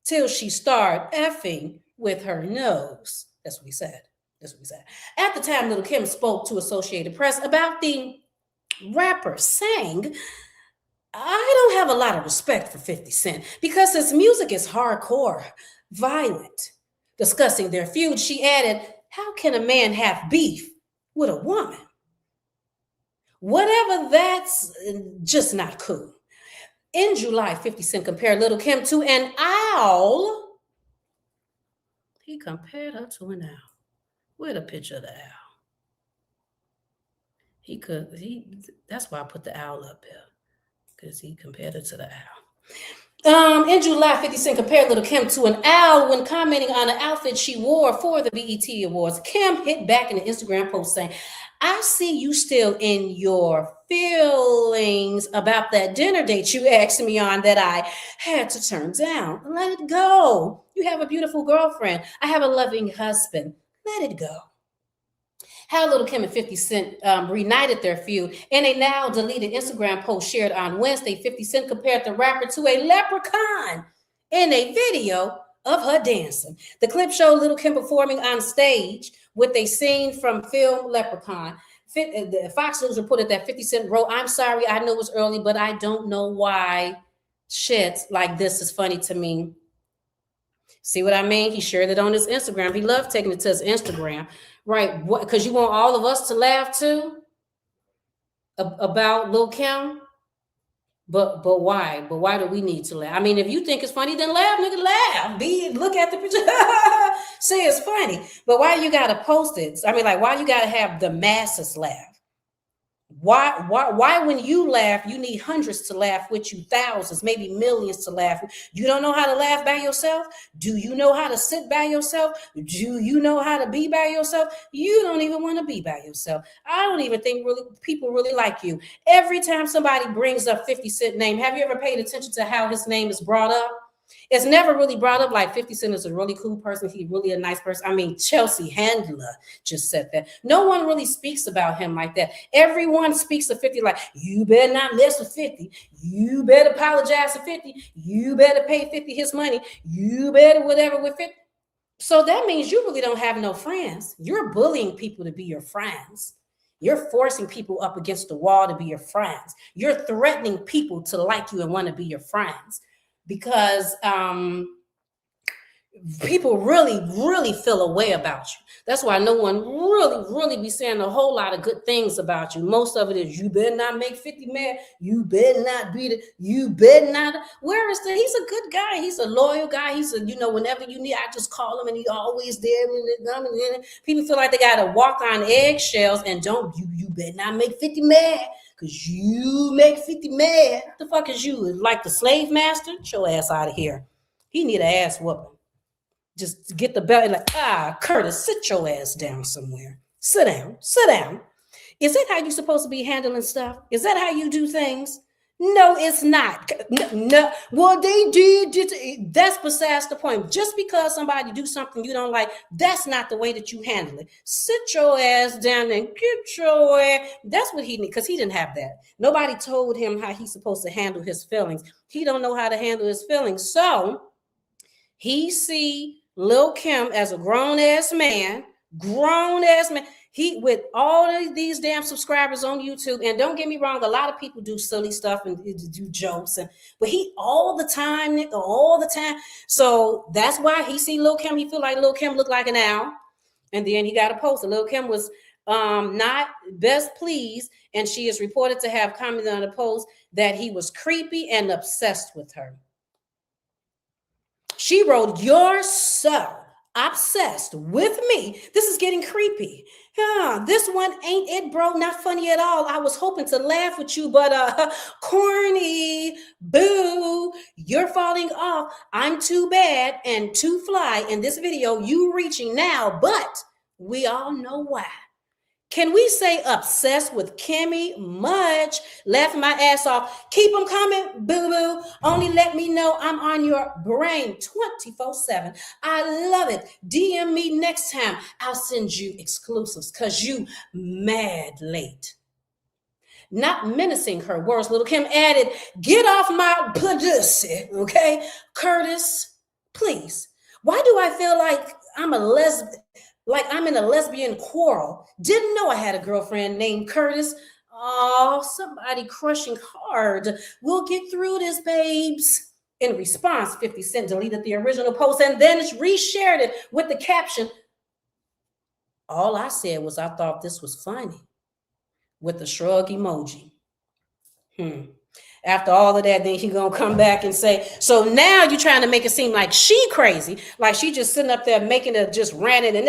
till she started effing with her nose. That's what he said. At the time, Little Kim spoke to Associated Press about the rapper saying, I don't have a lot of respect for 50 Cent because his music is hardcore, violent. Discussing their feud, she added, how can a man have beef with a woman? Whatever, that's just not cool. In July, 50 Cent compared Little Kim to an owl. He compared her to an owl. Where's a picture of the owl? That's why I put the owl up there, because he compared it to the owl. In July, 50 Cent compared Little Kim to an owl when commenting on an outfit she wore for the BET Awards. Kim hit back in an Instagram post saying, I see you still in your feelings about that dinner date you asked me on that I had to turn down. Let it go. You have a beautiful girlfriend. I have a loving husband. Let it go. How Little Kim and 50 Cent reunited their feud. In a now deleted Instagram post shared on Wednesday, 50 Cent compared the rapper to a leprechaun in a video of her dancing. The clip showed Little Kim performing on stage with a scene from film Leprechaun. Fox News reported that 50 Cent wrote, I'm sorry, I know it's early, but I don't know why shit like this is funny to me. See what I mean? He shared it on his Instagram. He loved taking it to his Instagram. Right? Because you want all of us to laugh too? about Lil Kim. But why? But why do we need to laugh? I mean, if you think it's funny, then laugh, nigga, laugh. Look at the picture, say it's funny. But why you gotta post it? I mean, like, why you gotta have the masses laugh? Why when you laugh, you need hundreds to laugh with you, thousands, maybe millions to laugh. You don't know how to laugh by yourself? Do you know how to sit by yourself? Do you know how to be by yourself? You don't even want to be by yourself. I don't even think really people really like you. Every time somebody brings up 50 Cent name, have you ever paid attention to how his name is brought up? It's never really brought up like 50 Cent is a really cool person. He's really a nice person. I mean, Chelsea Handler just said that. No one really speaks about him like that. Everyone speaks of 50 like, you better not mess with 50. You better apologize to 50. You better pay 50 his money. You better whatever with 50. So that means you really don't have no friends. You're bullying people to be your friends. You're forcing people up against the wall to be your friends. You're threatening people to like you and want to be your friends. Because people really feel a way about you. That's why no one really be saying a whole lot of good things about you. Most of it is, you better not make 50 mad. You better not beat it. You better not. Where is that? He's a good guy. He's a loyal guy. He's a, whenever you need, I just call him and he's always there. People feel like they got to walk on eggshells and you better not make 50 mad. Because you make 50 mad. What the fuck is you? Like the slave master? Get your ass out of here. He need an ass whooping. Just get the belt, like, Curtis, sit your ass down somewhere. Sit down. Is that how you're supposed to be handling stuff? Is that how you do things? No, it's not. No. Well, they did. That's besides the point. Just because somebody do something you don't like, that's not the way that you handle it. Sit your ass down and get your ass. That's what he need, because he didn't have that. Nobody told him how he's supposed to handle his feelings. He don't know how to handle his feelings. So he see Lil Kim as a grown-ass man. He, with all of these damn subscribers on YouTube, and don't get me wrong, a lot of people do silly stuff and do jokes, but he all the time, nigga, all the time. So that's why he see Lil Kim. He feel like Lil Kim look like an owl, and then he got a post. Lil Kim was not best pleased, and she is reported to have commented on the post that he was creepy and obsessed with her. She wrote, "You're so obsessed with me. This is getting creepy. Yeah, this one ain't it, bro. Not funny at all. I was hoping to laugh with you, but corny. Boo. You're falling off. I'm too bad and too fly in this video. You reaching now, but we all know why." Can we say obsessed with Kimmy? Much. Laughing my ass off. Keep them coming, boo-boo. Only let me know I'm on your brain 24/7. I love it. DM me next time. I'll send you exclusives because you mad late. Not menacing her words, Lil Kim added, "Get off my pussy, okay? Curtis, please. Why do I feel like I'm a lesbian? Like I'm in a lesbian quarrel. Didn't know I had a girlfriend named Curtis. Oh, somebody crushing hard. We'll get through this, babes." In response, 50 Cent deleted the original post and then reshared it with the caption, "All I said was I thought this was funny," with the shrug emoji. After all of that, then he gonna come back and say, so now you're trying to make it seem like she crazy, like she just sitting up there making it just ranting and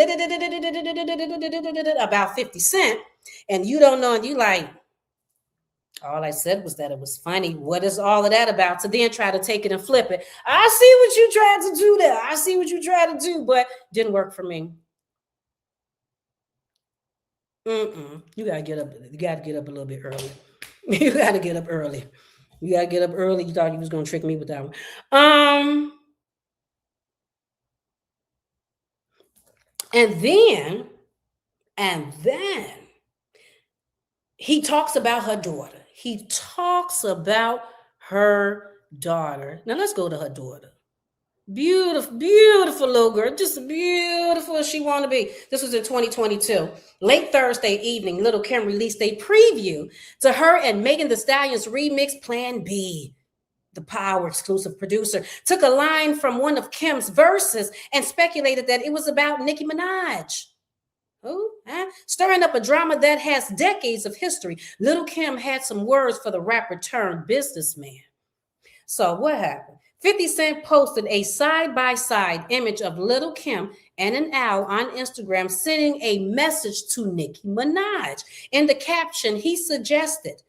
about 50 Cent, and you don't know, and you like, all I said was that it was funny. What is all of that about? To then try to take it and flip it. I see what you tried to do there. I see what you tried to do, but didn't work for me. You gotta get up. You gotta get up a little bit early. You gotta get up early. You gotta get up early. You thought you was gonna trick me with that one. And then he talks about her daughter. Now let's go to her daughter. Beautiful little girl, just beautiful as she want to be. This was in 2022. Late Thursday evening, Lil Kim released a preview to her and Megan Thee Stallion's remix Plan B. The Power exclusive producer took a line from one of Kim's verses and speculated that it was about Nicki Minaj. Who? Huh? Stirring up a drama that has decades of history. Lil' Kim had some words for the rapper turned businessman. So what happened? 50 Cent posted a side-by-side image of Lil' Kim and an owl on Instagram sending a message to Nicki Minaj. In the caption, he suggested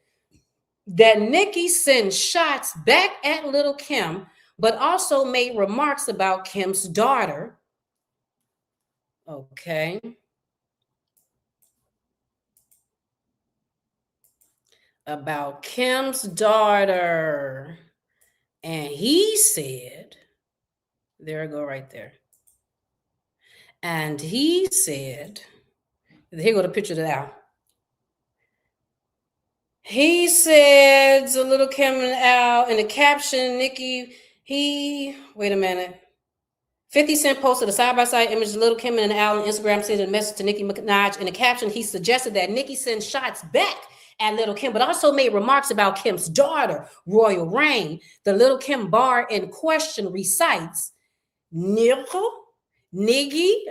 that Nicki send shots back at Lil' Kim, but also made remarks about Kim's daughter. Okay. About Kim's daughter. And he said, there I go right there. And he said, here go the picture of the owl. He said, a Lil' Kim and Al in the caption, Nicki, wait a minute. 50 Cent posted a side-by-side image of Lil' Kim and Al on Instagram, sending a message to Nicki Minaj. In the caption, he suggested that Nicki send shots back at Lil' Kim, but also made remarks about Kim's daughter, Royal Reign. The Lil' Kim bar in question recites, Nigga,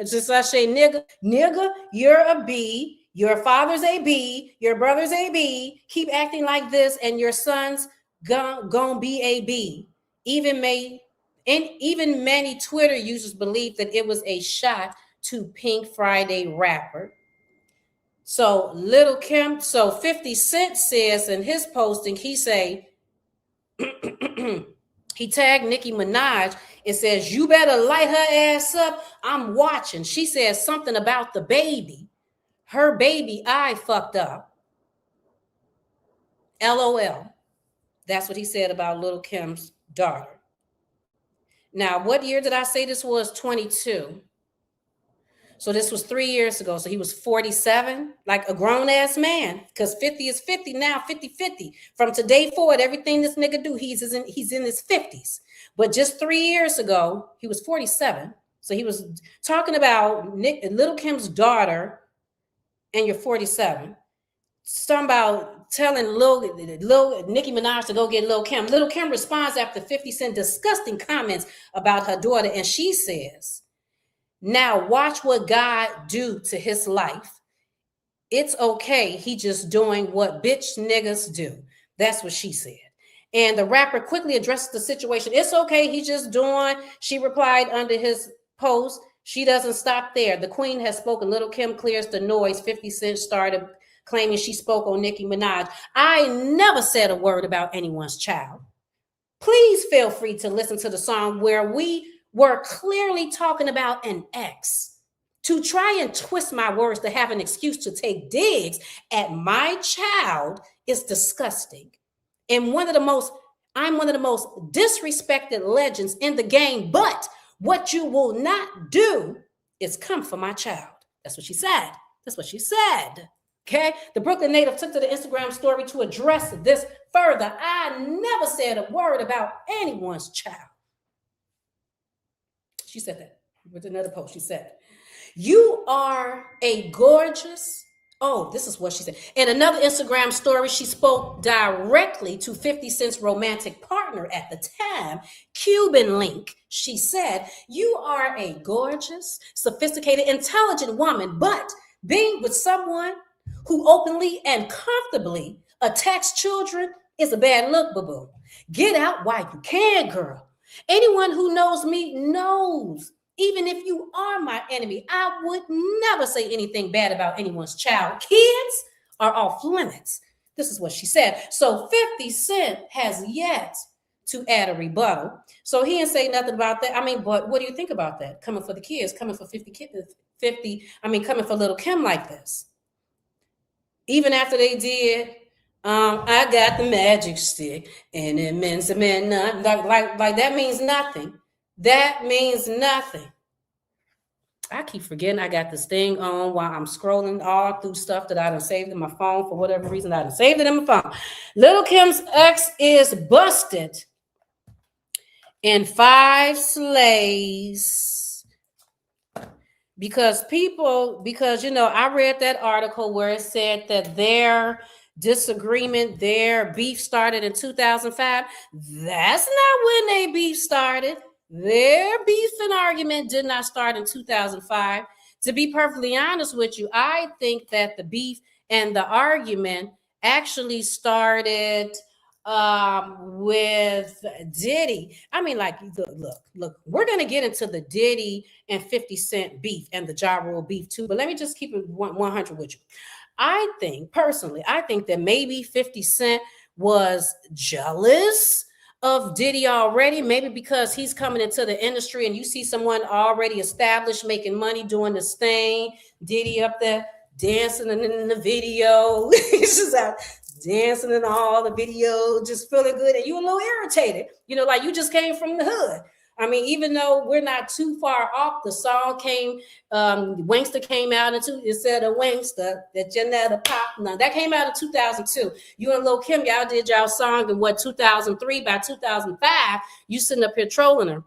just I say nigga, you're a B. Your father's a B, your brother's a B. Keep acting like this, and your son's gonna be a B. Even many Twitter users believe that it was a shot to Pink Friday rapper. So Lil' Kim, so 50 Cent says in his posting, he say, he tagged Nicki Minaj. It says, you better light her ass up. I'm watching. She says something about the baby. Her baby eye fucked up. LOL. That's what he said about Lil' Kim's daughter. Now, what year did I say this was? 22. So this was 3 years ago. So he was 47, like a grown-ass man, because 50 is 50 now, 50-50. From today forward, everything this nigga do, he's in his 50s. But just 3 years ago, he was 47. So he was talking about Lil' Kim's daughter, and you're 47. Something about telling Nicki Minaj to go get Lil' Kim. Lil' Kim responds after 50 Cent disgusting comments about her daughter, and she says, now watch what God do to his life. It's okay. He just doing what bitch niggas do. That's what she said. And the rapper quickly addressed the situation. It's okay. He just doing. She replied under his post. She doesn't stop there. The queen has spoken. Lil' Kim clears the noise. 50 Cent started claiming she spoke on Nicki Minaj. I never said a word about anyone's child. Please feel free to listen to the song where we were clearly talking about an ex. To try and twist my words to have an excuse to take digs at my child is disgusting. And I'm one of the most disrespected legends in the game. But what you will not do is come for my child. That's what she said. That's what she said. Okay. The Brooklyn native took to the Instagram story to address this further. I never said a word about anyone's child. She said that with another post. She said, you are a gorgeous. Oh, this is what she said. In another Instagram story, she spoke directly to 50 Cent's romantic partner at the time, Cuban Link. She said, you are a gorgeous, sophisticated, intelligent woman, but being with someone who openly and comfortably attacks children is a bad look, boo-boo. Get out while you can, girl. Anyone who knows me knows, even if you are my enemy, I would never say anything bad about anyone's child. Kids are off limits. This is what she said. So 50 Cent has yet to add a rebuttal. So he didn't say nothing about that. I mean, but what do you think about that? Coming for the kids, coming for coming for Lil' Kim like this. Even after they did, I got the magic stick, and it meant nothing. Like that means nothing. That means nothing. I keep forgetting I got this thing on while I'm scrolling all through stuff that I done saved in my phone for whatever reason. I done saved it in my phone. Lil' Kim's ex is busted in 5 slays. Because I read that article where it said that their disagreement, their beef started in 2005. That's not when their beef started. Their beef and argument did not start in 2005. To be perfectly honest with you, I think that the beef and the argument actually started with Diddy. I mean, like, look, we're gonna get into the Diddy and 50 Cent beef and the Ja Rule beef too, but let me just keep it 100 with you. I think personally, I think that maybe 50 Cent was jealous of Diddy already, maybe because he's coming into the industry and you see someone already established making money doing this thing. Diddy up there dancing in the video. He's just out dancing in all the video, just feeling good, and you a little irritated. Like you just came from the hood. I mean, even though we're not too far off, the song came, Wankster came out into, it said a Wankster, that Genevas pop. Now, that came out in 2002. You and Lil Kim, y'all did y'all song in 2003. By 2005, you sitting up here trolling her.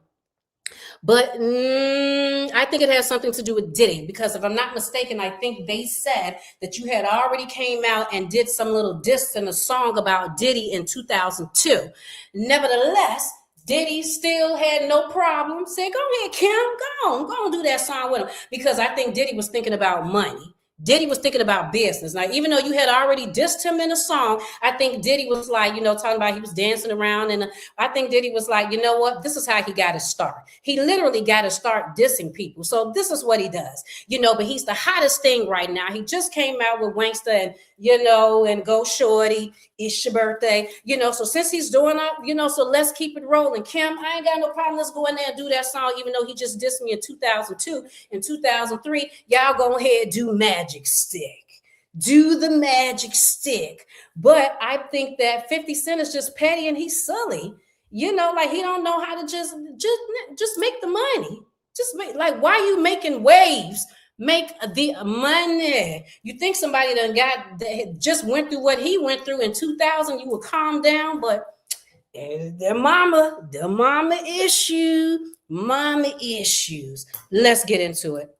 But I think it has something to do with Diddy, because if I'm not mistaken, I think they said that you had already came out and did some little diss in a song about Diddy in 2002. Nevertheless, Diddy still had no problem. Said, go ahead, Kim, go on, do that song with him. Because I think Diddy was thinking about money. Diddy was thinking about business. Like, even though you had already dissed him in a song, I think Diddy was like, talking about he was dancing around. And I think Diddy was like, you know what? This is how he got to start. He literally got to start dissing people. So this is what he does, but he's the hottest thing right now. He just came out with Wankster and, and Go Shorty, it's your birthday, so since he's doing that, so let's keep it rolling. Kim, I ain't got no problem. Let's go in there and do that song, even though he just dissed me in 2002. In 2003, y'all go ahead, do Magic Stick. Do the Magic Stick. But I think that 50 Cent is just petty and he's silly. Like he don't know how to just make the money. Just make, like, why are you making waves? Make the money. You think somebody just went through what he went through in 2000, you would calm down, but the mama issues. Let's get into it.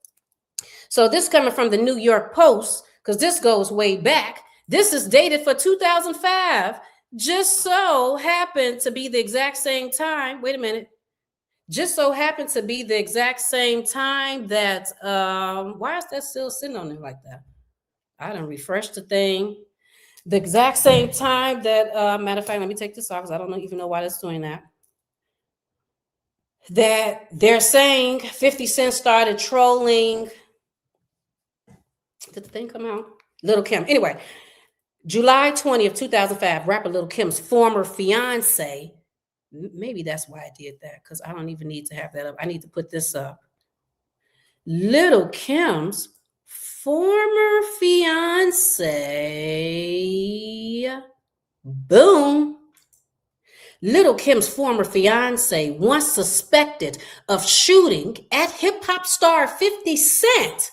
So this coming from the New York Post, because this goes way back. This is dated for 2005. Just so happened to be the exact same time. Wait a minute. Just so happened to be the exact same time that, why is that still sitting on there like that? I done refreshed the thing. The exact same time that, matter of fact, let me take this off because I don't even know why that's doing that. That they're saying 50 Cent started trolling. Did the thing come out? Lil Kim. Anyway, July 20th, 2005, rapper Lil Kim's former fiance. Maybe that's why I did that, because I don't even need to have that up. I need to put this up. Lil Kim's former fiance. Boom. Lil Kim's former fiance, once suspected of shooting at hip-hop star 50 Cent,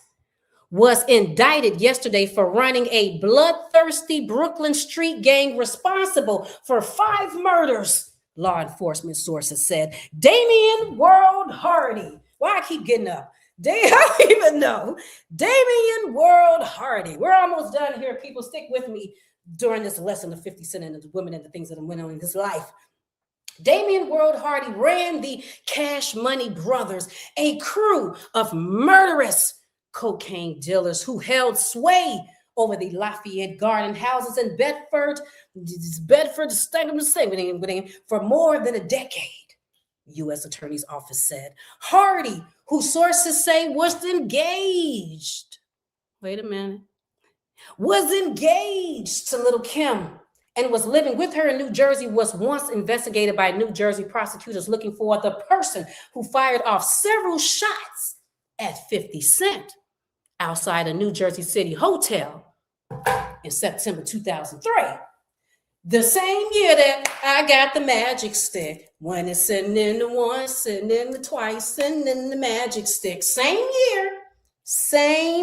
was indicted yesterday for running a bloodthirsty Brooklyn street gang responsible for 5 murders, law enforcement sources said. Damian World Hardy. Why I keep getting up? I don't even know. Damian World Hardy. We're almost done here. People, stick with me during this lesson of 50 Cent and the women and the things that went on in his life. Damian World Hardy ran the Cash Money Brothers, a crew of murderous cocaine dealers who held sway over the Lafayette Garden houses in Bedford, for more than a decade, U.S. Attorney's Office said. Hardy, who sources say was engaged. Wait a minute. Was engaged to Lil Kim and was living with her in New Jersey, was once investigated by New Jersey prosecutors looking for the person who fired off several shots at 50 Cent outside a New Jersey City hotel in September 2003. The same year that I got the magic stick. When it's sitting in the once, sitting in the twice, sitting in the magic stick. Same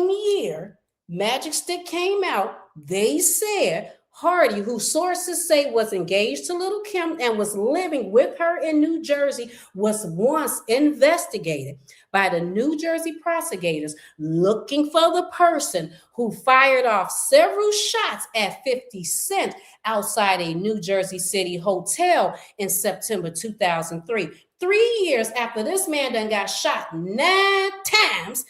year, Magic Stick came out. They said Hardy, who sources say was engaged to Lil Kim and was living with her in New Jersey, was once investigated by the New Jersey prosecutors looking for the person who fired off several shots at 50 Cent outside a New Jersey City hotel in September 2003. 3 years after this man done got shot 9 times,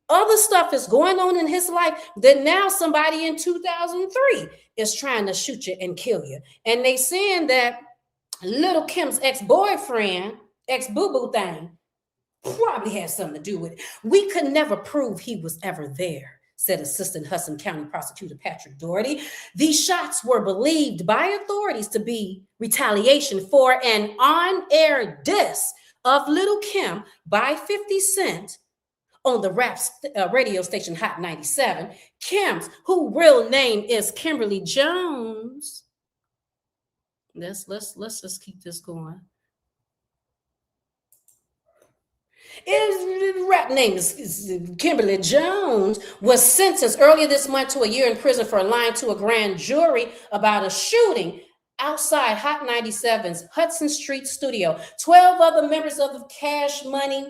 Other stuff is going on in his life. Then now somebody in 2003 is trying to shoot you and kill you. And they saying that Little Kim's ex-boyfriend, ex-boo-boo thing, probably had something to do with it. We could never prove he was ever there, said Assistant Hudson County Prosecutor Patrick Doherty. These shots were believed by authorities to be retaliation for an on-air diss of Little Kim by 50 Cent on the rap radio station Hot 97. Kim's, whose real name is Kimberly Jones. Let's just keep this going. His rap name is Kimberly Jones, was sentenced earlier this month to a year in prison for lying to a grand jury about a shooting outside Hot 97's Hudson Street studio. 12 other members of the Cash Money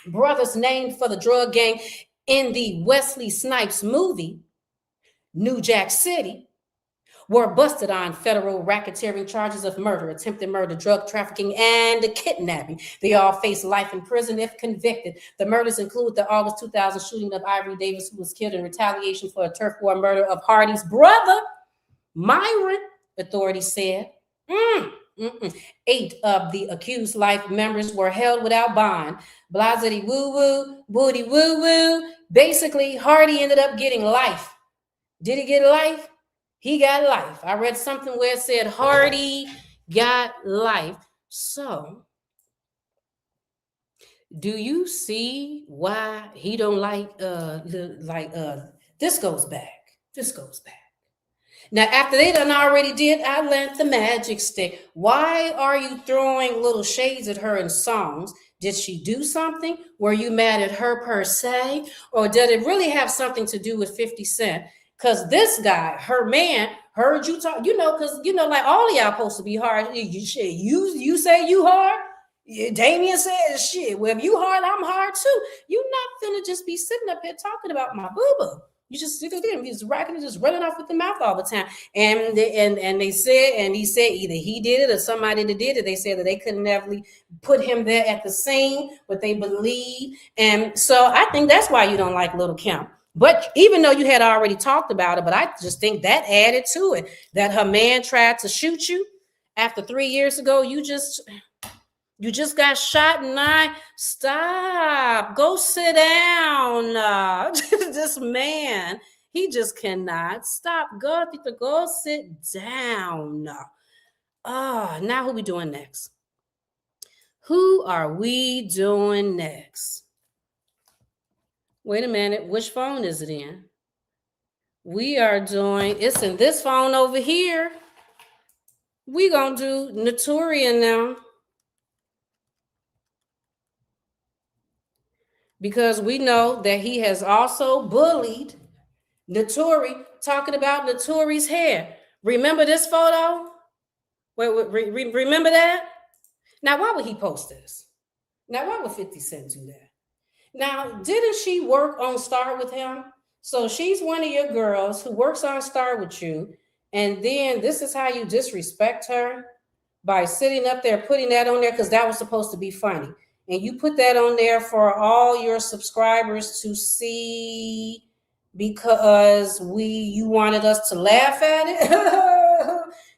brothers named for the drug gang in the Wesley Snipes movie, New Jack City, were busted on federal racketeering charges of murder, attempted murder, drug trafficking, and kidnapping. They all face life in prison if convicted. The murders include the August 2000 shooting of Ivory Davis, who was killed in retaliation for a turf war murder of Hardy's brother, Myron, authorities said. 8 of the accused life members were held without bond. Blasity woo-woo, booty woo-woo. Basically, Hardy ended up getting life. Did he get life? He got life. I read something where it said Hardy got life. So, do you see why he don't like this goes back. This goes back. Now, after they done already did I Lent the Magic Stick, why are you throwing little shades at her in songs? Did she do something? Were you mad at her per se? Or did it really have something to do with 50 Cent? Because this guy, her man, heard you talk, because, like all of y'all supposed to be hard. You say you hard? Damien said, shit, well, if you hard, I'm hard too. You're not finna just be sitting up here talking about my boo-boo. You just rocking and just running off with the mouth all the time. And he said either he did it or somebody that did it. They said that they couldn't never put him there at the scene, but they believe. And so I think that's why you don't like Little Kim. But even though you had already talked about it, but I just think that added to it, that her man tried to shoot you after 3 years ago. You just got shot, and stop. Go sit down. This man, he just cannot stop. Go sit down. Now who we doing next? Who are we doing next? Wait a minute. Which phone is it in? It's in this phone over here. We gonna do Notorian now. Because we know that he has also bullied Notori, talking about Notori's hair. Remember this photo? Remember that? Now, why would he post this? Now, why would 50 Cent do that? Now, didn't she work on Star with him? So she's one of your girls who works on Star with you. And then this is how you disrespect her? By sitting up there, putting that on there, because that was supposed to be funny. And you put that on there for all your subscribers to see because you wanted us to laugh at it.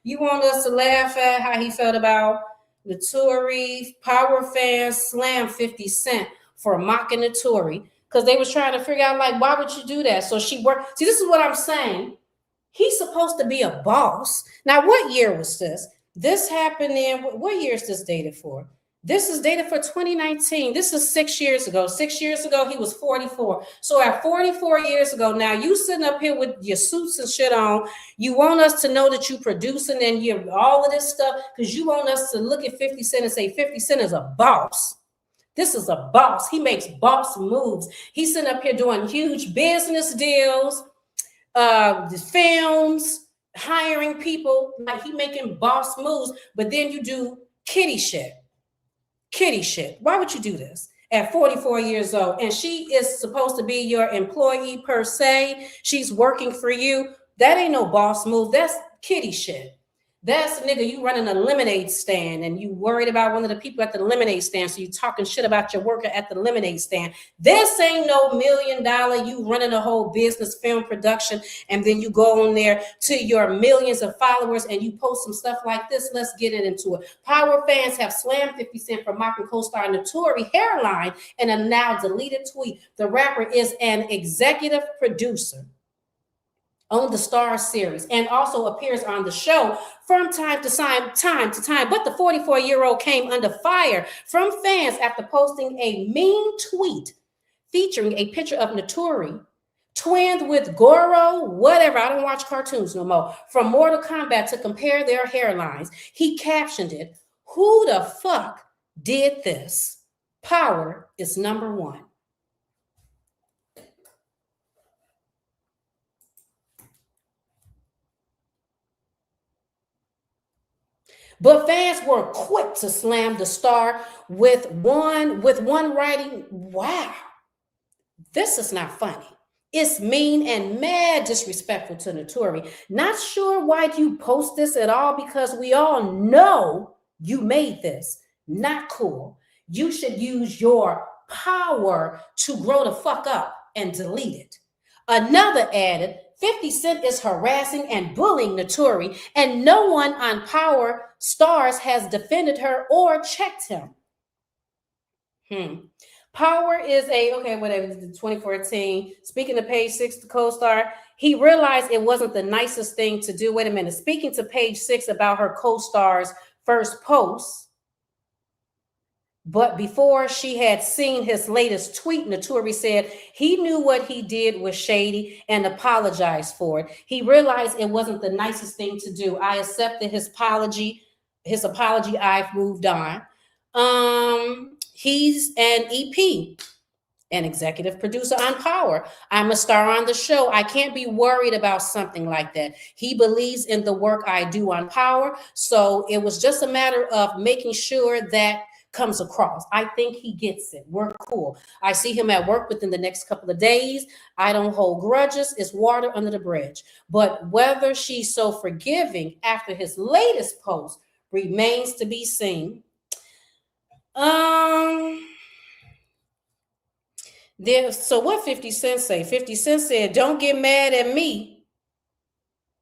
You want us to laugh at how he felt about Notori. Power fans slammed 50 Cent for mocking Notori because they was trying to figure out, like, why would you do that? So she worked. See, this is what I'm saying. He's supposed to be a boss. Now, what year was this? This happened in, what year is this dated for? This is dated for 2019. This is 6 years ago. 6 years ago, he was 44. So at 44 years ago, now you sitting up here with your suits and shit on. You want us to know that you producing and you all of this stuff because you want us to look at 50 Cent and say 50 Cent is a boss. This is a boss. He makes boss moves. He's sitting up here doing huge business deals, films, hiring people. Like, he making boss moves, but then you do kitty shit. Kitty shit. Why would you do this at 44 years old? And she is supposed to be your employee per se. She's working for you. That ain't no boss move. That's kitty shit. That's nigga, you running a lemonade stand and you worried about one of the people at the lemonade stand. So you talking shit about your worker at the lemonade stand. This ain't no $1 million. You running a whole business, film production, and then you go on there to your millions of followers and you post some stuff like this. Let's get into it. Power fans have slammed 50 Cent for mocking co-star Notori hairline in a now deleted tweet. The rapper is an executive producer on the Star series and also appears on the show from time to time. But the 44-year-old came under fire from fans after posting a mean tweet featuring a picture of Notori twinned with Goro, whatever, I don't watch cartoons no more, from Mortal Kombat to compare their hairlines. He captioned it, "Who the fuck did this? Power is number one." But fans were quick to slam the star with one writing, "Wow, this is not funny. It's mean and mad disrespectful to Notori. Not sure why you post this at all because we all know you made this. Not cool. You should use your power to grow the fuck up and delete it." Another added, 50 Cent is harassing and bullying Notori, and no one on Power Stars has defended her or checked him. Power is whatever, 2014. Speaking to Page 6, the co-star, he realized it wasn't the nicest thing to do. Wait a minute. Speaking to Page 6 about her co-star's first post, but before she had seen his latest tweet, Notori said he knew what he did was shady and apologized for it. He realized it wasn't the nicest thing to do. I accepted his apology. I've moved on. He's an EP, an executive producer on Power. I'm a star on the show. I can't be worried about something like that. He believes in the work I do on Power. So it was just a matter of making sure that comes across. I think he gets it. We're cool. I see him at work within the next couple of days. I don't hold grudges. It's water under the bridge. But whether she's so forgiving after his latest post remains to be seen. So what 50 Cent say? 50 Cent said, "Don't get mad at me."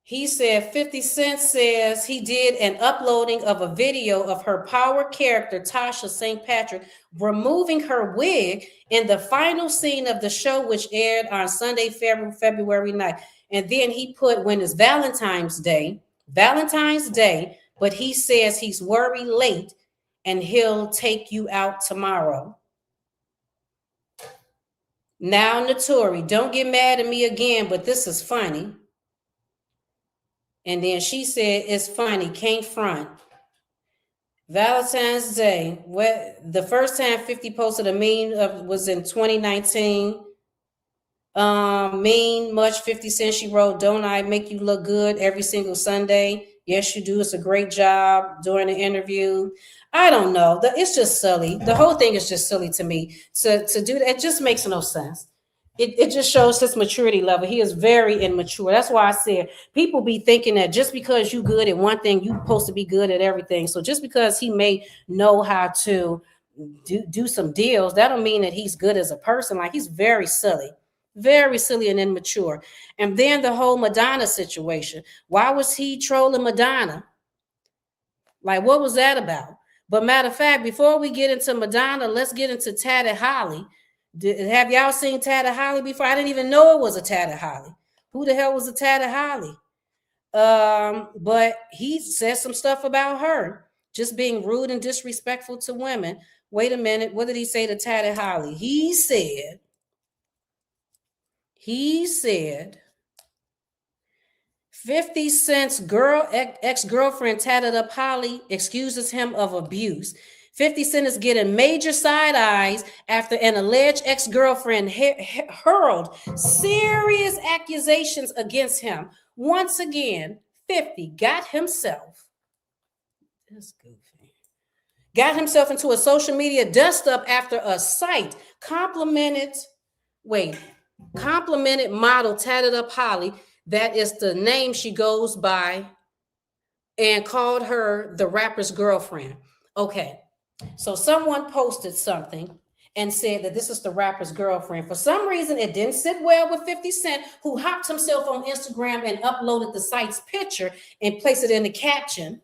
He said 50 Cent says he did an uploading of a video of her Power character, Tasha St. Patrick, removing her wig in the final scene of the show, which aired on Sunday, February 9th. And then he put, when it's Valentine's Day, but he says he's worried late and he'll take you out tomorrow. Now, Notori, don't get mad at me again, but this is funny. And then she said, "It's funny, can't front." Valentine's Day. The first time 50 posted a meme was in 2019. Mean much 50 Cent. She wrote, "Don't I make you look good every single Sunday?" Yes, you do. It's a great job during the interview. I don't know. It's just silly. The whole thing is just silly to me. To do that, it just makes no sense. It just shows his maturity level. He is very immature. That's why I said people be thinking that just because you good at one thing, you supposed to be good at everything. So just because he may know how to do some deals, that don't mean that he's good as a person. Like, he's very silly and immature. And then the whole Madonna situation. Why was he trolling Madonna? Like, what was that about? But matter of fact, before we get into Madonna, let's get into Tatted Holly. Have y'all seen Tatted Holly before? I didn't even know it was a Tatted Holly. Who the hell was a Tatted Holly? But he said some stuff about her just being rude and disrespectful to women. Wait a minute. What did he say to Tatted Holly? He said 50 Cent's ex-girlfriend Tatted Up Holly excuses him of abuse. 50 Cent is getting major side eyes after an alleged ex-girlfriend hurled serious accusations against him. Once again, 50 got himself into a social media dust-up after a site complimented model Tatted Up Holly. That is the name she goes by and called her the rapper's girlfriend. Okay, so someone posted something and said that this is the rapper's girlfriend. For some reason, it didn't sit well with 50 Cent, who hopped himself on Instagram and uploaded the site's picture and placed it in the caption.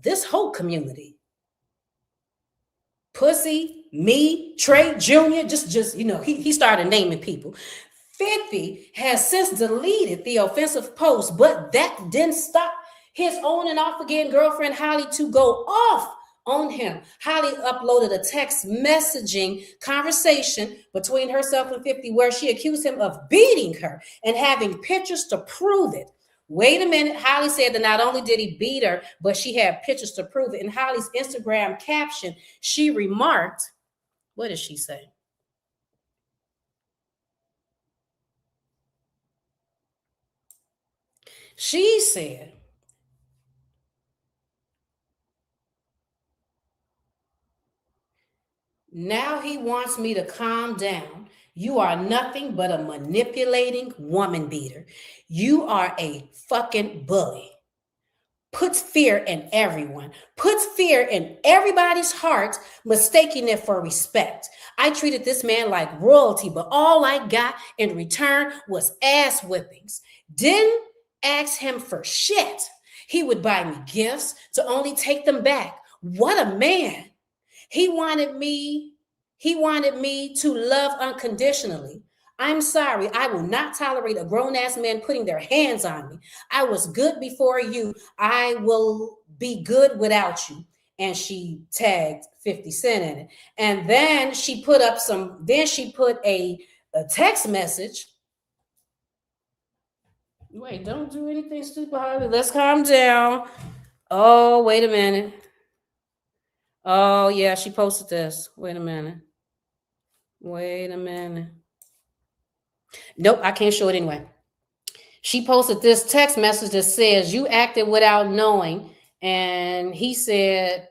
This whole community, Pussy, me, Trey Jr., just he started naming people. 50 has since deleted the offensive post, but that didn't stop his on and off again girlfriend Holly to go off on him. Holly uploaded a text messaging conversation between herself and 50 where she accused him of beating her and having pictures to prove it. Wait a minute. Holly said that not only did he beat her, but she had pictures to prove it. In Holly's Instagram caption, she remarked, what did she say? She said, now he wants me to calm down. You are nothing but a manipulating woman beater. You are a fucking bully. Puts fear in everyone, puts fear in everybody's heart, mistaking it for respect. I treated this man like royalty, but all I got in return was ass whippings. Didn't ask him for shit. He would buy me gifts to only take them back. What a man. He wanted me to love unconditionally. I'm sorry, I will not tolerate a grown-ass man putting their hands on me. I was good before you. I will be good without you. And she tagged 50 Cent in it. And then she put a text message. Wait, don't do anything stupid, Harvey. Let's calm down. Oh, wait a minute. Oh, yeah, she posted this. Wait a minute. Nope, I can't show it anyway. She posted this text message that says, you acted without knowing. And she said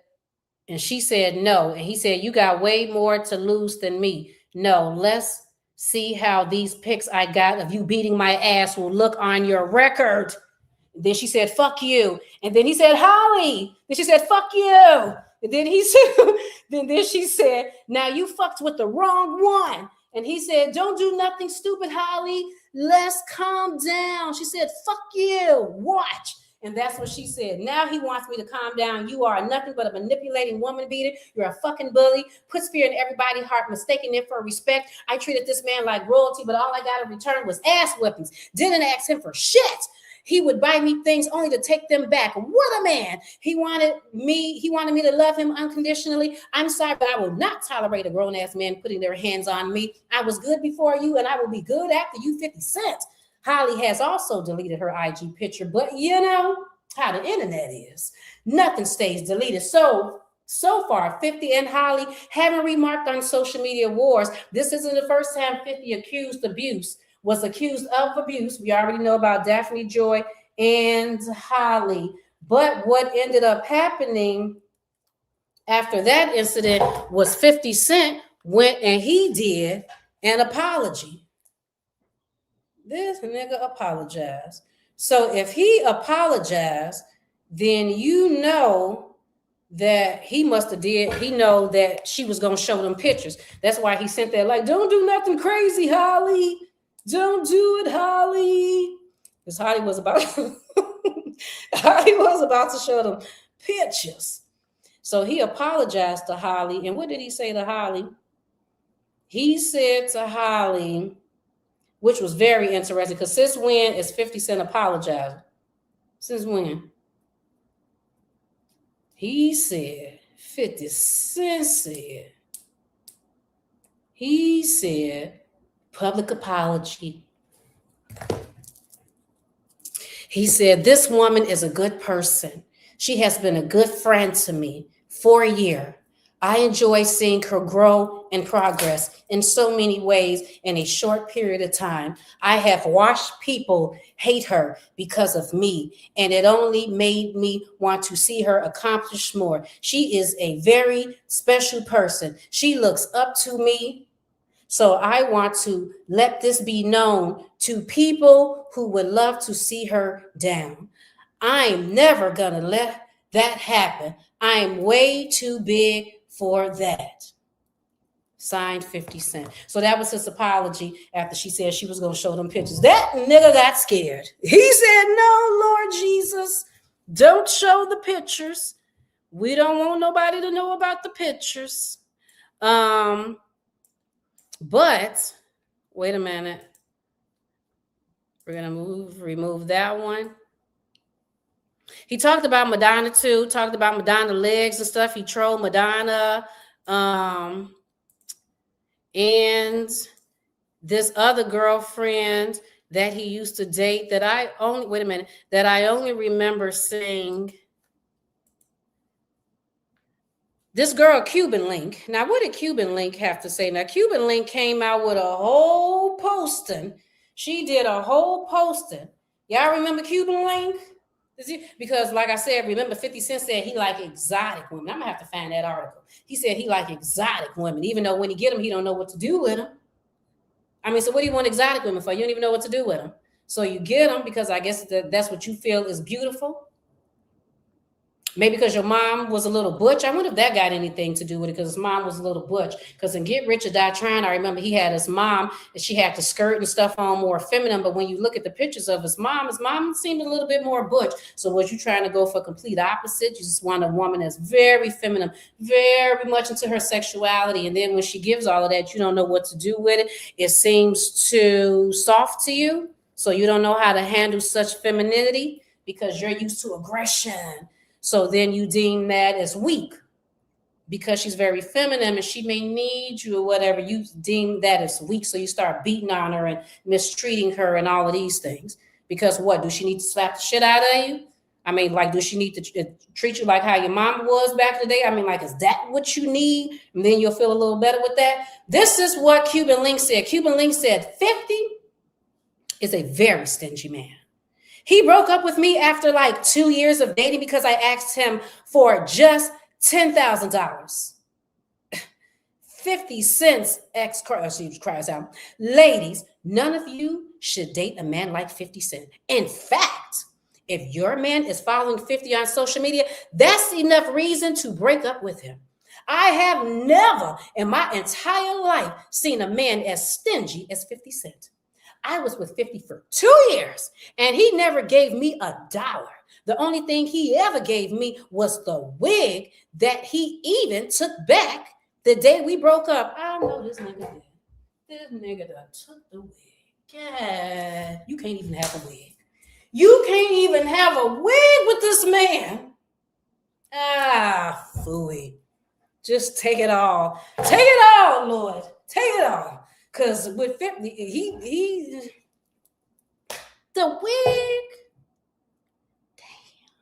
no. And he said, you got way more to lose than me. No, let's see how these pics I got of you beating my ass will look on your record. Then she said, fuck you. And then he said, Holly. Then she said, fuck you. And then he said, then she said, now you fucked with the wrong one. And he said, don't do nothing stupid, Holly. Let's calm down. She said, fuck you. Watch. And that's what she said. Now he wants me to calm down. You are nothing but a manipulating woman beater. You're a fucking bully. Puts fear in everybody's heart, mistaking it for respect. I treated this man like royalty, but all I got in return was ass whippings. Didn't ask him for shit. He would buy me things only to take them back. What a man. He wanted me to love him unconditionally. I'm sorry, but I will not tolerate a grown-ass man putting their hands on me. I was good before you, and I will be good after you, 50 Cent. Holly has also deleted her IG picture, but you know how the internet is. Nothing stays deleted. So far, 50 and Holly haven't remarked on social media wars. This isn't the first time 50 was accused of abuse. We already know about Daphne Joy and Holly. But what ended up happening after that incident was 50 Cent went and he did an apology. This nigga apologized. So if he apologized, then you know that he must have did. He know that she was going to show them pictures. That's why he sent that, like, don't do nothing crazy, Holly. Don't do it, Holly. Because Holly was about to show them pictures. So he apologized to Holly. And what did he say to Holly? He said to Holly, which was very interesting, because since when is 50 Cent apologizing? Since when? He said, 50 Cent said, public apology. He said, this woman is a good person. She has been a good friend to me for a year. I enjoy seeing her grow and progress in so many ways in a short period of time. I have watched people hate her because of me, and it only made me want to see her accomplish more. She is a very special person. She looks up to me. So I want to let this be known to people who would love to see her down. I'm never gonna let that happen. I'm way too big for that. Signed 50 Cent. So that was his apology after she said she was going to show them pictures. That nigga got scared. He said, no, Lord Jesus, don't show the pictures. We don't want nobody to know about the pictures. But wait a minute. We're going to remove that one. He talked about Madonna too, talked about Madonna legs and stuff. He trolled Madonna. And this other girlfriend that he used to date that I only remember seeing. This girl, Cuban Link. Now, what did Cuban Link have to say? Now, Cuban Link came out with a whole posting. She did a whole posting. Y'all remember Cuban Link? Because, like I said, remember 50 Cent said he like exotic women. I'm going to have to find that article. He said he like exotic women, even though when he get them, he don't know what to do with them. I mean, so what do you want exotic women for? You don't even know what to do with them. So you get them because I guess that's what you feel is beautiful. Maybe because your mom was a little butch. I wonder if that got anything to do with it, because his mom was a little butch. Because in Get Rich or Die Trying, I remember he had his mom, and she had the skirt and stuff on more feminine. But when you look at the pictures of his mom seemed a little bit more butch. So was you trying to go for complete opposite? You just want a woman that's very feminine, very much into her sexuality. And then when she gives all of that, you don't know what to do with it. It seems too soft to you. So you don't know how to handle such femininity because you're used to aggression. So then you deem that as weak because she's very feminine and she may need you or whatever. You deem that as weak. So you start beating on her and mistreating her and all of these things. Because what? Do she need to slap the shit out of you? I mean, like, do she need to treat you like how your mama was back in the day? I mean, like, is that what you need? And then you'll feel a little better with that. This is what Cuban Link said. Cuban Link said 50 is a very stingy man. He broke up with me after like 2 years of dating because I asked him for just $10,000. 50 Cent's ex cries out, ladies, none of you should date a man like 50 Cent. In fact, if your man is following 50 on social media, that's enough reason to break up with him. I have never in my entire life seen a man as stingy as 50 Cent. I was with 50 for 2 years and he never gave me $1. The only thing he ever gave me was the wig that he even took back the day we broke up. I know this nigga did. This nigga done took the wig. God, you can't even have a wig. You can't even have a wig with this man. Ah, phooey. Just take it all. Take it all, Lord. Take it all. Because with 50, he the wig. Damn.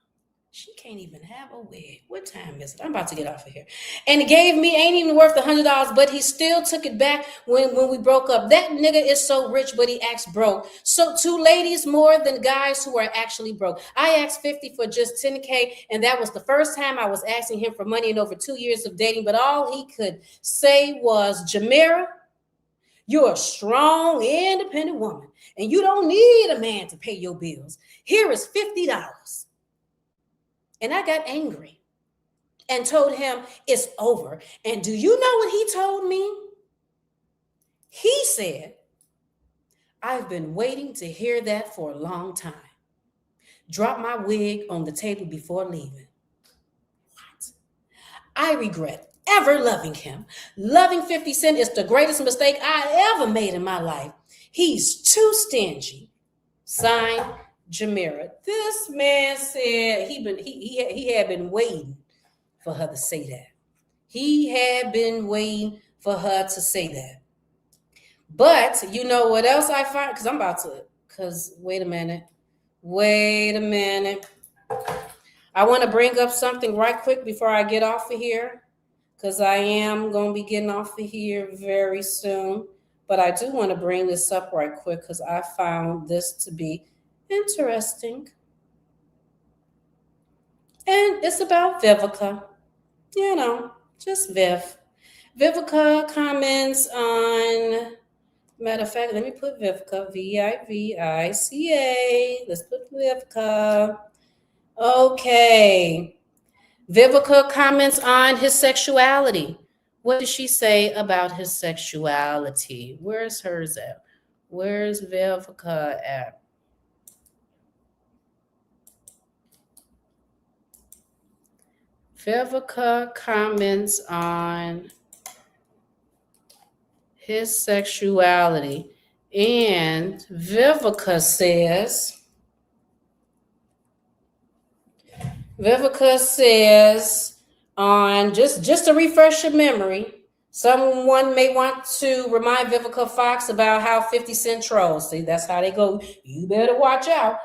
She can't even have a wig. What time is it? I'm about to get off of here. And he gave me, ain't even worth $100, but he still took it back when we broke up. That nigga is so rich, but he acts broke. So 2 ladies more than guys who are actually broke. I asked 50 for just $10K, and that was the first time I was asking him for money in over 2 years of dating. But all he could say was, Jamera, you're a strong, independent woman, and you don't need a man to pay your bills. Here is $50. And I got angry and told him it's over. And do you know what he told me? He said, I've been waiting to hear that for a long time. Drop my wig on the table before leaving. What? I regret ever loving him. Loving 50 Cent is the greatest mistake I ever made in my life. He's too stingy. Signed, Jamera. This man said he had been waiting for her to say that. He had been waiting for her to say that. But you know what else I find? Wait a minute. I want to bring up something right quick before I get off of here, because I am going to be getting off of here very soon. But I do want to bring this up right quick because I found this to be interesting. And it's about Vivica. You know, just Viv. Vivica comments on, matter of fact, let me put Vivica, Vivica. Let's put Vivica. Okay. Vivica comments on his sexuality. What does she say about his sexuality? Where's hers at? Where's Vivica at? Vivica comments on his sexuality. And Vivica says on just to refresh your memory, someone may want to remind Vivica Fox about how 50 Cent trolls. See, that's how they go. You better watch out.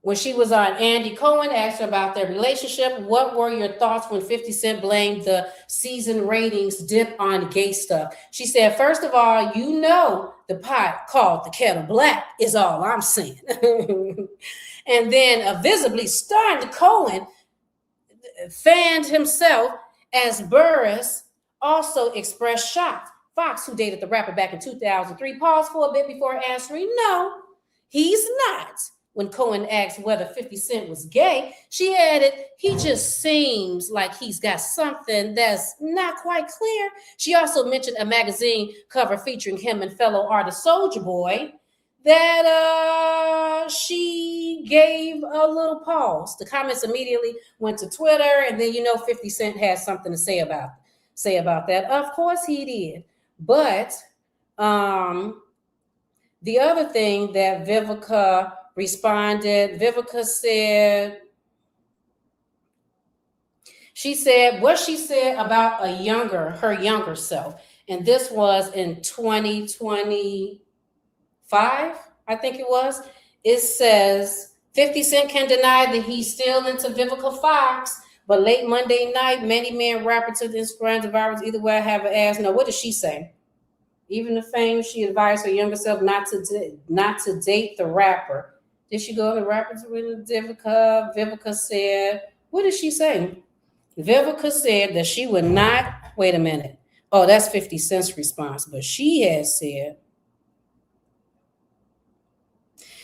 When she was on Andy Cohen, asked her about their relationship. What were your thoughts when 50 Cent blamed the season ratings dip on gay stuff? She said, first of all, you know the pot called the kettle black is all I'm saying. And then visibly stunned, Cohen fanned himself as Burris also expressed shock. Fox, who dated the rapper back in 2003, paused for a bit before answering, no, he's not. When Cohen asked whether 50 Cent was gay, she added, he just seems like he's got something that's not quite clear. She also mentioned a magazine cover featuring him and fellow artist Soulja Boy that she gave a little pause. The comments immediately went to Twitter, and then 50 Cent has something to say about that. Of course he did. But the other thing that Vivica responded, Vivica said, she said what she said about her younger self. And this was in 2025, I think it was. It says 50 Cent can deny that he's still into Vivica Fox, but late Monday night, many men rapper to the Instagram virus. Either way, I have an ass. No, what did she say? Even the fame, she advised her younger self not to date the rapper. Did she go to the rappers with Vivica? Vivica said, what did she say? Vivica said that she would not, wait a minute. Oh, that's 50 Cent's response. But she said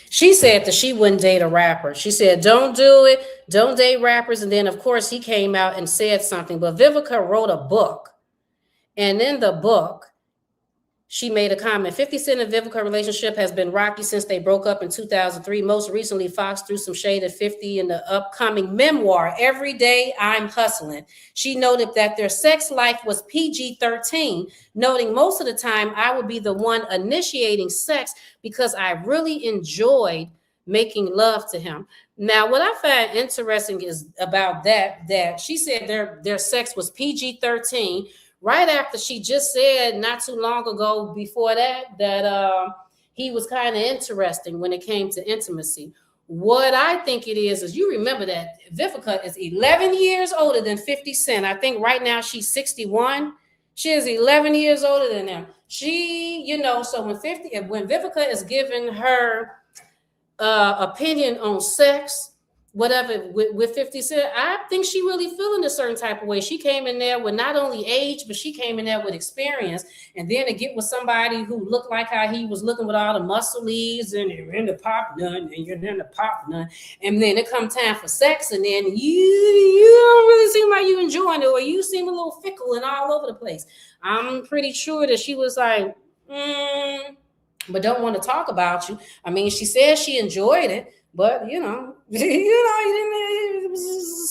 that she wouldn't date a rapper. She said, don't do it. Don't date rappers. And then, of course, he came out and said something. But Vivica wrote a book. And in the book, she made a comment. 50 Cent and Vivica relationship has been rocky since they broke up in 2003. Most recently, Fox threw some shade at 50 in the upcoming memoir, Every Day I'm Hustling. She noted that their sex life was PG-13, noting most of the time I would be the one initiating sex because I really enjoyed making love to him. Now, what I find interesting is about that she said their sex was PG-13, right after she just said not too long ago before that he was kind of interesting when it came to intimacy. What I think it is you remember that Vivica is 11 years older than 50 Cent. I think right now she's 61. She is 11 years older than him. She, so when Vivica is giving her opinion on sex, whatever, with 50 Cent, I think she really feeling a certain type of way. She came in there with not only age, but she came in there with experience. And then to get with somebody who looked like how he was looking with all the muscle leaves and you're in the pop nut and you're in the pop nut. And then it come time for sex, and then you don't really seem like you enjoying it, or you seem a little fickle and all over the place. I'm pretty sure that she was like, but don't want to talk about you. I mean, she said she enjoyed it, but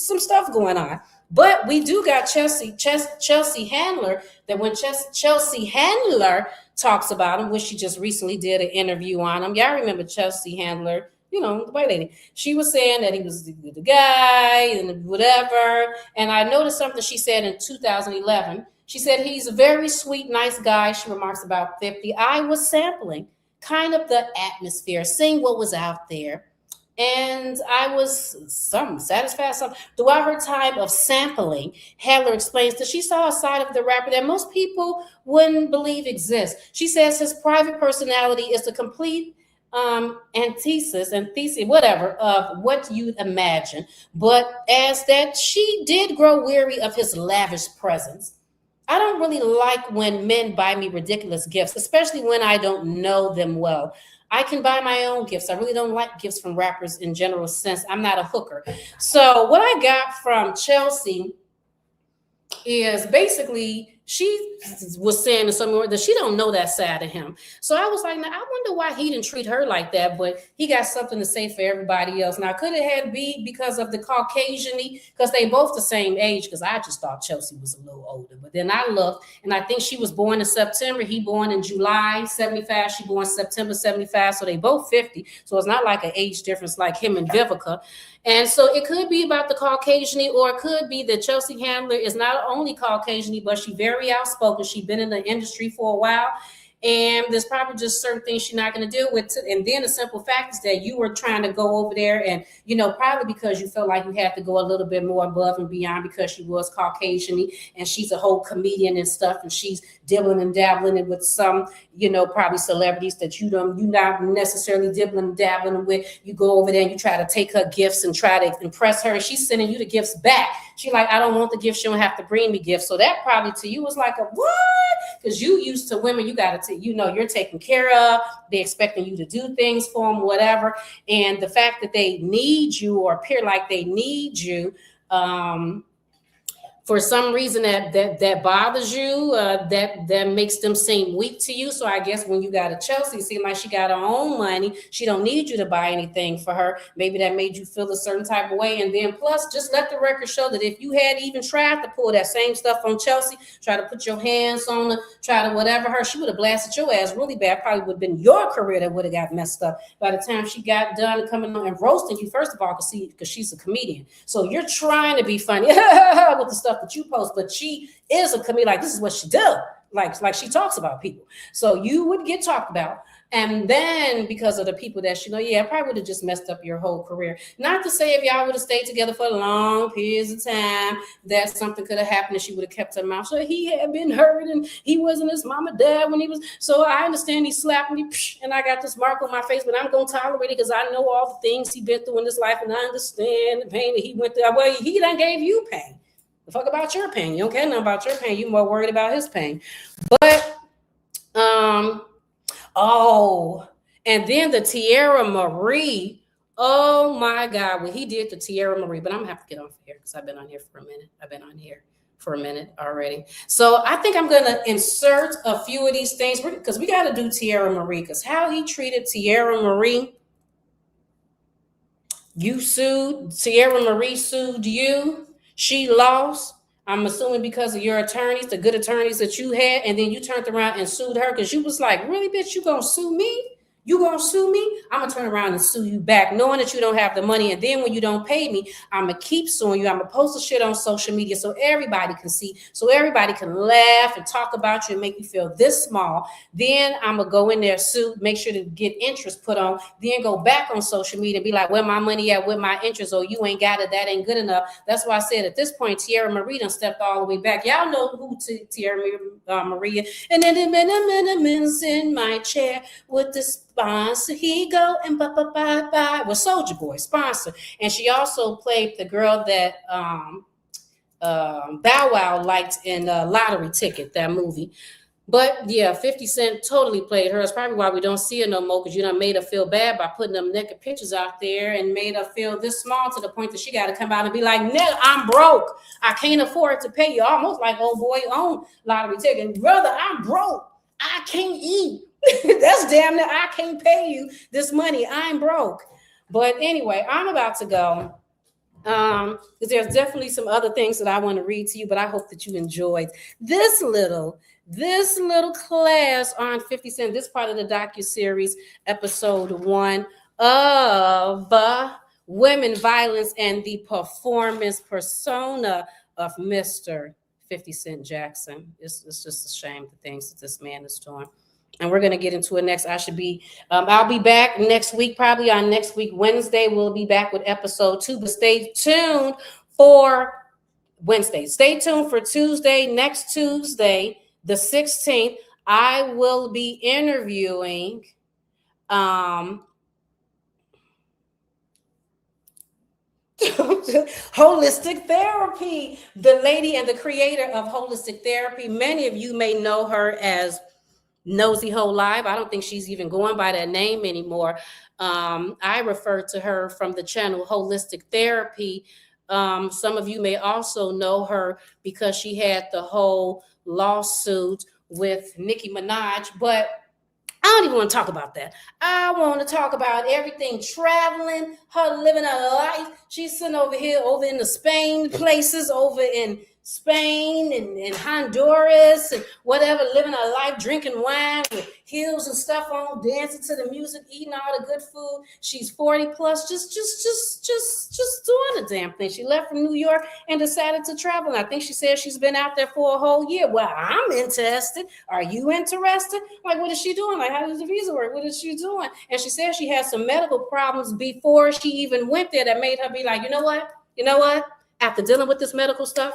some stuff going on. But we do got Chelsea Handler. That when Chelsea Handler talks about him, which she just recently did an interview on him. Y'all remember Chelsea Handler? The white lady. She was saying that he was the guy and whatever. And I noticed something she said in 2011. She said he's a very sweet, nice guy. She remarks about 50. I was sampling kind of the atmosphere, seeing what was out there. And I was satisfied. Throughout her time of sampling, Handler explains that she saw a side of the rapper that most people wouldn't believe exists. She says his private personality is the complete antithesis, whatever, of what you'd imagine. But as that she did grow weary of his lavish presence. I don't really like when men buy me ridiculous gifts, especially when I don't know them well. I can buy my own gifts. I really don't like gifts from rappers in general sense. I'm not a hooker. So what I got from Chelsea is basically she was saying to someone that she don't know that side of him. So I was like, now I wonder why he didn't treat her like that, but he got something to say for everybody else. Now could it have be because of the Caucasian-y? Because they both the same age, because I just thought Chelsea was a little older. But then I looked and I think she was born in September. He born in July 75. She born September 75. So they both 50. So it's not like an age difference like him and Vivica. And so it could be about the Caucasian, or it could be that Chelsea Handler is not only Caucasian, but she's very outspoken. She's been in the industry for a while. And there's probably just certain things she's not going to deal with. And then the simple fact is that you were trying to go over there and, probably because you felt like you had to go a little bit more above and beyond because she was Caucasian and she's a whole comedian and stuff. And she's dibbling and dabbling with some, probably celebrities that you're not necessarily dibbling and dabbling with. You go over there and you try to take her gifts and try to impress her. She's sending you the gifts back. She like, I don't want the gifts. You don't have to bring me gifts. So that probably to you was like a what? Because you used to women, you got to, you're taken care of. They're expecting you to do things for them, whatever. And the fact that they need you or appear like they need you, for some reason that bothers you, that makes them seem weak to you. So I guess when you got a Chelsea, it seems like she got her own money. She don't need you to buy anything for her. Maybe that made you feel a certain type of way. And then plus, just let the record show that if you had even tried to pull that same stuff on Chelsea, try to put your hands on her, try to whatever her, she would have blasted your ass really bad. Probably would have been your career that would have got messed up by the time she got done coming on and roasting you. First of all, because she's a comedian. So you're trying to be funny with the stuff that you post, but she is a comedian. Like, this is what she does. Like she talks about people. So you would get talked about. And then because of the people that she probably would have just messed up your whole career. Not to say if y'all would have stayed together for long periods of time, that something could have happened and she would have kept her mouth. So he had been hurt and he wasn't his mama dad when he was. So I understand he slapped me and I got this mark on my face, but I'm going to tolerate it because I know all the things he's been through in his life and I understand the pain that he went through. Well, he done gave you pain. The fuck about your pain? You don't care nothing about your pain. You're more worried about his pain. But, and then the Tierra Marie. Oh my God, when he did the Tierra Marie, but I'm gonna have to get off here because I've been on here for a minute. I've been on here for a minute already. So I think I'm gonna insert a few of these things because we got to do Tierra Marie because how he treated Tierra Marie. You sued, Tierra Marie sued you. She lost. I'm assuming because of your attorneys, the good attorneys that you had, and then you turned around and sued her because you was like, really, bitch, you gonna sue me? You gonna sue me? I'm gonna turn around and sue you back, knowing that you don't have the money. And then when you don't pay me, I'm gonna keep suing you. I'm gonna post the shit on social media so everybody can see, so everybody can laugh and talk about you and make you feel this small. Then I'm gonna go in there, sue, make sure to get interest put on, then go back on social media and be like, where my money at, with my interest? Oh, you ain't got it, that ain't good enough. That's why I said at this point, Tierra Marie done stepped all the way back. Y'all know who Tierra Marie. And then the minimums in my chair with this sponsor, he go and bye with Soulja Boy sponsor. And she also played the girl that Bow Wow liked in Lottery Ticket, that movie. But yeah, 50 Cent totally played her. It's probably why we don't see her no more, because you done made her feel bad by putting them naked pictures out there and made her feel this small to the point that she got to come out and be like, nigga, I'm broke. I can't afford to pay you. Almost like old boy on Lottery Ticket. Brother, I'm broke. I can't eat. That's damn near, I can't pay you this money. I'm broke. But anyway, I'm about to go. Because there's definitely some other things that I want to read to you, but I hope that you enjoyed this little class on 50 Cent, this part of the docuseries, episode 1 of women violence and the performance persona of Mr. 50 Cent Jackson. It's just a shame the things that this man is doing. And we're going to get into it next. I'll be back next week, probably on next week, Wednesday. We'll be back with episode 2, but stay tuned for Wednesday. Stay tuned for Tuesday. Next Tuesday, the 16th, I will be interviewing Holistic Therapy, the lady and the creator of Holistic Therapy. Many of you may know her as Nosy Ho Live. I don't think she's even going by that name anymore. I refer to her from the channel Holistic Therapy. Some of you may also know her because she had the whole lawsuit with Nicki Minaj, but I don't even want to talk about that. I want to talk about everything traveling, her living her life. She's sitting over here, over in the Spain places, over in Spain and Honduras and whatever, living her life, drinking wine with heels and stuff on, dancing to the music, eating all the good food. She's 40 plus, just doing the damn thing. She left from New York and decided to travel. And I think she said she's been out there for a whole year. Well, I'm interested. Are you interested? Like, what is she doing? Like, how does the visa work? What is she doing? And she said she had some medical problems before she even went there that made her be like, you know what? After dealing with this medical stuff,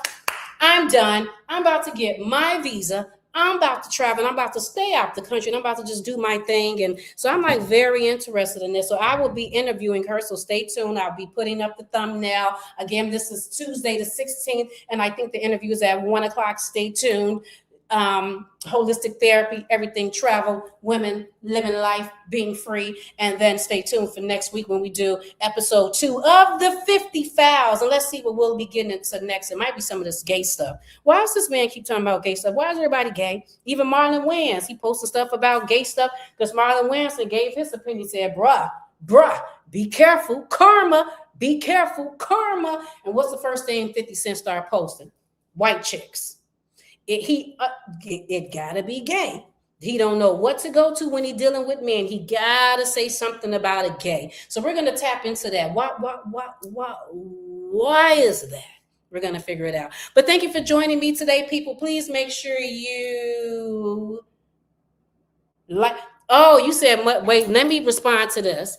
I'm done. I'm about to get my visa. I'm about to travel. I'm about to stay out the country and I'm about to just do my thing. And so I'm like very interested in this. So I will be interviewing her. So stay tuned. I'll be putting up the thumbnail. Again, this is Tuesday the 16th. And I think the interview is at 1:00. Stay tuned. Holistic therapy, everything travel, women, living life, being free. And then stay tuned for next week when we do episode 2 of the 50 Fouls. And let's see what we'll be getting into next. It might be some of this gay stuff. Why does this man keep talking about gay stuff? Why is everybody gay? Even Marlon Wayans, he posted stuff about gay stuff because Marlon Wayans gave his opinion. He said, bruh, be careful, karma, be careful, karma. And what's the first thing 50 Cent started posting? White chicks. It gotta be gay. He don't know what to go to when he dealing with men. He gotta say something about a gay. So we're gonna tap into that. Why is that? We're gonna figure it out. But thank you for joining me today, people. Please make sure you like. Oh, you said wait. Let me respond to this.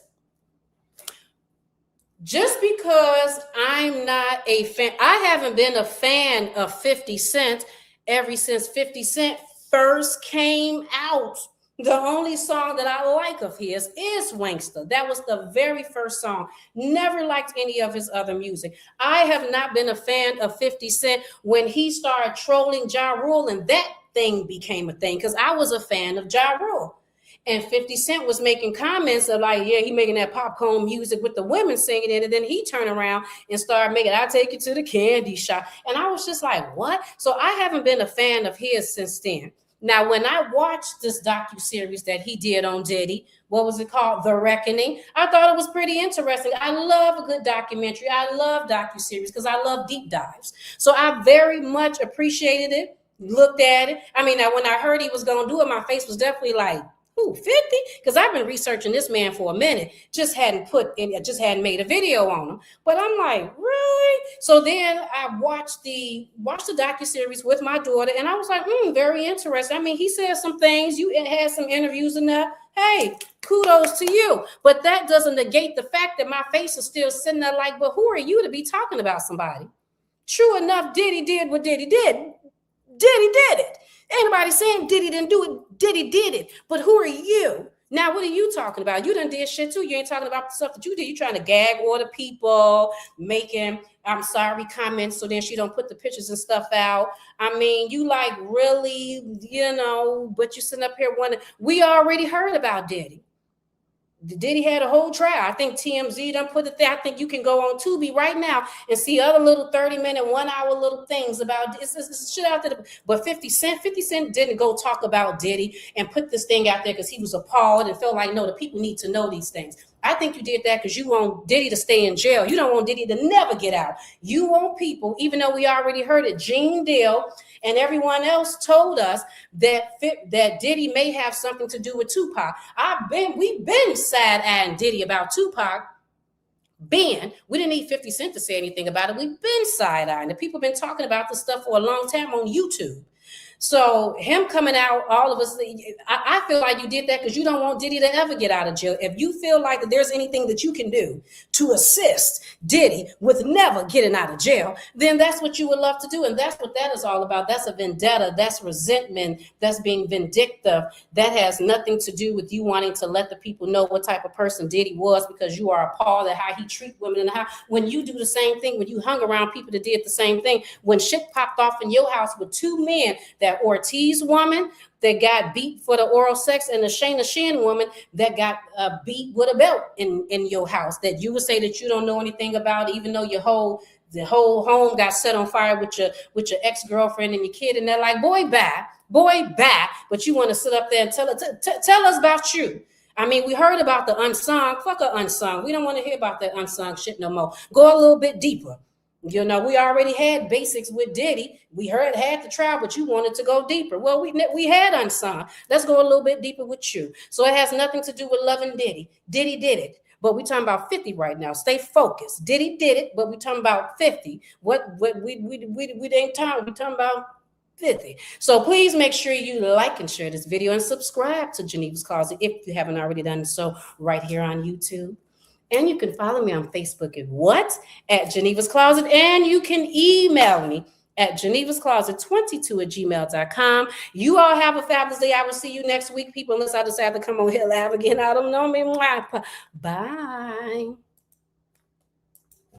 Just because I'm not a fan, I haven't been a fan of 50 Cent ever since 50 Cent first came out. The only song that I like of his is Wanksta. That was the very first song. Never liked any of his other music. I have not been a fan of 50 Cent when he started trolling Ja Rule, and that thing became a thing because I was a fan of Ja Rule. And 50 Cent was making comments of like, yeah, he making that popcorn music with the women singing it. And then he turned around and started making, I'll take you to the candy shop. And I was just like, what? So I haven't been a fan of his since then. Now, when I watched this docuseries that he did on Diddy, what was it called? The Reckoning. I thought it was pretty interesting. I love a good documentary. I love docuseries because I love deep dives. So I very much appreciated it, looked at it. I mean, now when I heard he was going to do it, my face was definitely like, 50? Because I've been researching this man for a minute. Just hadn't made a video on him. But I'm like, really? So then I watched the docuseries with my daughter, and I was like, very interesting. I mean, he said some things. You had some interviews in there. Hey, kudos to you. But that doesn't negate the fact that my face is still sitting there like, but who are you to be talking about somebody? True enough, Diddy did what Diddy did. Diddy did it. Ain't nobody saying Diddy didn't do it. Diddy did it. But who are you? Now, what are you talking about? You done did shit too. You ain't talking about the stuff that you did. You trying to gag order people, making I'm sorry comments so then she don't put the pictures and stuff out. I mean, you like really, but you sitting up here wondering. We already heard about Diddy. Diddy had a whole trial. I think TMZ done put it there. I think you can go on Tubi right now and see other little 30-minute, 1-hour little things about this shit out there. But 50 Cent didn't go talk about Diddy and put this thing out there because he was appalled and felt like, no, the people need to know these things. I think you did that because you want Diddy to stay in jail. You don't want Diddy to never get out. You want people, even though we already heard it, Gene Deal and everyone else told us that Diddy may have something to do with Tupac. We've been side-eyeing Diddy about Tupac. We didn't need 50 Cent to say anything about it. We've been side-eyeing. The people have been talking about this stuff for a long time on YouTube. So him coming out, all of us, I feel like you did that because you don't want Diddy to ever get out of jail. If you feel like that there's anything that you can do to assist Diddy with never getting out of jail, then that's what you would love to do. And that's what that is all about. That's a vendetta. That's resentment. That's being vindictive. That has nothing to do with you wanting to let the people know what type of person Diddy was because you are appalled at how he treats women and how when you do the same thing, when you hung around people that did the same thing, when shit popped off in your house with two men, that Ortiz woman that got beat for the oral sex, and the Shayna Shin woman that got beat with a belt in your house, that you would say that you don't know anything about, even though the whole home got set on fire with your ex-girlfriend and your kid, and they're like, boy, bye, but you want to sit up there and tell us about you. I mean, we heard about the unsung. Fuck a unsung. We don't want to hear about that unsung shit no more. Go a little bit deeper. You know, we already had basics with Diddy. We had the trial, but you wanted to go deeper. Well, we had unsung. Let's go a little bit deeper with you. So it has nothing to do with loving Diddy. Diddy did it. But we talking about 50 right now. Stay focused. Diddy did it, but we talking about 50. What we ain't talking. We talking about 50. So please make sure you like and share this video and subscribe to Geneva's Closet if you haven't already done so right here on YouTube. And you can follow me on Facebook at Geneva's Closet. And you can email me at genevascloset22@gmail.com. You all have a fabulous day. I will see you next week, people, unless I decide to come on here live again. I don't know. Bye.